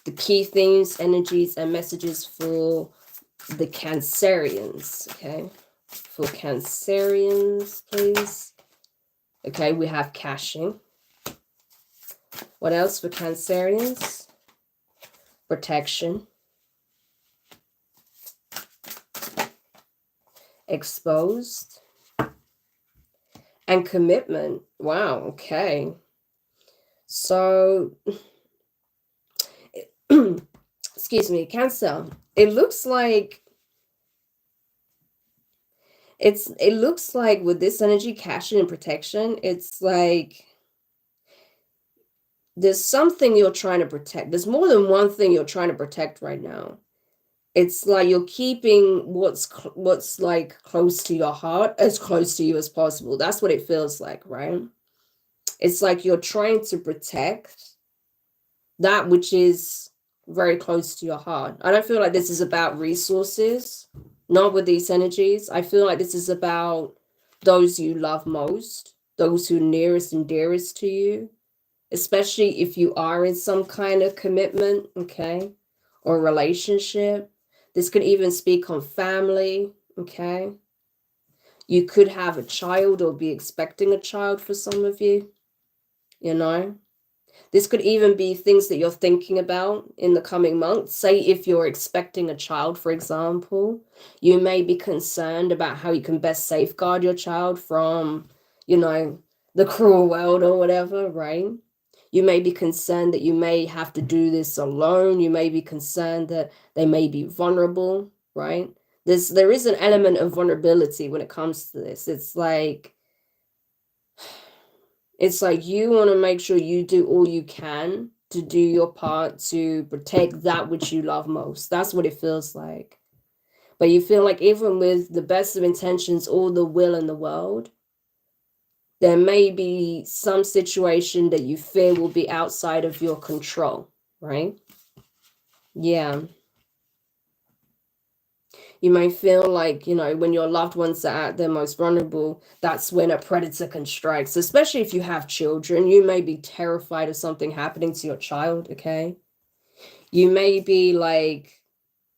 the key themes, energies, and messages for the Cancerians? Okay, for Cancerians, please. Okay, we have caching. What else for Cancerians? Protection. Exposed. And commitment. Wow, okay. So, excuse me, Cancer. It looks like it looks like with this energy, caching and protection, it's like there's something you're trying to protect. There's more than one thing you're trying to protect right now. It's like you're keeping what's like close to your heart as close to you as possible. That's what it feels like, right? It's like you're trying to protect that which is very close to your heart. I don't feel like this is about resources, not with these energies. I feel like this is about those you love most, those who are nearest and dearest to you, especially if you are in some kind of commitment, okay, or relationship. This could even speak on family, okay? You could have a child or be expecting a child for some of you, you know? This could even be things that you're thinking about in the coming months. Say if you're expecting a child, for example, you may be concerned about how you can best safeguard your child from, you know, the cruel world or whatever, right? You may be concerned that you may have to do this alone. You may be concerned that they may be vulnerable, right? There is an element of vulnerability when it comes to this. It's like you want to make sure you do all you can to do your part to protect that which you love most. That's what it feels like. But you feel like even with the best of intentions, all the will in the world, there may be some situation that you fear will be outside of your control, right? Yeah. You may feel like, you know, when your loved ones are at their most vulnerable, that's when a predator can strike. So especially if you have children, you may be terrified of something happening to your child, okay? You may be like,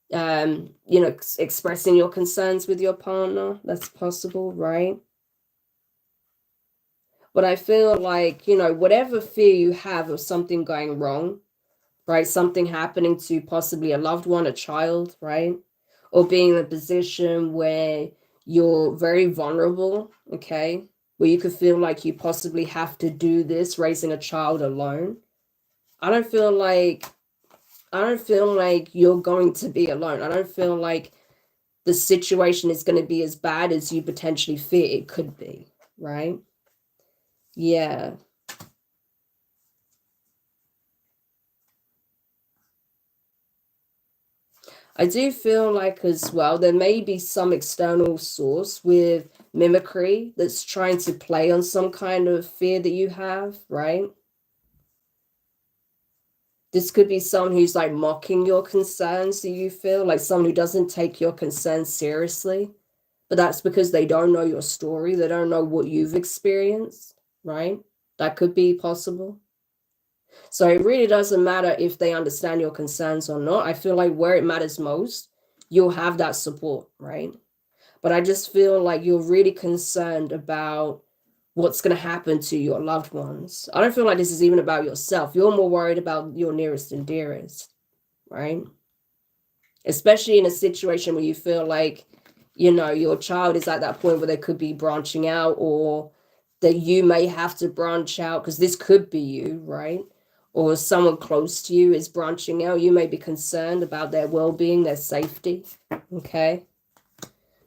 you know, expressing your concerns with your partner. That's possible, right? But I feel like, you know, whatever fear you have of something going wrong, right? Something happening to possibly a loved one, a child, right? Or being in a position where you're very vulnerable, okay? Where you could feel like you possibly have to do this, raising a child alone. I don't feel like you're going to be alone. I don't feel like the situation is going to be as bad as you potentially fear it could be, right? Yeah. I do feel like as well, there may be some external source with mimicry that's trying to play on some kind of fear that you have, right? This could be someone who's like mocking your concerns that you feel, like someone who doesn't take your concerns seriously. But that's because they don't know your story. They don't know what you've experienced, right? That could be possible. So it really doesn't matter if they understand your concerns or not. I feel like where it matters most, you'll have that support, right? But I just feel like you're really concerned about what's going to happen to your loved ones. I don't feel like this is even about yourself. You're more worried about your nearest and dearest, right? Especially in a situation where you feel like, you know, your child is at that point where they could be branching out, or that you may have to branch out, because this could be you, right? Or someone close to you is branching out. You may be concerned about their well-being, their safety, okay?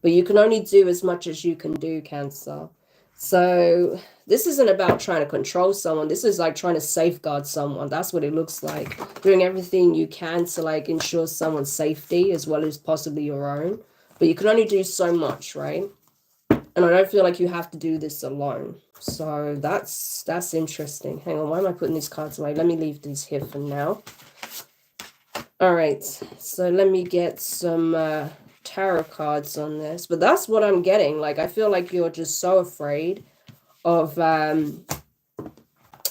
But you can only do as much as you can do, Cancer. So this isn't about trying to control someone. This is like trying to safeguard someone. That's what it looks like. Doing everything you can to like ensure someone's safety as well as possibly your own. But you can only do so much, right? And I don't feel like you have to do this alone. So that's interesting. Hang on, why am I putting these cards away? Let me leave these here for now. All right, so let me get some tarot cards on this. But that's what I'm getting. Like, I feel like you're just so afraid of,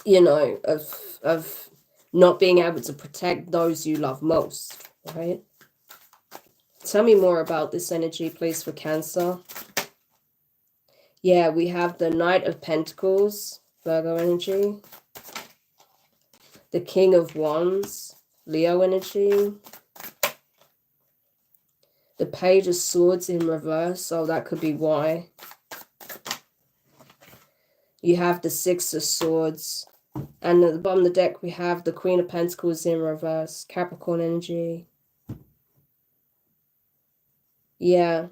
you know, of not being able to protect those you love most, right? Tell me more about this energy, please, for Cancer. Yeah, we have the Knight of Pentacles, Virgo energy. The King of Wands, Leo energy. The Page of Swords in reverse, so that could be why. You have the Six of Swords. And at the bottom of the deck, we have the Queen of Pentacles in reverse, Capricorn energy. Yeah.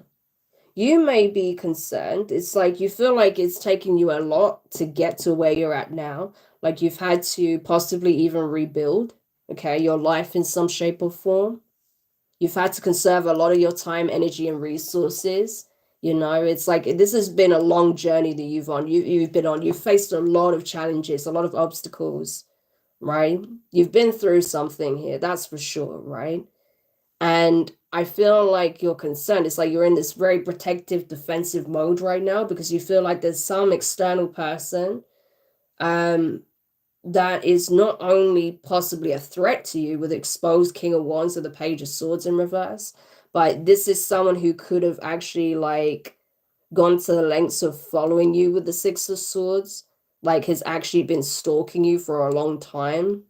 You may be concerned. It's like you feel like it's taking you a lot to get to where you're at now. Like you've had to possibly even rebuild, okay, your life in some shape or form. You've had to conserve a lot of your time, energy, and resources. You know, it's like this has been a long journey that you've been on. You've faced a lot of challenges, a lot of obstacles, right? You've been through something here, that's for sure, right? And I feel like you're concerned. It's like you're in this very protective, defensive mode right now because you feel like there's some external person that is not only possibly a threat to you with exposed King of Wands or the Page of Swords in reverse, but this is someone who could have actually like gone to the lengths of following you with the Six of Swords, like has actually been stalking you for a long time.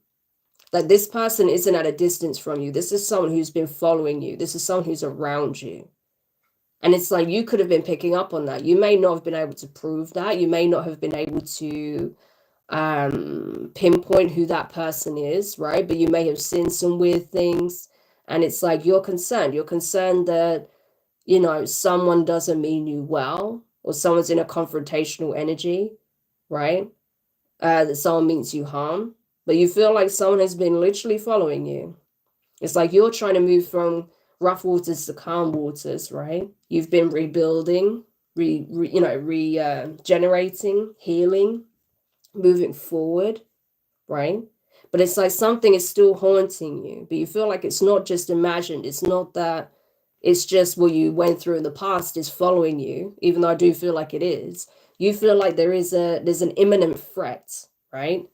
Like this person isn't at a distance from you. This is someone who's been following you. This is someone who's around you. And it's like you could have been picking up on that. You may not have been able to prove that. You may not have been able to pinpoint who that person is, right? But you may have seen some weird things. And it's like you're concerned. You're concerned that, you know, someone doesn't mean you well, or someone's in a confrontational energy, right? That someone means you harm. But you feel like someone has been literally following you. It's like you're trying to move from rough waters to calm waters, right? You've been rebuilding, regenerating, healing, moving forward, right? But it's like something is still haunting you, but you feel like it's not just imagined. It's not that it's just what you went through in the past is following you, even though I do feel like it is. You feel like there's an imminent threat, right?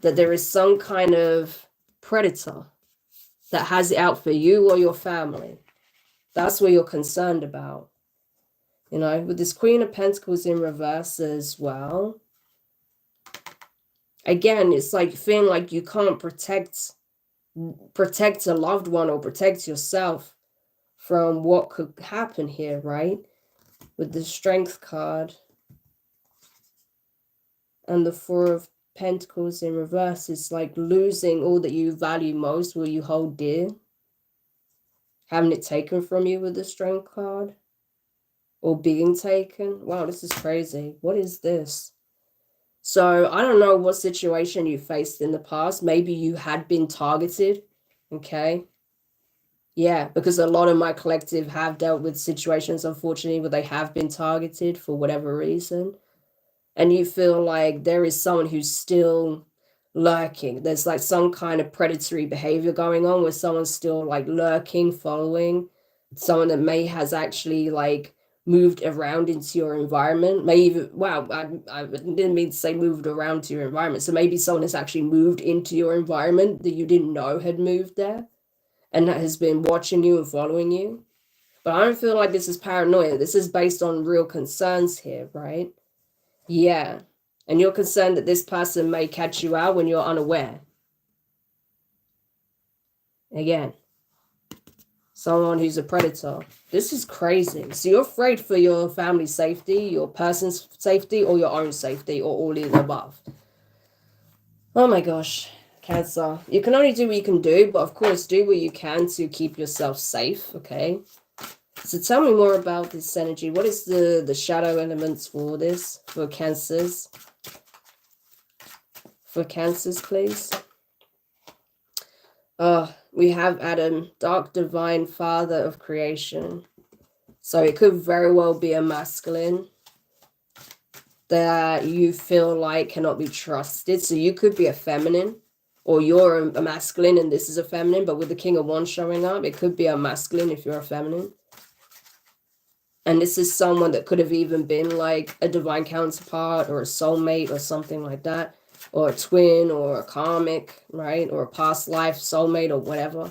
That there is some kind of predator that has it out for you or your family. That's what you're concerned about. You know, with this Queen of Pentacles in reverse as well. Again, it's like feeling like you can't protect a loved one or protect yourself from what could happen here, right? With the Strength card and the Four of Pentacles in reverse, it's like losing all that you value most, what you hold dear, having it taken from you with the Strength card, or being taken. Wow, this is crazy. What is this? So I don't know what situation you faced in the past. Maybe you had been targeted, okay? Yeah, because a lot of my collective have dealt with situations, unfortunately, where they have been targeted for whatever reason. And you feel like there is someone who's still lurking. There's like some kind of predatory behavior going on where someone's still like lurking, following, someone that may has actually like moved around into your environment. Maybe, wow, I didn't mean to say moved around to your environment. So maybe someone has actually moved into your environment that you didn't know had moved there and that has been watching you and following you. But I don't feel like this is paranoia. This is based on real concerns here, right? Yeah. And you're concerned that this person may catch you out when you're unaware. Again, someone who's a predator. This is crazy. So you're afraid for your family's safety, your person's safety, or your own safety, or all of the above. Oh my gosh, Cancer. You can only do what you can do, but of course, do what you can to keep yourself safe, okay? So tell me more about this energy. What is the shadow elements for this, for Cancers? For Cancers, please. We have Adam, dark divine father of creation. So it could very well be a masculine that you feel like cannot be trusted. So you could be a feminine, or you're a masculine and this is a feminine, but with the King of Wands showing up, it could be a masculine if you're a feminine. And this is someone that could have even been like a divine counterpart or a soulmate or something like that, or a twin or a karmic, right? Or a past life soulmate or whatever.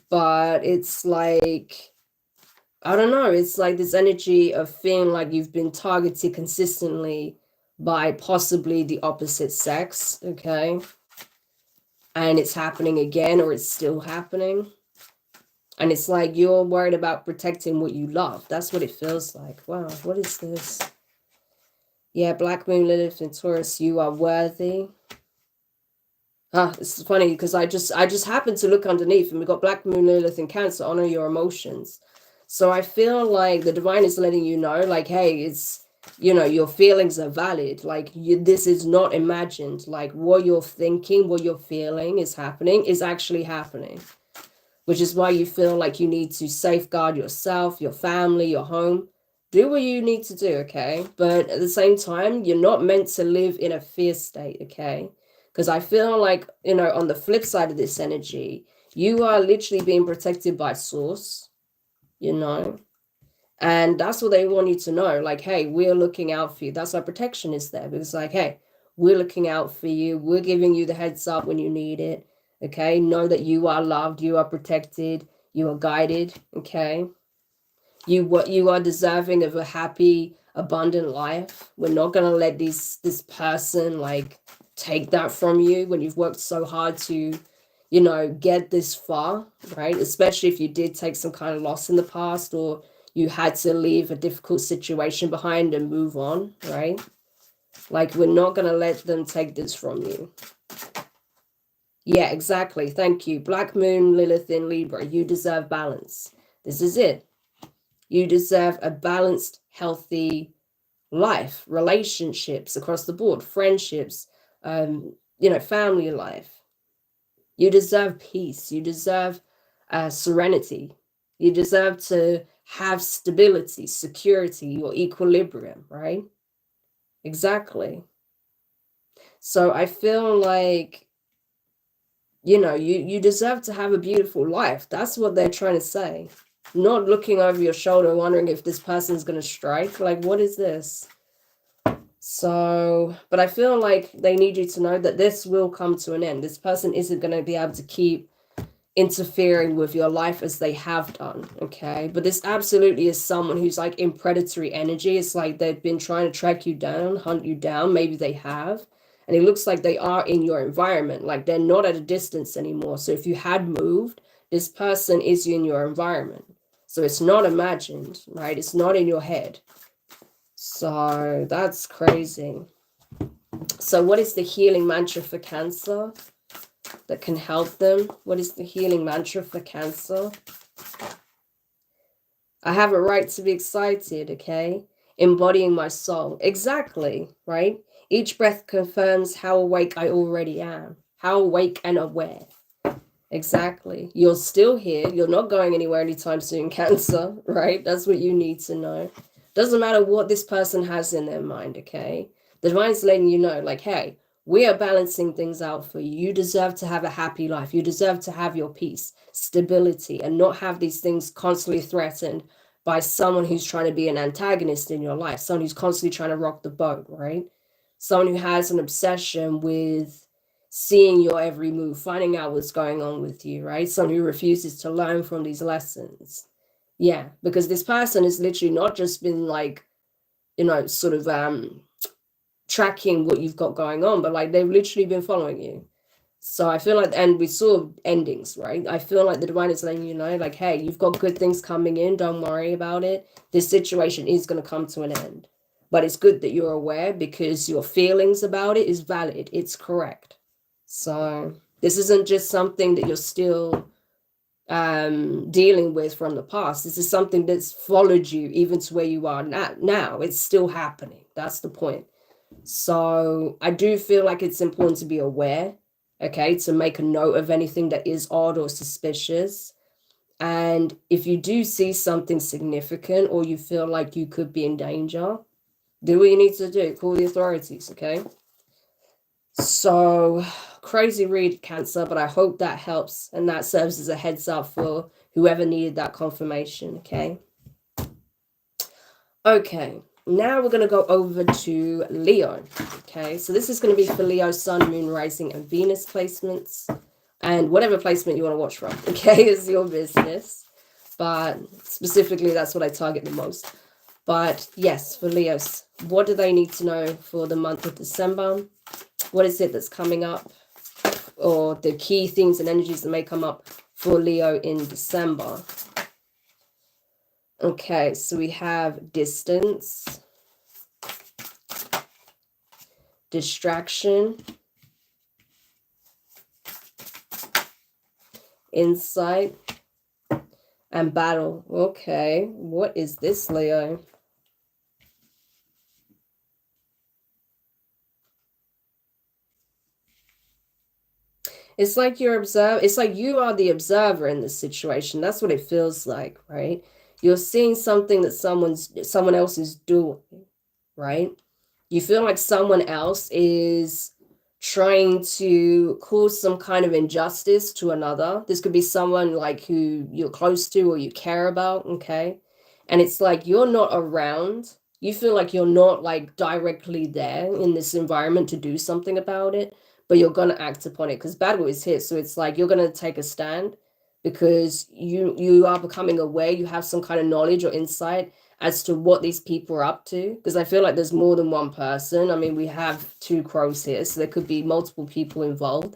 But it's like, I don't know, it's like this energy of feeling like you've been targeted consistently by possibly the opposite sex, okay? And it's happening again, or it's still happening. And it's like you're worried about protecting what you love. That's what it feels like. Wow, what is this? Yeah, Black Moon, Lilith, and Taurus, you are worthy. It's funny because I just happened to look underneath and we got Black Moon, Lilith, and Cancer. Honor your emotions. So I feel like the divine is letting you know, like, hey, it's, you know, your feelings are valid. Like, this is not imagined. Like, what you're thinking, what you're feeling is happening, is actually happening. Which is why you feel like you need to safeguard yourself, your family, your home. Do what you need to do, okay? But at the same time, you're not meant to live in a fear state, okay? Because I feel like, you know, on the flip side of this energy, you are literally being protected by Source, you know? And that's what they want you to know. Like, hey, we're looking out for you. That's why protection is there. Because like, hey, we're looking out for you. We're giving you the heads up when you need it. Okay, know that you are loved, you are protected, you are guided. Okay, you are deserving of a happy, abundant life. We're not gonna let this person like take that from you when you've worked so hard to, you know, get this far, right? Especially if you did take some kind of loss in the past, or you had to leave a difficult situation behind and move on, right? Like, we're not gonna let them take this from you. Yeah, exactly. Thank you. Black Moon, Lilith in Libra. You deserve balance. This is it. You deserve a balanced, healthy life, relationships across the board, friendships, you know, family life. You deserve peace. You deserve serenity. You deserve to have stability, security, or equilibrium, right? Exactly. So I feel like, you know, you deserve to have a beautiful life. That's what they're trying to say. Not looking over your shoulder wondering if this person's going to strike. Like, what is this? So, but I feel like they need you to know that this will come to an end. This person isn't going to be able to keep interfering with your life as they have done, okay? But this absolutely is someone who's like in predatory energy. It's like they've been trying to track you down, hunt you down. Maybe they have. And it looks like they are in your environment, like they're not at a distance anymore. So if you had moved, this person is in your environment. So it's not imagined, right? It's not in your head. So that's crazy. So what is the healing mantra for Cancer that can help them? What is the healing mantra for Cancer? I have a right to be excited, okay? Embodying my soul. Exactly, right? Each breath confirms how awake I already am. How awake and aware. Exactly. You're still here. You're not going anywhere anytime soon, Cancer, right? That's what you need to know. Doesn't matter what this person has in their mind, okay? The divine's letting you know, like, hey, we are balancing things out for you. You deserve to have a happy life. You deserve to have your peace, stability, and not have these things constantly threatened by someone who's trying to be an antagonist in your life, someone who's constantly trying to rock the boat, right? Someone who has an obsession with seeing your every move, finding out what's going on with you, right? Someone who refuses to learn from these lessons. Yeah, because this person has literally not just been like, you know, sort of tracking what you've got going on, but like they've literally been following you. So I feel like, and we saw endings, right? I feel like the divine is letting you know, like, hey, you've got good things coming in. Don't worry about it. This situation is going to come to an end. But it's good that you're aware because your feelings about it is valid. It's correct. So this isn't just something that you're still dealing with from the past. This is something that's followed you even to where you are now. It's still happening. That's the point. So I do feel like it's important to be aware, okay, to make a note of anything that is odd or suspicious. And if you do see something significant or you feel like you could be in danger, do what you need to do. Call the authorities, okay? So, crazy read, Cancer, but I hope that helps and that serves as a heads up for whoever needed that confirmation, okay? Okay, now we're going to go over to Leo, okay? So this is going to be for Leo, Sun, Moon, Rising, and Venus placements. And whatever placement you want to watch from, okay, is your business. But specifically, that's what I target the most. But yes, for Leos, what do they need to know for the month of December? What is it that's coming up? Or the key themes and energies that may come up for Leo in December? Okay, so we have distance, distraction, insight, and battle. Okay, what is this, Leo? It's like it's like you are the observer in this situation. That's what it feels like, right? You're seeing something that someone else is doing, right? You feel like someone else is trying to cause some kind of injustice to another. This could be someone like who you're close to or you care about, okay? And it's like you're not around. You feel like you're not like directly there in this environment to do something about it, but you're going to act upon it because battle is here. So it's like you're going to take a stand because you are becoming aware, you have some kind of knowledge or insight as to what these people are up to, because I feel like there's more than one person. I mean, we have two crows here, so there could be multiple people involved.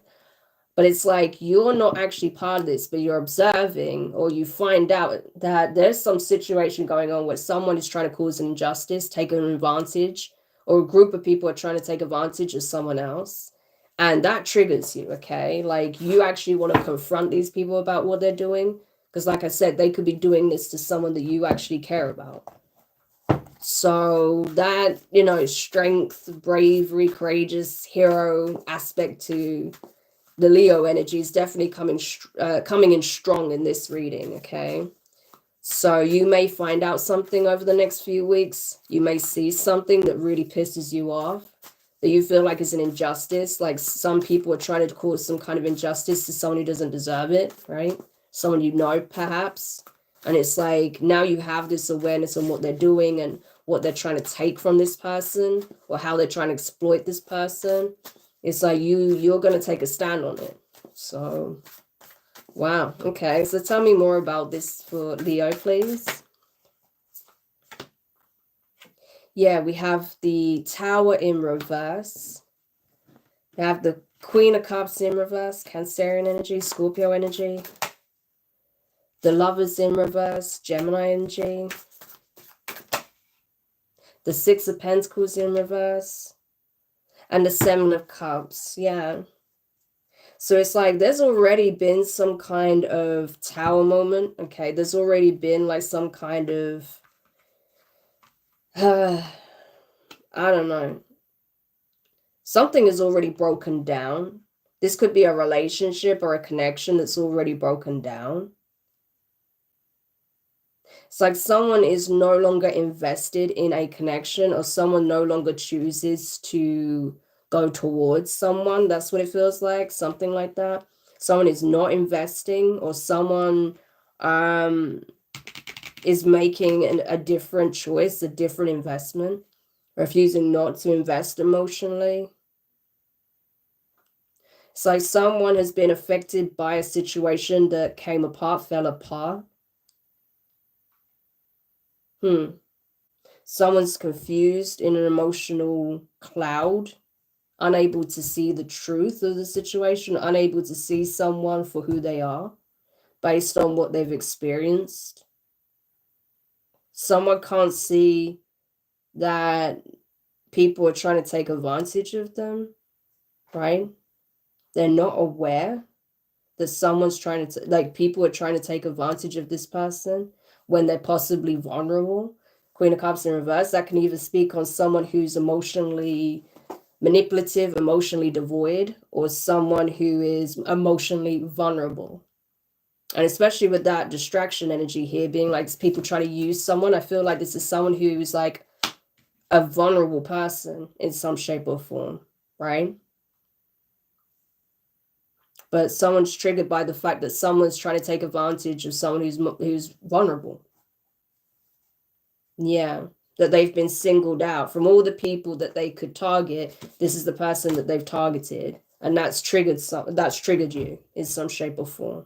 But it's like you're not actually part of this, but you're observing, or you find out that there's some situation going on where someone is trying to cause an injustice, take an advantage, or a group of people are trying to take advantage of someone else. And that triggers you, okay? Like you actually want to confront these people about what they're doing. Because like I said, they could be doing this to someone that you actually care about. So that, you know, strength, bravery, courageous, hero aspect to the Leo energy is definitely coming in strong in this reading, okay? So you may find out something over the next few weeks. You may see something that really pisses you off, that you feel like is an injustice. Like some people are trying to cause some kind of injustice to someone who doesn't deserve it, right? Someone you know, perhaps. And it's like now you have this awareness on what they're doing and what they're trying to take from this person or how they're trying to exploit this person. It's like you're going to take a stand on it. So, wow. Okay. So tell me more about this for Leo, please. Yeah, we have the Tower in reverse. We have the Queen of Cups in reverse, Cancerian energy, Scorpio energy. The Lovers in reverse, Gemini energy. The Six of Pentacles in reverse. And the Seven of Cups, yeah. So it's like there's already been some kind of tower moment, okay? There's already been like some kind of, I don't know. Something is already broken down. This could be a relationship or a connection that's already broken down. It's like someone is no longer invested in a connection or someone no longer chooses to go towards someone. That's what it feels like, something like that. Someone is not investing or someone is making a different choice, a different investment, refusing not to invest emotionally. It's like someone has been affected by a situation that came apart, fell apart. Someone's confused in an emotional cloud, unable to see the truth of the situation, unable to see someone for who they are based on what they've experienced. Someone can't see that people are trying to take advantage of them, right? They're not aware that someone's trying to, like, people are trying to take advantage of this person when they're possibly vulnerable. Queen of Cups in reverse, that can either speak on someone who's emotionally manipulative, emotionally devoid, or someone who is emotionally vulnerable. And especially with that distraction energy here, being like people trying to use someone, I feel like this is someone who's like a vulnerable person in some shape or form, right? But someone's triggered by the fact that someone's trying to take advantage of someone who's vulnerable. Yeah, that they've been singled out from all the people that they could target. This is the person that they've targeted, and that's triggered you in some shape or form,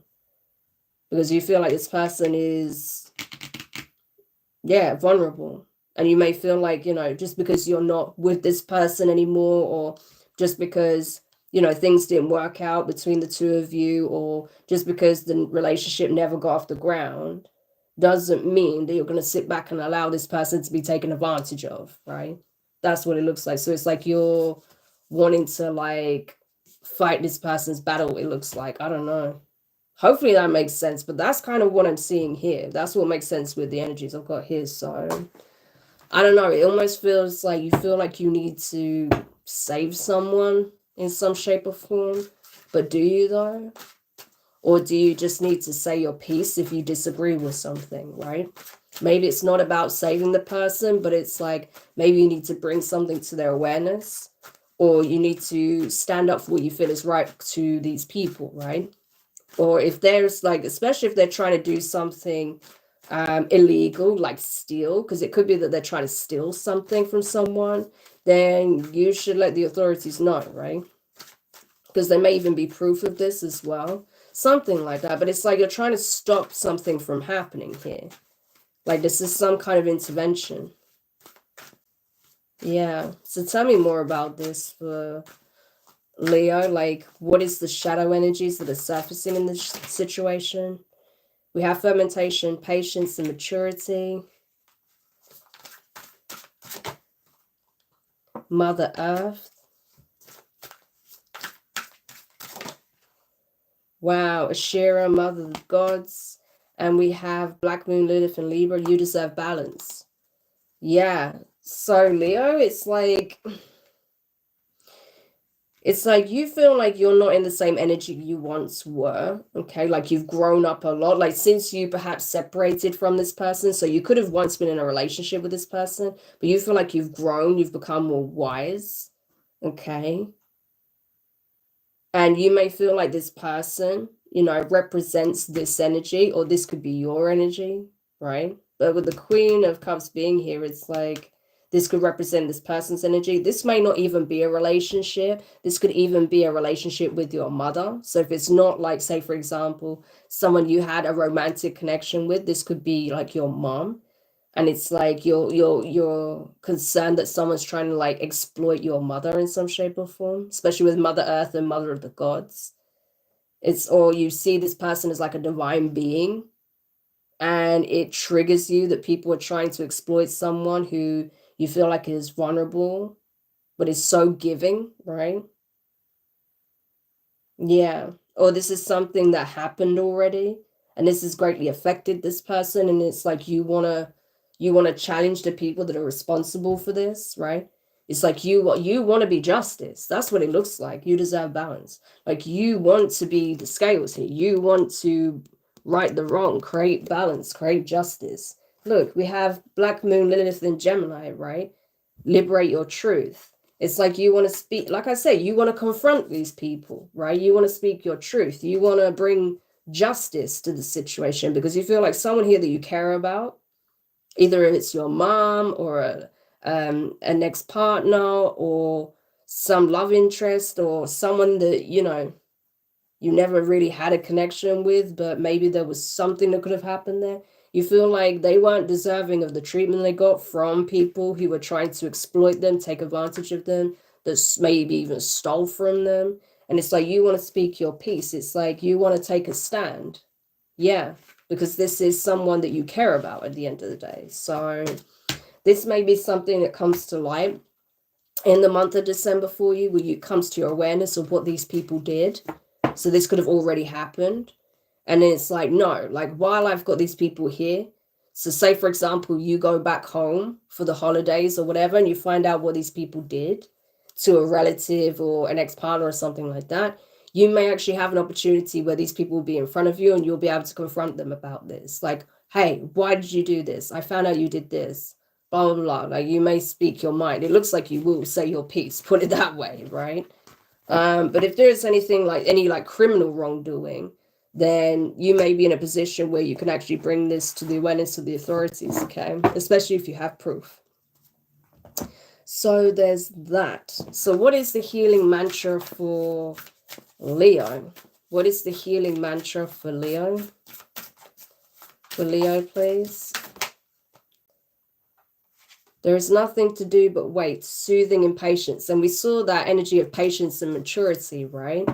because you feel like this person is, yeah, vulnerable. And you may feel like, just because you're not with this person anymore, or just because, things didn't work out between the two of you, or just because the relationship never got off the ground, doesn't mean that you're going to sit back and allow this person to be taken advantage of, right? That's what it looks like. So it's like you're wanting to like fight this person's battle, it looks like. I don't know. Hopefully that makes sense, but that's kind of what I'm seeing here. That's what makes sense with the energies I've got here. So I don't know. It almost feels like you feel like you need to save someone in some shape or form. But do you though? Or do you just need to say your piece if you disagree with something, right? Maybe it's not about saving the person, but it's like maybe you need to bring something to their awareness, or you need to stand up for what you feel is right to these people, right? Or if there's like, especially if they're trying to do something illegal, like steal, because it could be that they're trying to steal something from someone, then you should let the authorities know, right? Because there may even be proof of this as well, something like that. But it's like you're trying to stop something from happening here. Like this is some kind of intervention. Yeah. So tell me more about this for Leo. Like, what is the shadow energies that are surfacing in this situation? We have fermentation, patience, and maturity. Mother Earth. Wow, Ashera, Mother of the Gods. And we have Black Moon, Lilith, and Libra. You deserve balance. Yeah. So, Leo, it's like you feel like you're not in the same energy you once were, okay? Like you've grown up a lot, like since you perhaps separated from this person. So you could have once been in a relationship with this person, but you feel like you've grown, you've become more wise, okay? And you may feel like this person, represents this energy, or this could be your energy, right? But with the Queen of Cups being here, it's like this could represent this person's energy. This may not even be a relationship. This could even be a relationship with your mother. So if it's not like, say, for example, someone you had a romantic connection with, this could be like your mom. And it's like you're concerned that someone's trying to like exploit your mother in some shape or form, especially with Mother Earth and Mother of the Gods. Or you see this person as like a divine being, and it triggers you that people are trying to exploit someone who you feel like is vulnerable, but is so giving, right? Yeah. Or this is something that happened already, and this has greatly affected this person, and it's like you wanna challenge the people that are responsible for this, right? It's like you want to be justice. That's what it looks like. You deserve balance. Like you want to be the scales here. You want to right the wrong, create balance, create justice. Look, we have Black Moon, Lilith, and Gemini, right? Liberate your truth. It's like you want to speak, like I say, you want to confront these people, right? You want to speak your truth. You want to bring justice to the situation because you feel like someone here that you care about, either it's your mom or an ex-partner or some love interest or someone that, you never really had a connection with, but maybe there was something that could have happened there. You feel like they weren't deserving of the treatment they got from people who were trying to exploit them, take advantage of them, that maybe even stole from them. And it's like you want to speak your piece. It's like you want to take a stand. Yeah, because this is someone that you care about at the end of the day. So this may be something that comes to light in the month of December for you, where it comes to your awareness of what these people did. So this could have already happened. And then it's like, no, like while I've got these people here, so say, for example, you go back home for the holidays or whatever, and you find out what these people did to a relative or an ex-partner or something like that, you may actually have an opportunity where these people will be in front of you and you'll be able to confront them about this. Like, hey, why did you do this? I found out you did this, blah, blah, blah. Like, you may speak your mind. It looks like you will say your piece, put it that way, right? But if there's anything like any like criminal wrongdoing, then you may be in a position where you can actually bring this to the awareness of the authorities, okay? Especially if you have proof. So there's that. So what is the healing mantra for Leo? What is the healing mantra for Leo? For Leo, please. There is nothing to do but wait, soothing and patience. And we saw that energy of patience and maturity, right?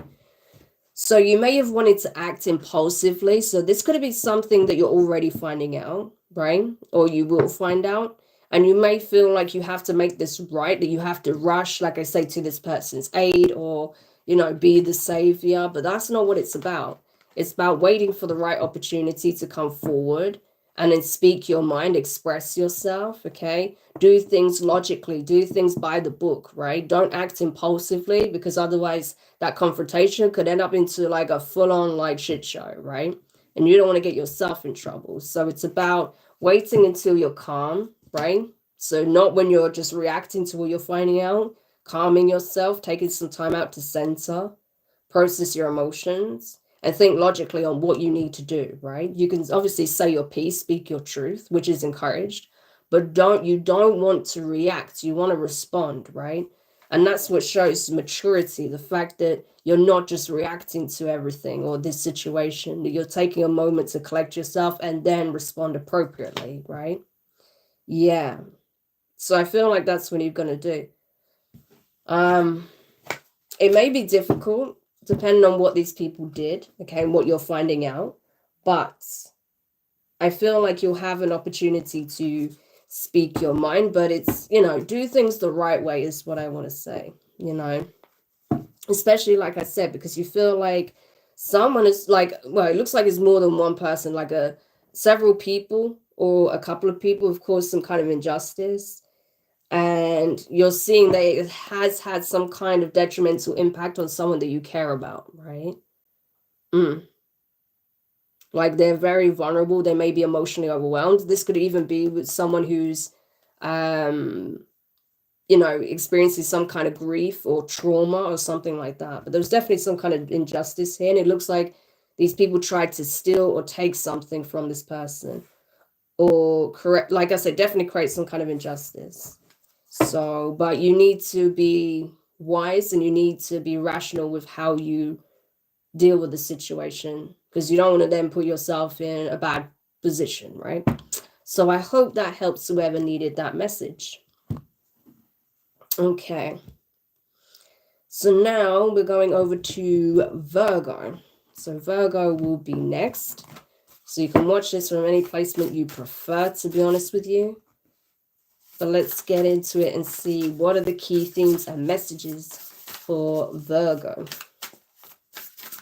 So you may have wanted to act impulsively. So this could be something that you're already finding out, right? Or you will find out. And you may feel like you have to make this right, that you have to rush, like I say, to this person's aid or, you know, be the savior. But that's not what it's about. It's about waiting for the right opportunity to come forward and then speak your mind, express yourself, okay? Do things logically, do things by the book, right? Don't act impulsively, because otherwise that confrontation could end up into like a full-on like shit show, right? And you don't want to get yourself in trouble. So it's about waiting until you're calm, right? So not when you're just reacting to what you're finding out, calming yourself, taking some time out to center, process your emotions, and think logically on what you need to do, right? You can obviously say your piece, speak your truth, which is encouraged, but you don't want to react. You want to respond, right? And that's what shows maturity, the fact that you're not just reacting to everything or this situation, that you're taking a moment to collect yourself and then respond appropriately, right? Yeah. So I feel like that's what you're going to do. It may be difficult depending on what these people did, okay, and what you're finding out. But I feel like you'll have an opportunity to speak your mind, but it's, you know, do things the right way is what I want to say, you know, especially like I said, because you feel like someone is like, well, it looks like it's more than one person, like several people or a couple of people have caused some kind of injustice. And you're seeing that it has had some kind of detrimental impact on someone that you care about, right? Like they're very vulnerable. They may be emotionally overwhelmed. This could even be with someone who's, you know, experiencing some kind of grief or trauma or something like that. But there's definitely some kind of injustice here. And it looks like these people tried to steal or take something from this person. Or like I said, definitely create some kind of injustice. So, but you need to be wise and you need to be rational with how you deal with the situation, because you don't want to then put yourself in a bad position, right? So I hope that helps whoever needed that message. Okay. So now we're going over to Virgo. So Virgo will be next. So you can watch this from any placement you prefer, to be honest with you. But let's get into it and see what are the key themes and messages for Virgo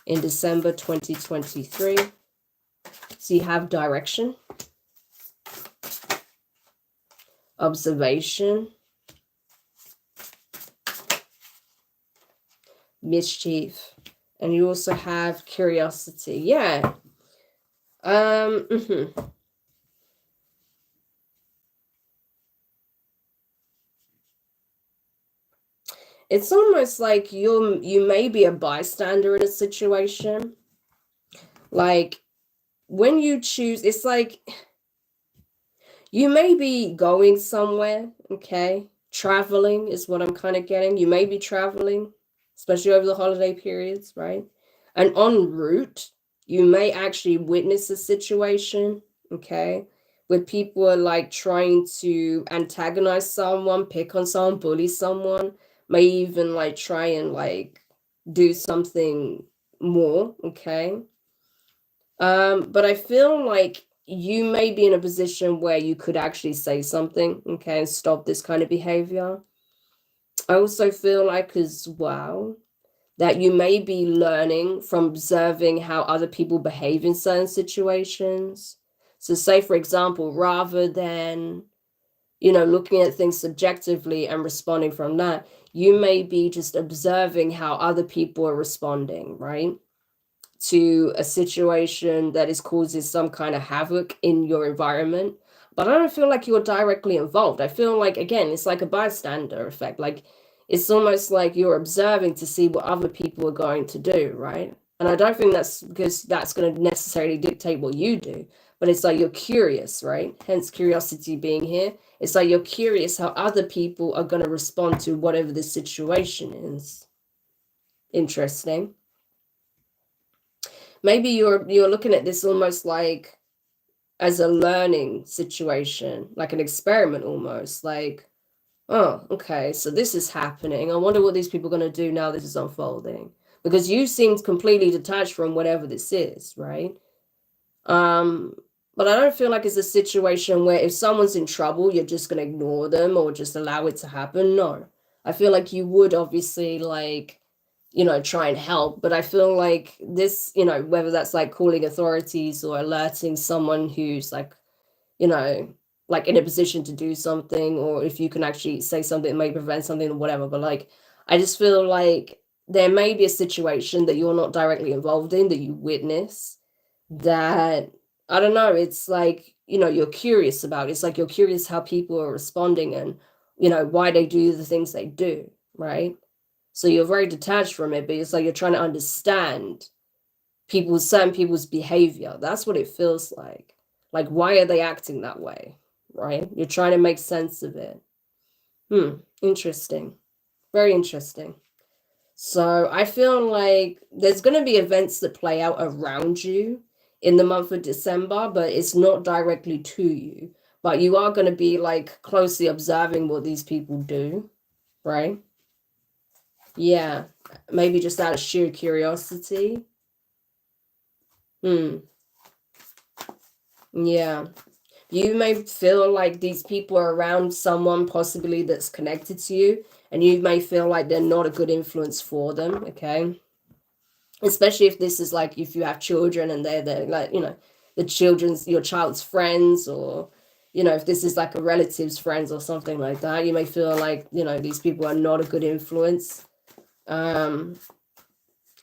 in December 2023. So you have direction, observation, mischief, and you also have curiosity. Yeah. It's almost like you may be a bystander in a situation. Like when you choose, it's like you may be going somewhere, okay? Traveling is what I'm kind of getting. You may be traveling, especially over the holiday periods, right? And en route, you may actually witness a situation, okay, where people are like trying to antagonize someone, pick on someone, bully someone, may even like try and like do something more, okay? But I feel like you may be in a position where you could actually say something, okay, and stop this kind of behavior. I also feel like as well that you may be learning from observing how other people behave in certain situations. So say, for example, rather than, you know, looking at things subjectively and responding from that, you may be just observing how other people are responding, right, to a situation that is causing some kind of havoc in your environment. But I don't feel like you're directly involved. I feel like, again, it's like a bystander effect. Like, it's almost like you're observing to see what other people are going to do, right? And I don't think that's because that's going to necessarily dictate what you do, but it's like you're curious, right? Hence curiosity being here. It's like you're curious how other people are going to respond to whatever the situation is. Interesting. Maybe you're looking at this almost like as a learning situation, like an experiment almost, like, oh, okay, so this is happening. I wonder what these people are going to do now this is unfolding. Because you seemed completely detached from whatever this is, right? But I don't feel like it's a situation where if someone's in trouble, you're just going to ignore them or just allow it to happen. No. I feel like you would obviously, like, you know, try and help. But I feel like this, you know, whether that's like calling authorities or alerting someone who's like, you know, like in a position to do something, or if you can actually say something that may prevent something or whatever. But like, I just feel like there may be a situation that you're not directly involved in, that you witness, that, I don't know, it's like, you know, you're curious about. It's like you're curious how people are responding and, you know, why they do the things they do, right? So you're very detached from it, but it's like you're trying to understand certain people's behavior. That's what it feels like. Like, why are they acting that way, right? You're trying to make sense of it. Interesting. Very interesting. So I feel like there's going to be events that play out around you in the month of December, but it's not directly to you. But you are going to be like closely observing what these people do, right? Yeah, maybe just out of sheer curiosity. Yeah. You may feel like these people are around someone possibly that's connected to you, and you may feel like they're not a good influence for them, okay? Especially if this is like, if you have children and they're like, you know, your child's friends, or, you know, if this is like a relative's friends or something like that, you may feel like, you know, these people are not a good influence. And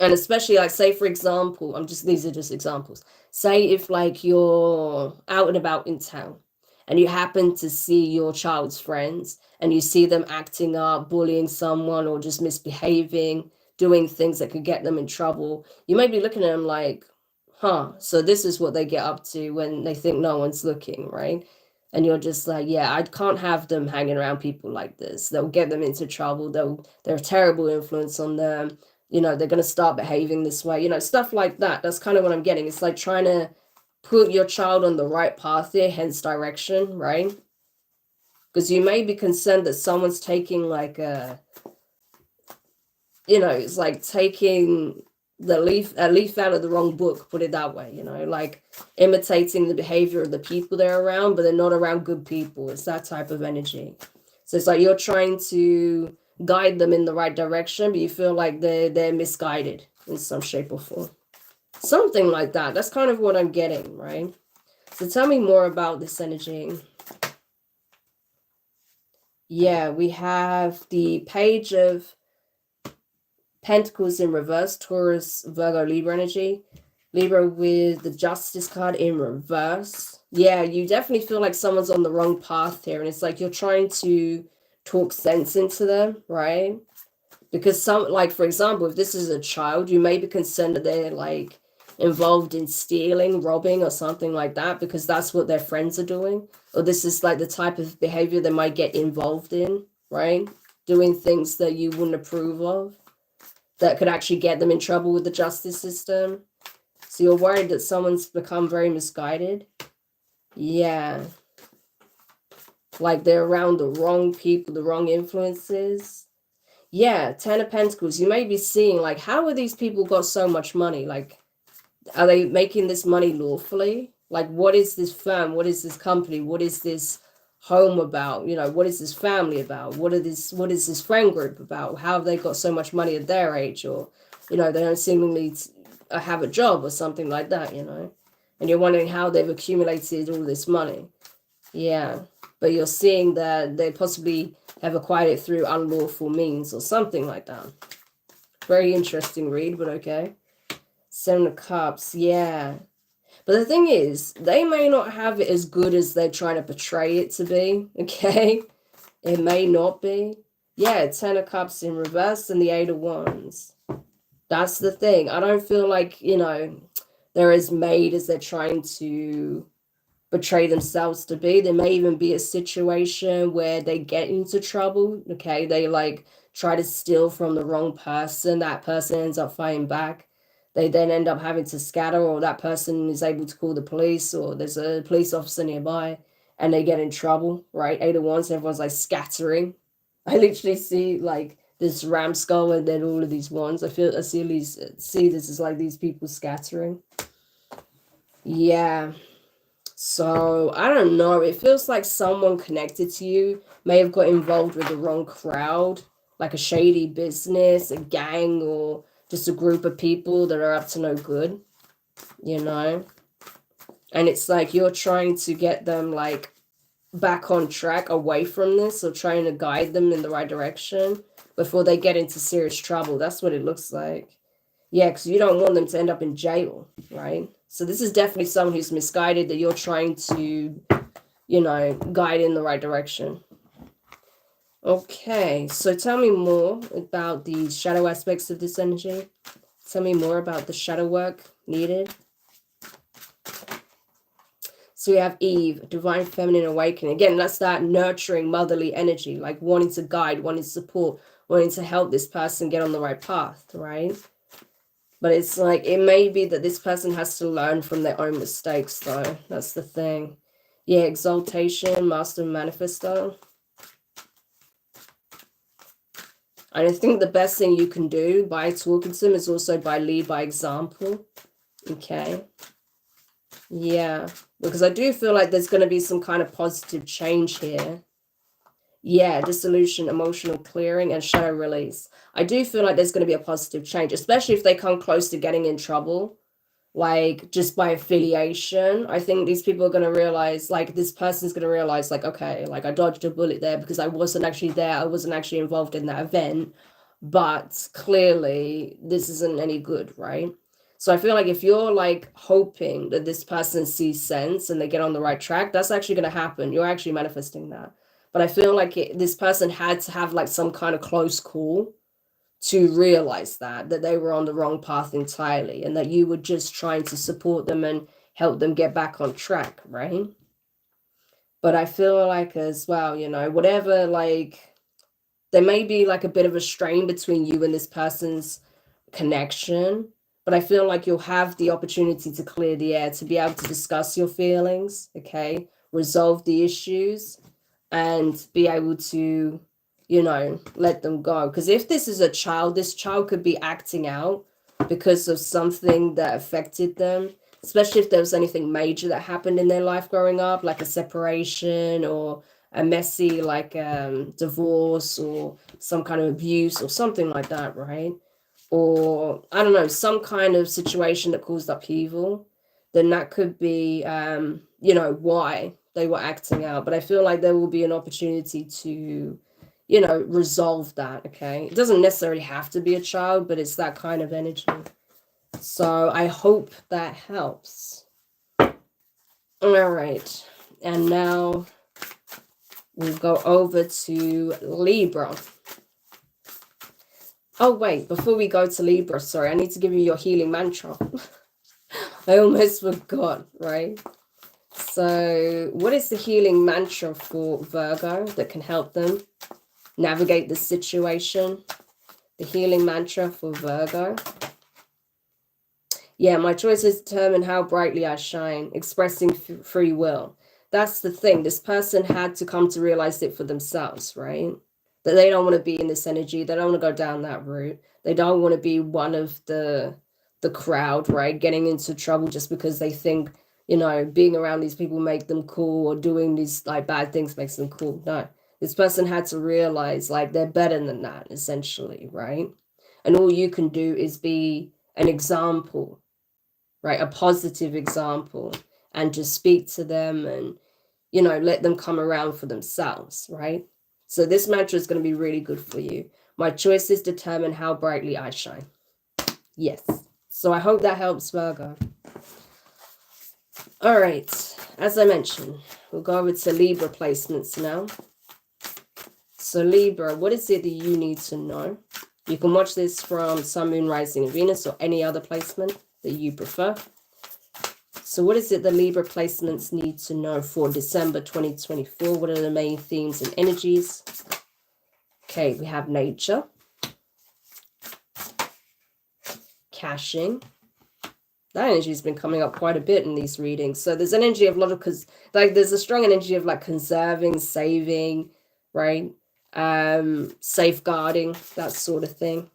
especially, like, say for example, these are just examples. Say if like you're out and about in town and you happen to see your child's friends and you see them acting up, bullying someone, or just misbehaving, doing things that could get them in trouble, you may be looking at them like, so this is what they get up to when they think no one's looking, right? And you're just like, yeah, I can't have them hanging around people like this. They'll get them into trouble. They're a terrible influence on them. You know, they're going to start behaving this way, you know, stuff like that. That's kind of what I'm getting. It's like trying to put your child on the right path there, hence direction, right? Because you may be concerned that someone's taking like a, you know, it's like taking a leaf out of the wrong book, put it that way, you know, like imitating the behavior of the people they're around, but they're not around good people. It's that type of energy. So it's like you're trying to guide them in the right direction, but you feel like they're misguided in some shape or form. Something like that. That's kind of what I'm getting, right? So tell me more about this energy. Yeah, we have the Page of Pentacles in reverse, Taurus, Virgo, Libra energy. Libra with the Justice card in reverse. Yeah, you definitely feel like someone's on the wrong path here, and it's like you're trying to talk sense into them, right? Because some, like, for example, if this is a child, you may be concerned that they're like involved in stealing, robbing, or something like that, because that's what their friends are doing. Or this is like the type of behavior they might get involved in, right? Doing things that you wouldn't approve of, that could actually get them in trouble with the justice system. So you're worried that someone's become very misguided. Yeah. Like they're around the wrong people, the wrong influences. Yeah, Ten of Pentacles. You may be seeing, like, how are these people got so much money? Like, are they making this money lawfully? Like, what is this firm? What is this company? What is this home about? You know, what is this family about? What is this friend group about? How have they got so much money at their age? Or, you know, they don't seemingly have a job or something like that, you know? And you're wondering how they've accumulated all this money. Yeah. But you're seeing that they possibly have acquired it through unlawful means or something like that. Very interesting read, but okay. Seven of Cups, yeah. But the thing is, they may not have it as good as they're trying to portray it to be, okay? It may not be. Yeah, Ten of Cups in reverse and the Eight of Wands. That's the thing. I don't feel like, you know, they're as made as they're trying to portray themselves to be. There may even be a situation where they get into trouble, okay? They like try to steal from the wrong person. That person ends up fighting back. They then end up having to scatter, or that person is able to call the police, or there's a police officer nearby and they get in trouble, right? Eight of Wands, everyone's like scattering. I literally see like this ram skull and then all of these wands. I see this as like these people scattering. Yeah. So I don't know. It feels like someone connected to you may have got involved with the wrong crowd, like a shady business, a gang, or just a group of people that are up to no good, you know? And it's like you're trying to get them like back on track away from this, or trying to guide them in the right direction before they get into serious trouble. That's what it looks like. Yeah, because you don't want them to end up in jail, right? So this is definitely someone who's misguided that you're trying to, you know, guide in the right direction. Okay, so tell me more about the shadow aspects of this energy. Tell me more about the shadow work needed. So we have Eve, divine feminine awakening. Again, that's that nurturing motherly energy, like wanting to guide, wanting to support, wanting to help this person get on the right path, right? But it's like, it may be that this person has to learn from their own mistakes, though. That's the thing. Yeah, exaltation, master manifestor. And I think the best thing you can do by talking to them is also by lead by example. Okay. Yeah, because I do feel like there's going to be some kind of positive change here. Yeah, dissolution, emotional clearing, and shadow release. I do feel like there's going to be a positive change, especially if they come close to getting in trouble, like just by affiliation. I think these people are going to realize, like this person's going to realize, like, okay, like I dodged a bullet there because I wasn't actually there. I wasn't actually involved in that event, but clearly this isn't any good, right? So I feel like if you're like hoping that this person sees sense and they get on the right track, that's actually going to happen. You're actually manifesting that. But I feel like this person had to have like some kind of close call to realize that they were on the wrong path entirely, and that you were just trying to support them and help them get back on track, right? But I feel like as well, you know, whatever, like there may be like a bit of a strain between you and this person's connection, but I feel like you'll have the opportunity to clear the air, to be able to discuss your feelings, okay, resolve the issues, and be able to, you know, let them go. Because if this is a child, this child could be acting out because of something that affected them, especially if there was anything major that happened in their life growing up, like a separation or a messy like divorce or some kind of abuse or something like that, right? Or I don't know, some kind of situation that caused upheaval, then that could be you know, why they were acting out. But I feel like there will be an opportunity to, you know, resolve that. Okay, it doesn't necessarily have to be a child, but it's that kind of energy. So I hope that helps. All right, and now we'll go over to Libra. Oh wait, before we go to Libra, sorry, I need to give you your healing mantra. I almost forgot, right? So what is the healing mantra for Virgo that can help them navigate the situation? The healing mantra for Virgo. Yeah, my choices determine how brightly I shine, expressing free will. That's the thing. This person had to come to realize it for themselves, right? That they don't want to be in this energy. They don't want to go down that route. They don't want to be one of the crowd, right? Getting into trouble just because they think, you know, being around these people make them cool, or doing these like bad things makes them cool. No, this person had to realize like they're better than that, essentially, right? And all you can do is be an example, right? A positive example, and just speak to them and, you know, let them come around for themselves, right? So this mantra is going to be really good for you. My choices determine how brightly I shine. Yes. So I hope that helps, Virgo. All right. As I mentioned, we'll go over to Libra placements now. So Libra, what is it that you need to know? You can watch this from Sun, Moon, Rising, and Venus, or any other placement that you prefer. So what is it the Libra placements need to know for December 2024? What are the main themes and energies? Okay, we have nature, caching. That energy has been coming up quite a bit in these readings. So there's an energy of a lot of, there's a strong energy of like conserving, saving, right? Safeguarding, that sort of thing.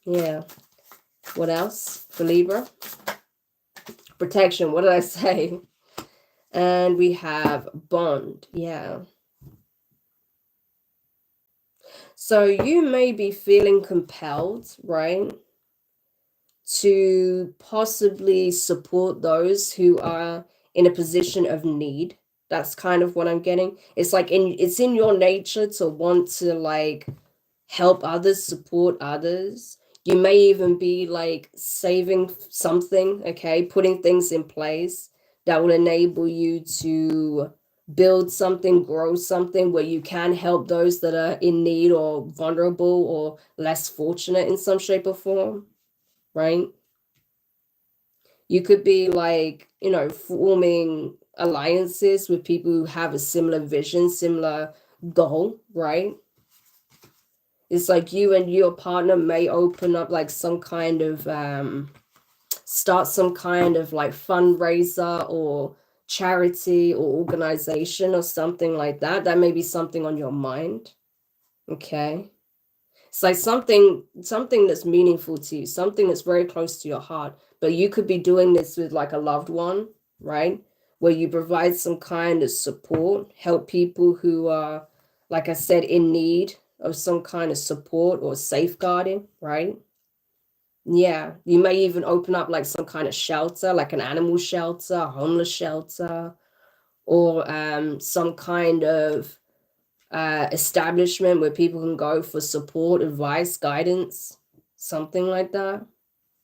Yeah. What else for Libra? Protection. What did I say? And we have bond. Yeah. So you may be feeling compelled, right, to possibly support those who are in a position of need. That's kind of what I'm getting. It's like it's in your nature to want to like help others, support others. You may even be like saving something, okay, putting things in place that will enable you to build something, grow something where you can help those that are in need or vulnerable or less fortunate in some shape or form, right? You could be like, you know, forming alliances with people who have a similar vision, similar goal, right? It's like you and your partner may open up like some kind of start some kind of like fundraiser or charity or organization or something like that. That may be something on your mind. Okay. It's like something that's meaningful to you, something that's very close to your heart. But you could be doing this with like a loved one, right? Where you provide some kind of support, help people who are, like I said, in need of some kind of support or safeguarding, right? Yeah, you may even open up like some kind of shelter, like an animal shelter, a homeless shelter, or some kind of establishment where people can go for support, advice, guidance, something like that.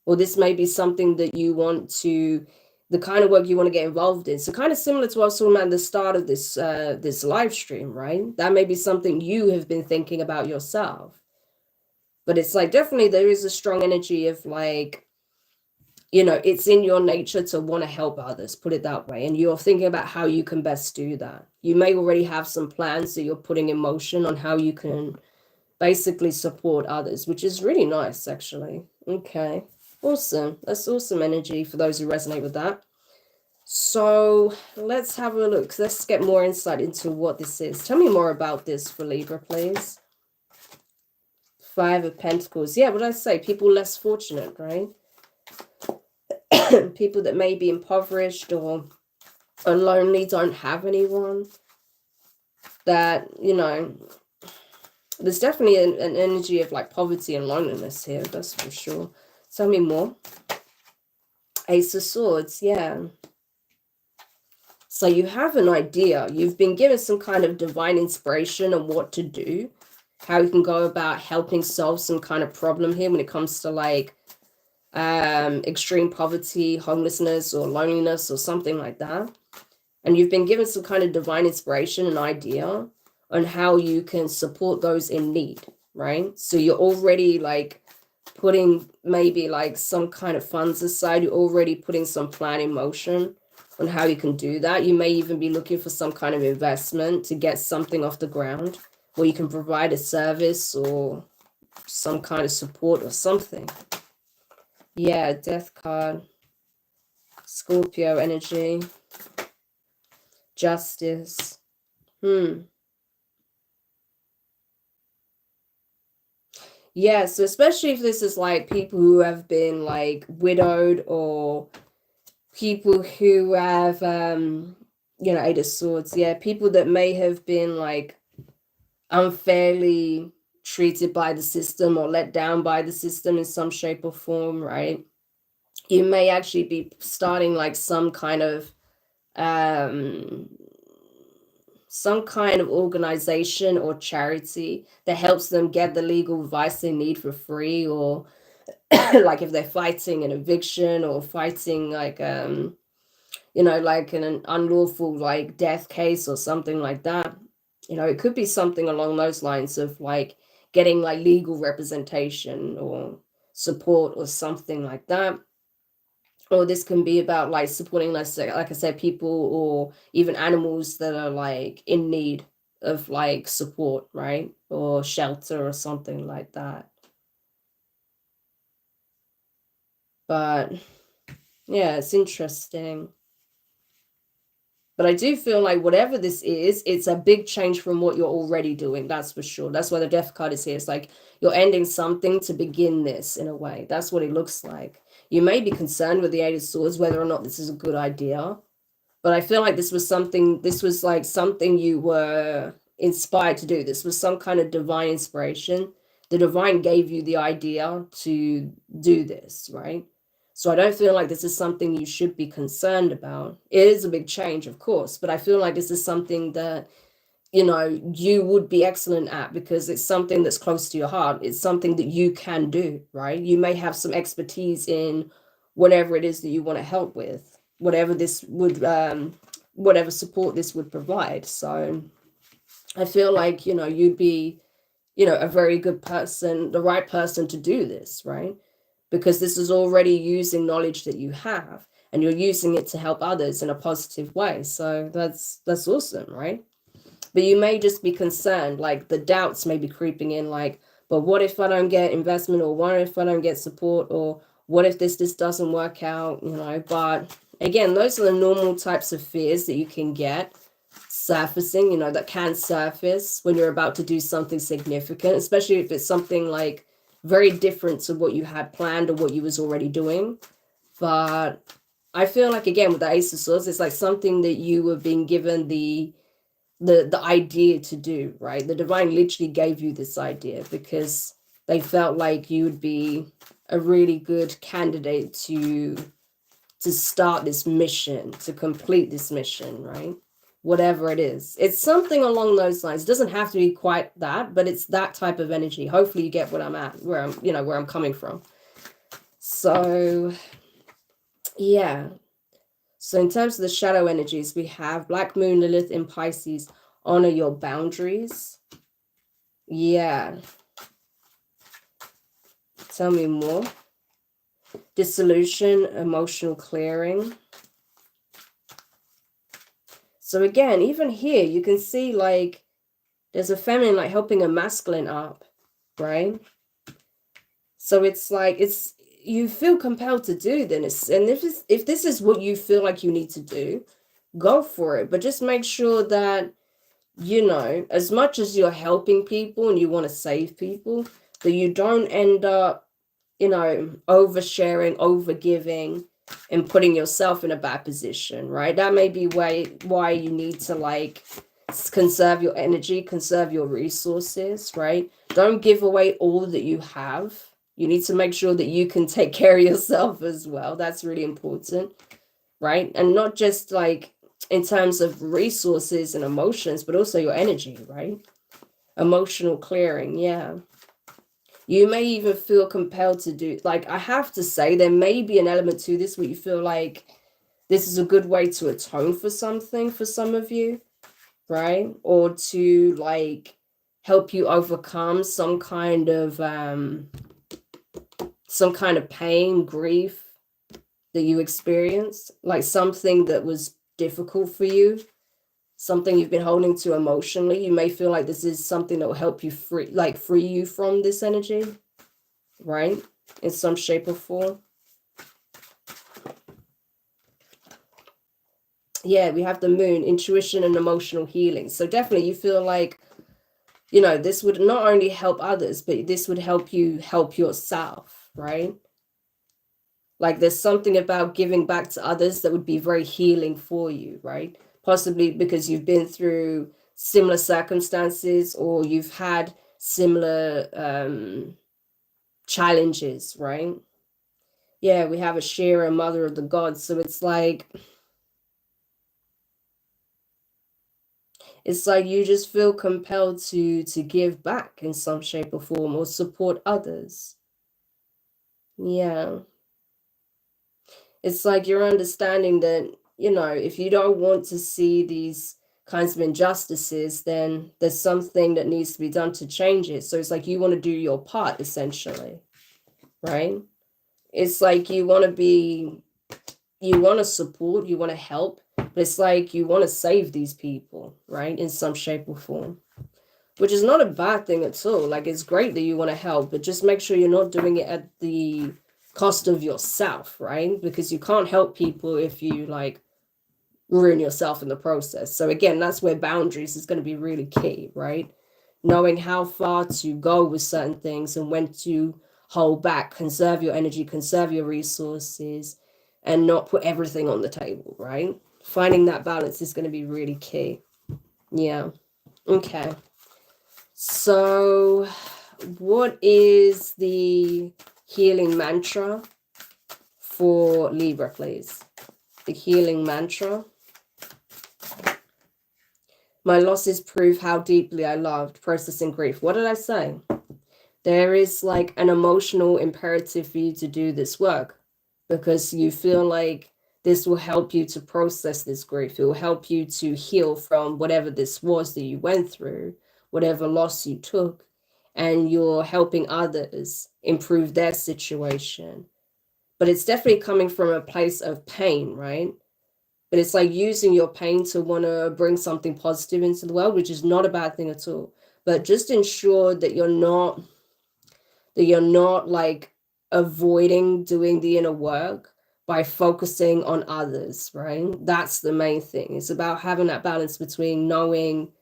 Or this may be something that you want to, the kind of work you want to get involved in. So kind of similar to what I was talking about at the start of this this live stream, right? That may be something you have been thinking about yourself. But it's like definitely there is a strong energy of like, you know, it's in your nature to want to help others, put it that way. And you're thinking about how you can best do that. You may already have some plans that you're putting in motion on how you can basically support others, which is really nice, actually. Okay, awesome. That's awesome energy for those who resonate with that. So let's have a look. Let's get more insight into what this is. Tell me more about this for Libra, please. 5 of Pentacles. Yeah, what did I say? People less fortunate, right? People that may be impoverished or are lonely, don't have anyone. That, you know, there's definitely an energy of like poverty and loneliness here, that's for sure. Tell me more. Ace of Swords, yeah. So you have an idea. You've been given some kind of divine inspiration on what to do, how you can go about helping solve some kind of problem here when it comes to like extreme poverty, homelessness, or loneliness, or something like that. And you've been given some kind of divine inspiration and idea on how you can support those in need, right? So you're already like putting maybe like some kind of funds aside. You're already putting some plan in motion on how you can do that. You may even be looking for some kind of investment to get something off the ground where you can provide a service or some kind of support or something. Yeah, Death card. Scorpio energy. Justice. Yeah, so especially if this is like people who have been like widowed or people who have you know, 8 of Swords. Yeah, people that may have been like unfairly treated by the system or let down by the system in some shape or form, right? You may actually be starting like some kind of some kind of organization or charity that helps them get the legal advice they need for free, or like if they're fighting an eviction or fighting like like an unlawful like death case or something like that. It could be something along those lines of like getting like legal representation or support or something like that. Or this can be about like supporting, like I said, people or even animals that are like in need of like support, right? Or shelter or something like that. But yeah, it's interesting. But I do feel like whatever this is, it's a big change from what you're already doing. That's for sure. That's why the death card is here. It's like you're ending something to begin this in a way. That's what it looks like. You may be concerned with the Eight of Swords, whether or not this is a good idea. But I feel like this was like something you were inspired to do. This was some kind of divine inspiration. The divine gave you the idea to do this, right? So I don't feel like this is something you should be concerned about. It is a big change, of course, but I feel like this is something that, you would be excellent at because it's something that's close to your heart. It's something that you can do, right? You may have some expertise in whatever it is that you want to help with, whatever this would, whatever support this would provide. So I feel like, you'd be, a very good person, the right person to do this, right? Because this is already using knowledge that you have and you're using it to help others in a positive way. So that's awesome, right? But you may just be concerned, like the doubts may be creeping in, like, but what if I don't get investment, or what if I don't get support, or what if this doesn't work out, But again, those are the normal types of fears that you can get surfacing, that can surface when you're about to do something significant, especially if it's something like very different to what you had planned or what you was already doing. But I feel like, again, with the Ace of Swords, it's like something that you were being given the idea to do, right? The divine literally gave you this idea because they felt like you would be a really good candidate to start this mission, to complete this mission, right? Whatever it is, it's something along those lines. It doesn't have to be quite that, but it's that type of energy. Hopefully you get what I'm at, where I'm coming from. So yeah, so in terms of the shadow energies, we have Black Moon, Lilith in Pisces. Honor your boundaries. Yeah. Tell me more. Dissolution, emotional clearing. So again, even here, you can see like there's a feminine like helping a masculine up, right? So it's like you feel compelled to do this. And if this is what you feel like you need to do, go for it. But just make sure that, as much as you're helping people and you want to save people, that you don't end up, oversharing, overgiving, and putting yourself in a bad position, right? That may be why you need to like conserve your energy, conserve your resources, right? Don't give away all that you have. You need to make sure that you can take care of yourself as well. That's really important, right? And not just like in terms of resources and emotions, but also your energy, right? Emotional clearing, yeah. You may even feel compelled to do, like, I have to say, there may be an element to this where you feel like this is a good way to atone for something for some of you, right? Or to like help you overcome some kind of pain, grief that you experienced, like something that was difficult for you, something you've been holding to emotionally. You may feel like this is something that will help you free you from this energy, right? In some shape or form. Yeah, we have the moon, intuition and emotional healing. So definitely you feel like, this would not only help others, but this would help you help yourself, right? Like there's something about giving back to others that would be very healing for you, right? Possibly because you've been through similar circumstances or you've had similar challenges, right? Yeah, we have a Shira, mother of the gods. So it's like, It's like you just feel compelled to give back in some shape or form or support others. Yeah. It's like you're understanding that, you know, if you don't want to see these kinds of injustices, then there's something that needs to be done to change it. So it's like you want to do your part, essentially, right? It's like you want to support, you want to help, but it's like you want to save these people, right? In some shape or form, which is not a bad thing at all. Like, it's great that you want to help, but just make sure you're not doing it at the cost of yourself, right? Because you can't help people if you like ruin yourself in the process. So again, that's where boundaries is going to be really key, right? Knowing how far to go with certain things and when to hold back, conserve your energy, conserve your resources, and not put everything on the table, right? Finding that balance is going to be really key. Yeah. Okay. So what is the healing mantra for Libra, please? The healing mantra. My losses prove how deeply I loved, processing grief. What did I say? There is like an emotional imperative for you to do this work because you feel like this will help you to process this grief. It will help you to heal from whatever this was that you went through, whatever loss you took, and you're helping others improve their situation. But it's definitely coming from a place of pain, right? But it's like using your pain to want to bring something positive into the world, which is not a bad thing at all. But just ensure that you're not like avoiding doing the inner work by focusing on others, right? That's the main thing. It's about having that balance between knowing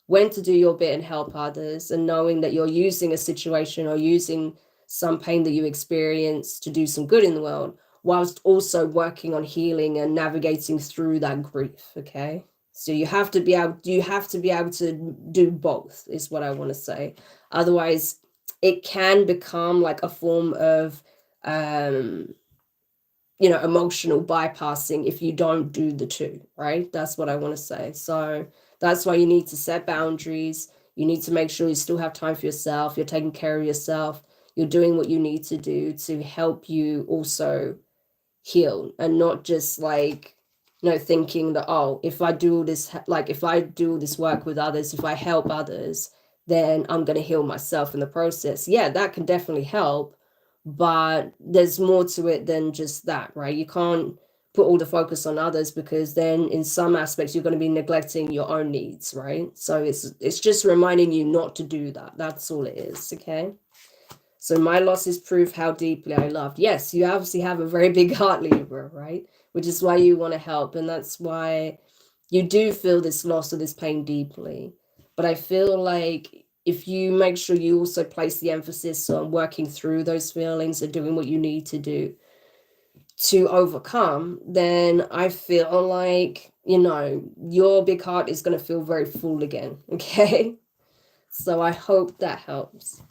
when to do your bit and help others, and knowing that you're using a situation or using some pain that you experience to do some good in the world, whilst also working on healing and navigating through that grief. Okay, so you have to be able to do both, is what I want to say. Otherwise it can become like a form of emotional bypassing if you don't do the two, right? That's what I want to say. So that's why you need to set boundaries. You need to make sure you still have time for yourself, you're taking care of yourself, you're doing what you need to do to help you also heal, and not just like, thinking that, oh, if I do this work with others, if I help others, then I'm going to heal myself in the process. Yeah, that can definitely help, but there's more to it than just that, right? You can't put all the focus on others, because then in some aspects you're going to be neglecting your own needs, right? So it's just reminding you not to do that. That's all it is. Okay. So my losses prove how deeply I loved. Yes, you obviously have a very big heart, Libra, right? Which is why you want to help. And that's why you do feel this loss or this pain deeply. But I feel like if you make sure you also place the emphasis on working through those feelings and doing what you need to do to overcome, then I feel like, your big heart is going to feel very full again. Okay. So I hope that helps.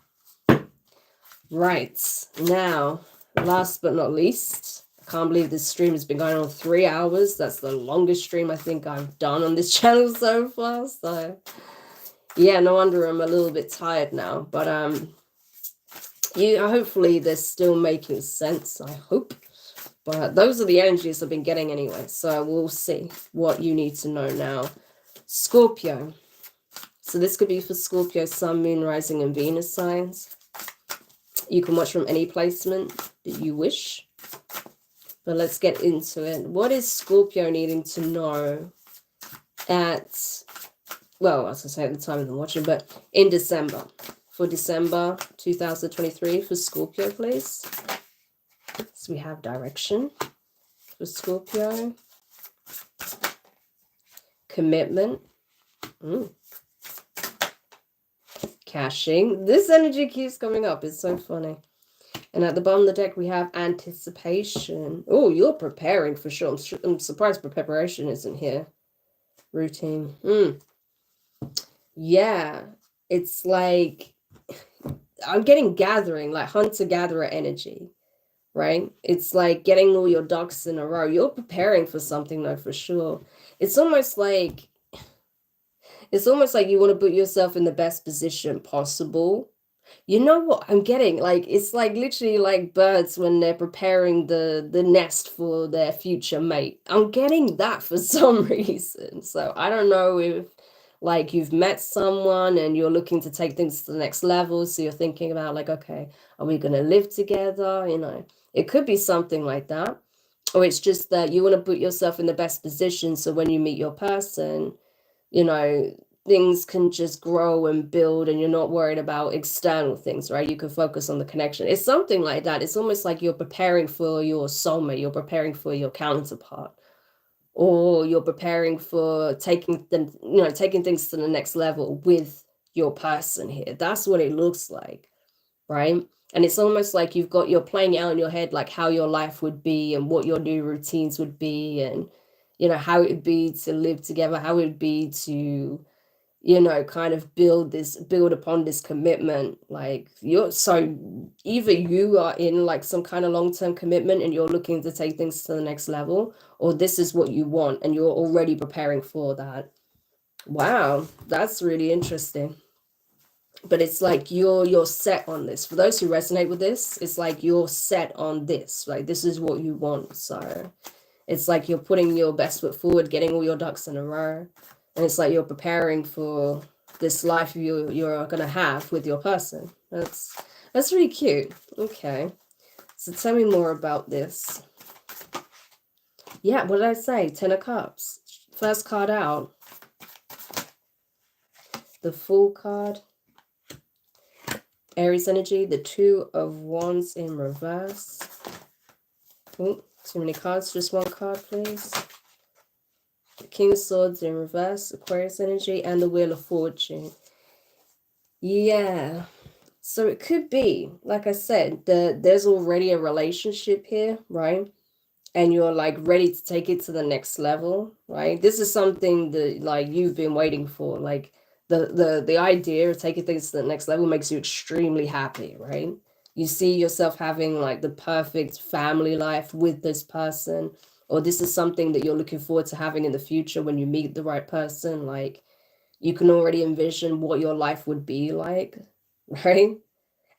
Right, now, last but not least, I can't believe this stream has been going on 3 hours. That's the longest stream I think I've done on this channel so far. So, yeah, no wonder I'm a little bit tired now. But hopefully they're still making sense, I hope. But those are the energies I've been getting anyway. So we'll see what you need to know now. Scorpio. So this could be for Scorpio, Sun, Moon, Rising, and Venus signs. You can watch from any placement that you wish. But let's get into it. What is Scorpio needing to know as I say at the time of the watching, but in December. For December 2023 for Scorpio, please. So we have direction for Scorpio. Commitment. Caching. This energy keeps coming up. It's so funny. And at the bottom of the deck, we have anticipation. Oh, you're preparing for sure. I'm surprised preparation isn't here. Routine. Yeah. It's like, I'm getting gathering, like hunter-gatherer energy, right? It's like getting all your ducks in a row. You're preparing for something, though, for sure. It's almost like, It's almost like you want to put yourself in the best position possible. You know what I'm getting? Like it's like literally like birds when they're preparing the nest for their future mate. I'm getting that for some reason. So I don't know if like you've met someone and you're looking to take things to the next level. So you're thinking about like, okay, are we gonna live together? You know, it could be something like that. Or it's just that you want to put yourself in the best position so when you meet your person, you know, things can just grow and build and you're not worried about external things, right? You can focus on the connection. It's something like that. It's almost like you're preparing for your soulmate, you're preparing for your counterpart, or you're preparing for taking them, you know, taking things to the next level with your person here. That's what it looks like, right? And it's almost like you're playing out in your head like how your life would be and what your new routines would be, and you know how it would be to live together, how it would be to, you know, kind of build upon this commitment. Like so either you are in like some kind of long-term commitment and you're looking to take things to the next level, or this is what you want and you're already preparing for that. Wow, that's really interesting. But it's like you're set on this. For those who resonate with this, it's like you're set on this. Like this is what you want. So it's like you're putting your best foot forward, getting all your ducks in a row. And it's like you're preparing for this life you're gonna have with your person. That's really cute. Okay. So tell me more about this. Yeah, what did I say? 10 of Cups. First card out. The Fool card. Aries energy, the Two of Wands in reverse. Oh, too many cards, just one card, please. The King of Swords in reverse, Aquarius energy, and the Wheel of Fortune. Yeah. So it could be, like I said, there's already a relationship here, right? And you're like ready to take it to the next level, right? This is something that like you've been waiting for. Like the idea of taking things to the next level makes you extremely happy, right? You see yourself having like the perfect family life with this person, or this is something that you're looking forward to having in the future when you meet the right person. Like you can already envision what your life would be like, right?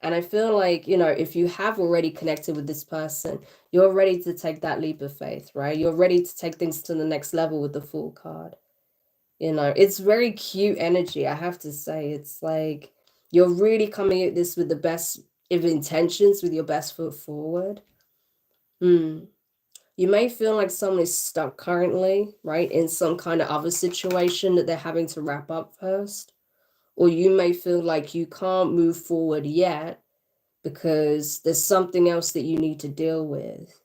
And I feel like, you know, if you have already connected with this person, you're ready to take that leap of faith, right? You're ready to take things to the next level with the Fool card. You know, it's very cute energy, I have to say. It's like you're really coming at this with the best of intentions, with your best foot forward. You may feel like someone is stuck currently, right, in some kind of other situation that they're having to wrap up first. Or you may feel like you can't move forward yet because there's something else that you need to deal with.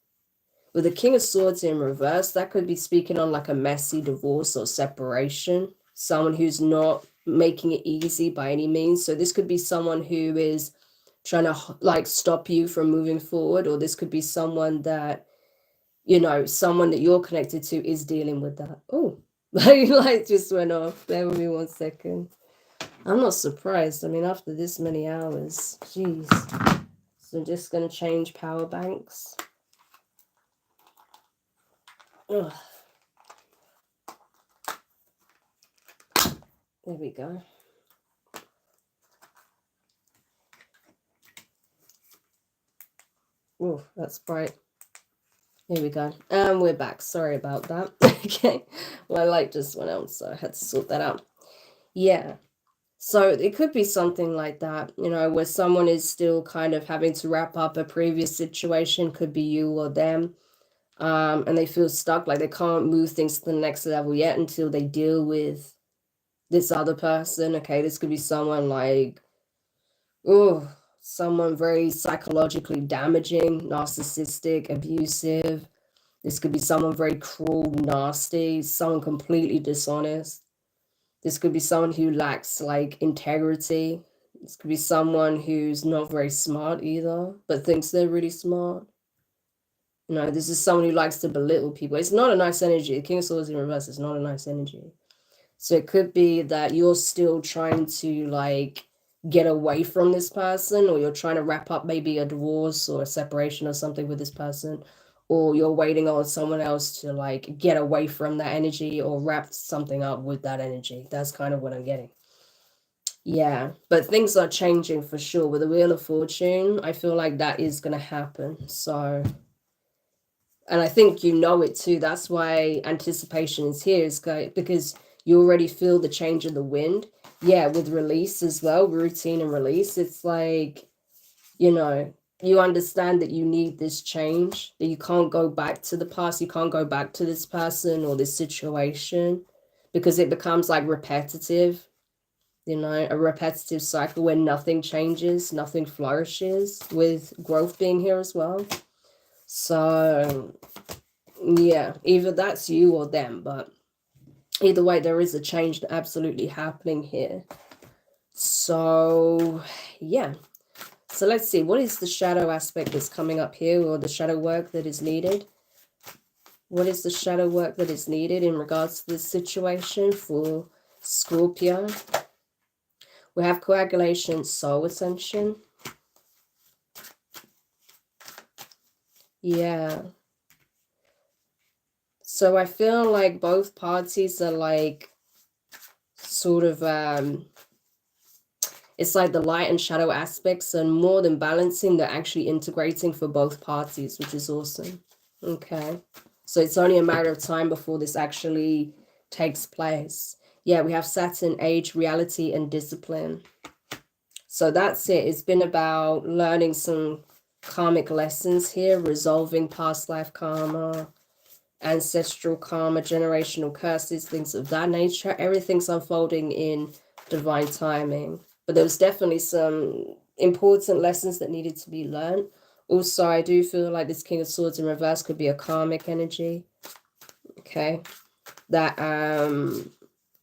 With the King of Swords in reverse, that could be speaking on like a messy divorce or separation, someone who's not making it easy by any means. So this could be someone who is trying to like stop you from moving forward, or this could be someone that, you know, someone that you're connected to is dealing with that. Oh, light just went off. Bear with me 1 second. I'm not surprised. I mean, after this many hours, jeez. So I'm just going to change power banks. Ugh. There we go. Oh, that's bright. Here we go. And we're back. Sorry about that. Okay. My light just went out, so I had to sort that out. Yeah. So it could be something like that, you know, where someone is still kind of having to wrap up a previous situation, could be you or them. And they feel stuck, like they can't move things to the next level yet until they deal with this other person. Okay, this could be someone like, oh, someone very psychologically damaging, narcissistic, abusive. This could be someone very cruel, nasty, someone completely dishonest. This could be someone who lacks like integrity. This could be someone who's not very smart either, but thinks they're really smart. You know, this is someone who likes to belittle people. It's not a nice energy. The King of Swords in reverse is not a nice energy. So it could be that you're still trying to like get away from this person, or you're trying to wrap up maybe a divorce or a separation or something with this person, or you're waiting on someone else to like get away from that energy or wrap something up with that energy. That's kind of what I'm getting. Yeah, but things are changing for sure. With the Wheel of Fortune, I feel like that is going to happen. So, and I think you know it too. That's why anticipation is here, is because you already feel the change of the wind. Yeah, with release as well, routine and release. It's like, you know, you understand that you need this change, that you can't go back to the past. You can't go back to this person or this situation because it becomes like repetitive. You know, a repetitive cycle where nothing changes, nothing flourishes, with growth being here as well. So, yeah, either that's you or them, but either way, there is a change absolutely happening here. So, yeah. So let's see, what is the shadow aspect that's coming up here, or the shadow work that is needed? What is the shadow work that is needed in regards to this situation for Scorpio? We have coagulation, soul ascension. Yeah. So I feel like both parties are like sort of, it's like the light and shadow aspects, and more than balancing, they're actually integrating for both parties, which is awesome. Okay. So it's only a matter of time before this actually takes place. Yeah, we have Saturn, age, reality, and discipline. So that's it. It's been about learning some karmic lessons here, resolving past life karma, ancestral karma, generational curses, things of that nature. Everything's unfolding in divine timing. But there was definitely some important lessons that needed to be learned. Also, I do feel like this King of Swords in reverse could be a karmic energy. Okay. That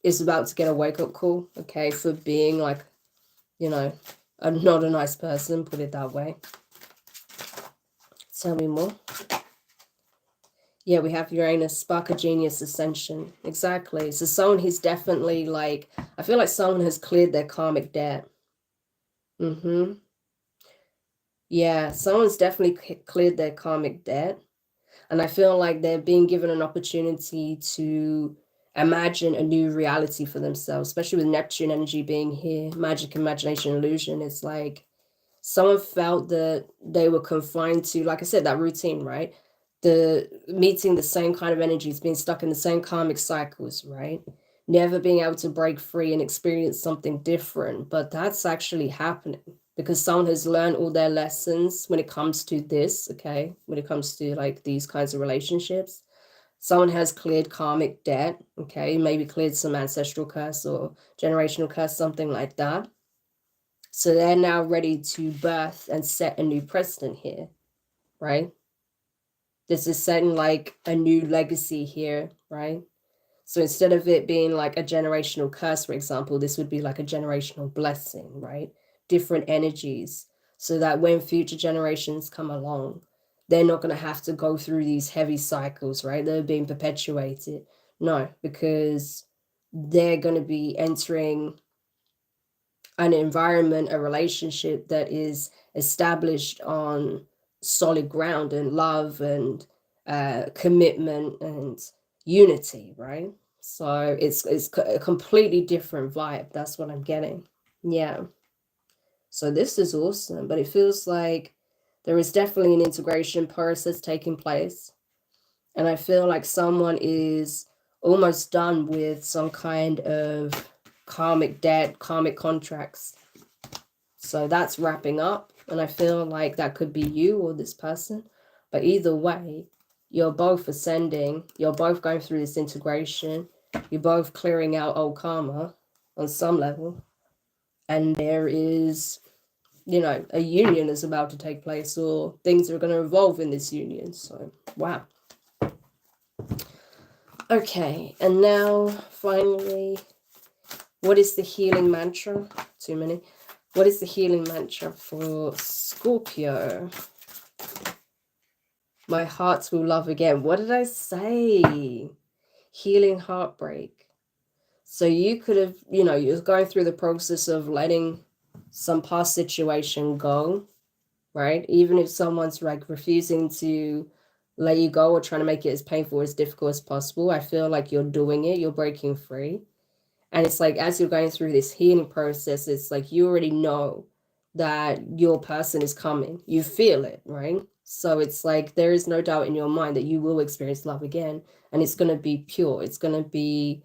is about to get a wake-up call, okay, for being like, you know, not a nice person, put it that way. Tell me more. Yeah, we have Uranus, Spark of Genius, Ascension. Exactly. So someone who's definitely like, I feel like someone has cleared their karmic debt. Yeah, someone's definitely cleared their karmic debt. And I feel like they're being given an opportunity to imagine a new reality for themselves, especially with Neptune energy being here, magic, imagination, illusion. It's like someone felt that they were confined to, like I said, that routine, right? The meeting the same kind of energies, being stuck in the same karmic cycles, right? Never being able to break free and experience something different. But that's actually happening because someone has learned all their lessons when it comes to this, okay? When it comes to like these kinds of relationships. Someone has cleared karmic debt, okay? Maybe cleared some ancestral curse or generational curse, something like that. So they're now ready to birth and set a new precedent here, right? This is setting like a new legacy here, right? So instead of it being like a generational curse, for example, this would be like a generational blessing, right? Different energies, so that when future generations come along, they're not going to have to go through these heavy cycles, right? They're being perpetuated. No, because they're going to be entering an environment, a relationship that is established on solid ground and love and commitment and unity, right? So it's a completely different vibe. That's what I'm getting. Yeah. So this is awesome, but it feels like there is definitely an integration process taking place. And I feel like someone is almost done with some kind of karmic debt, karmic contracts. So that's wrapping up. And I feel like that could be you or this person. But either way, you're both ascending. You're both going through this integration. You're both clearing out old karma on some level. And there is, you know, a union is about to take place, or things are going to evolve in this union. So, wow. Okay, and now finally, what is the healing mantra? Too many. What is the healing mantra for Scorpio? My hearts will love again. What did I say? Healing heartbreak. So you could have, you know, you're going through the process of letting some past situation go, right? Even if someone's like refusing to let you go or trying to make it as painful, as difficult as possible. I feel like you're doing it, you're breaking free. And it's like, as you're going through this healing process, it's like you already know that your person is coming. You feel it, right? So it's like there is no doubt in your mind that you will experience love again. And it's going to be pure. It's going to be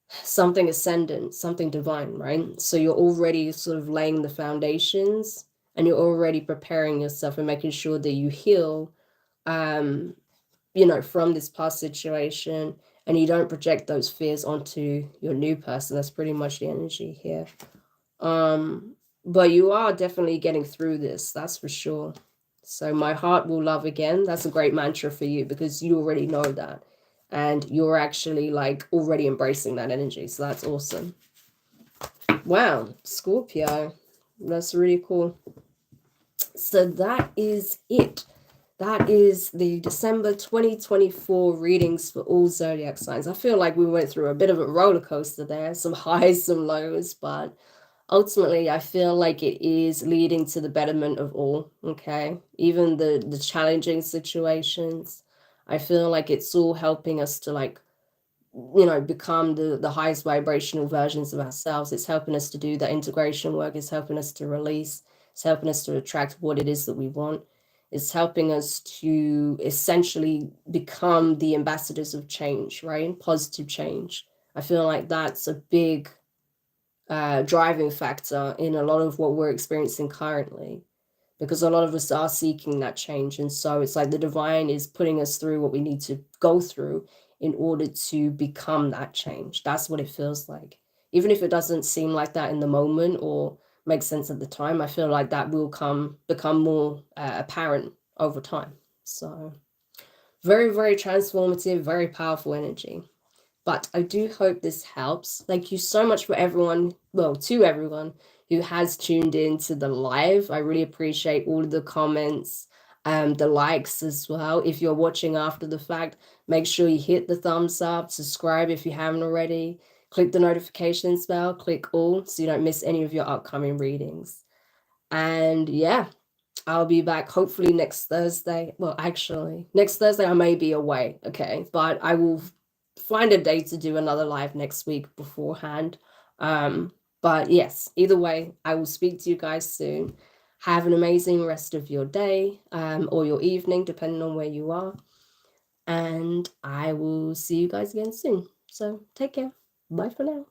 something ascendant, something divine, right? So you're already sort of laying the foundations, and you're already preparing yourself and making sure that you heal, you know, from this past situation, and you don't project those fears onto your new person. That's pretty much the energy here. But you are definitely getting through this, that's for sure. So my heart will love again. That's a great mantra for you, because you already know that, and you're actually like already embracing that energy. So that's awesome. Wow, Scorpio, that's really cool. So that is it. That is the December 2024 readings for all zodiac signs. I feel like we went through a bit of a roller coaster there, some highs, some lows, but ultimately I feel like it is leading to the betterment of all, okay? Even the challenging situations, I feel like it's all helping us to, like, you know, become the highest vibrational versions of ourselves. It's helping us to do the integration work. It's helping us to release. It's helping us to attract what it is that we want. It's helping us to essentially become the ambassadors of change, right? Positive change. I feel like that's a big driving factor in a lot of what we're experiencing currently, because a lot of us are seeking that change. And so it's like the divine is putting us through what we need to go through in order to become that change. That's what it feels like. Even if it doesn't seem like that in the moment or make sense at the time, I feel like that will become more apparent over time. So very, very transformative, very powerful energy. But I do hope this helps. Thank you so much for everyone, well, to everyone who has tuned in to the live. I really appreciate all of the comments, the likes as well. If you're watching after the fact, make sure you hit the thumbs up, subscribe if you haven't already, click the notifications bell, click all so you don't miss any of your upcoming readings. And yeah, I'll be back hopefully next Thursday. Well, actually, next Thursday I may be away, okay? But I will find a day to do another live next week beforehand. But yes, either way, I will speak to you guys soon. Have an amazing rest of your day, or your evening, depending on where you are. And I will see you guys again soon. So take care. Bye for now.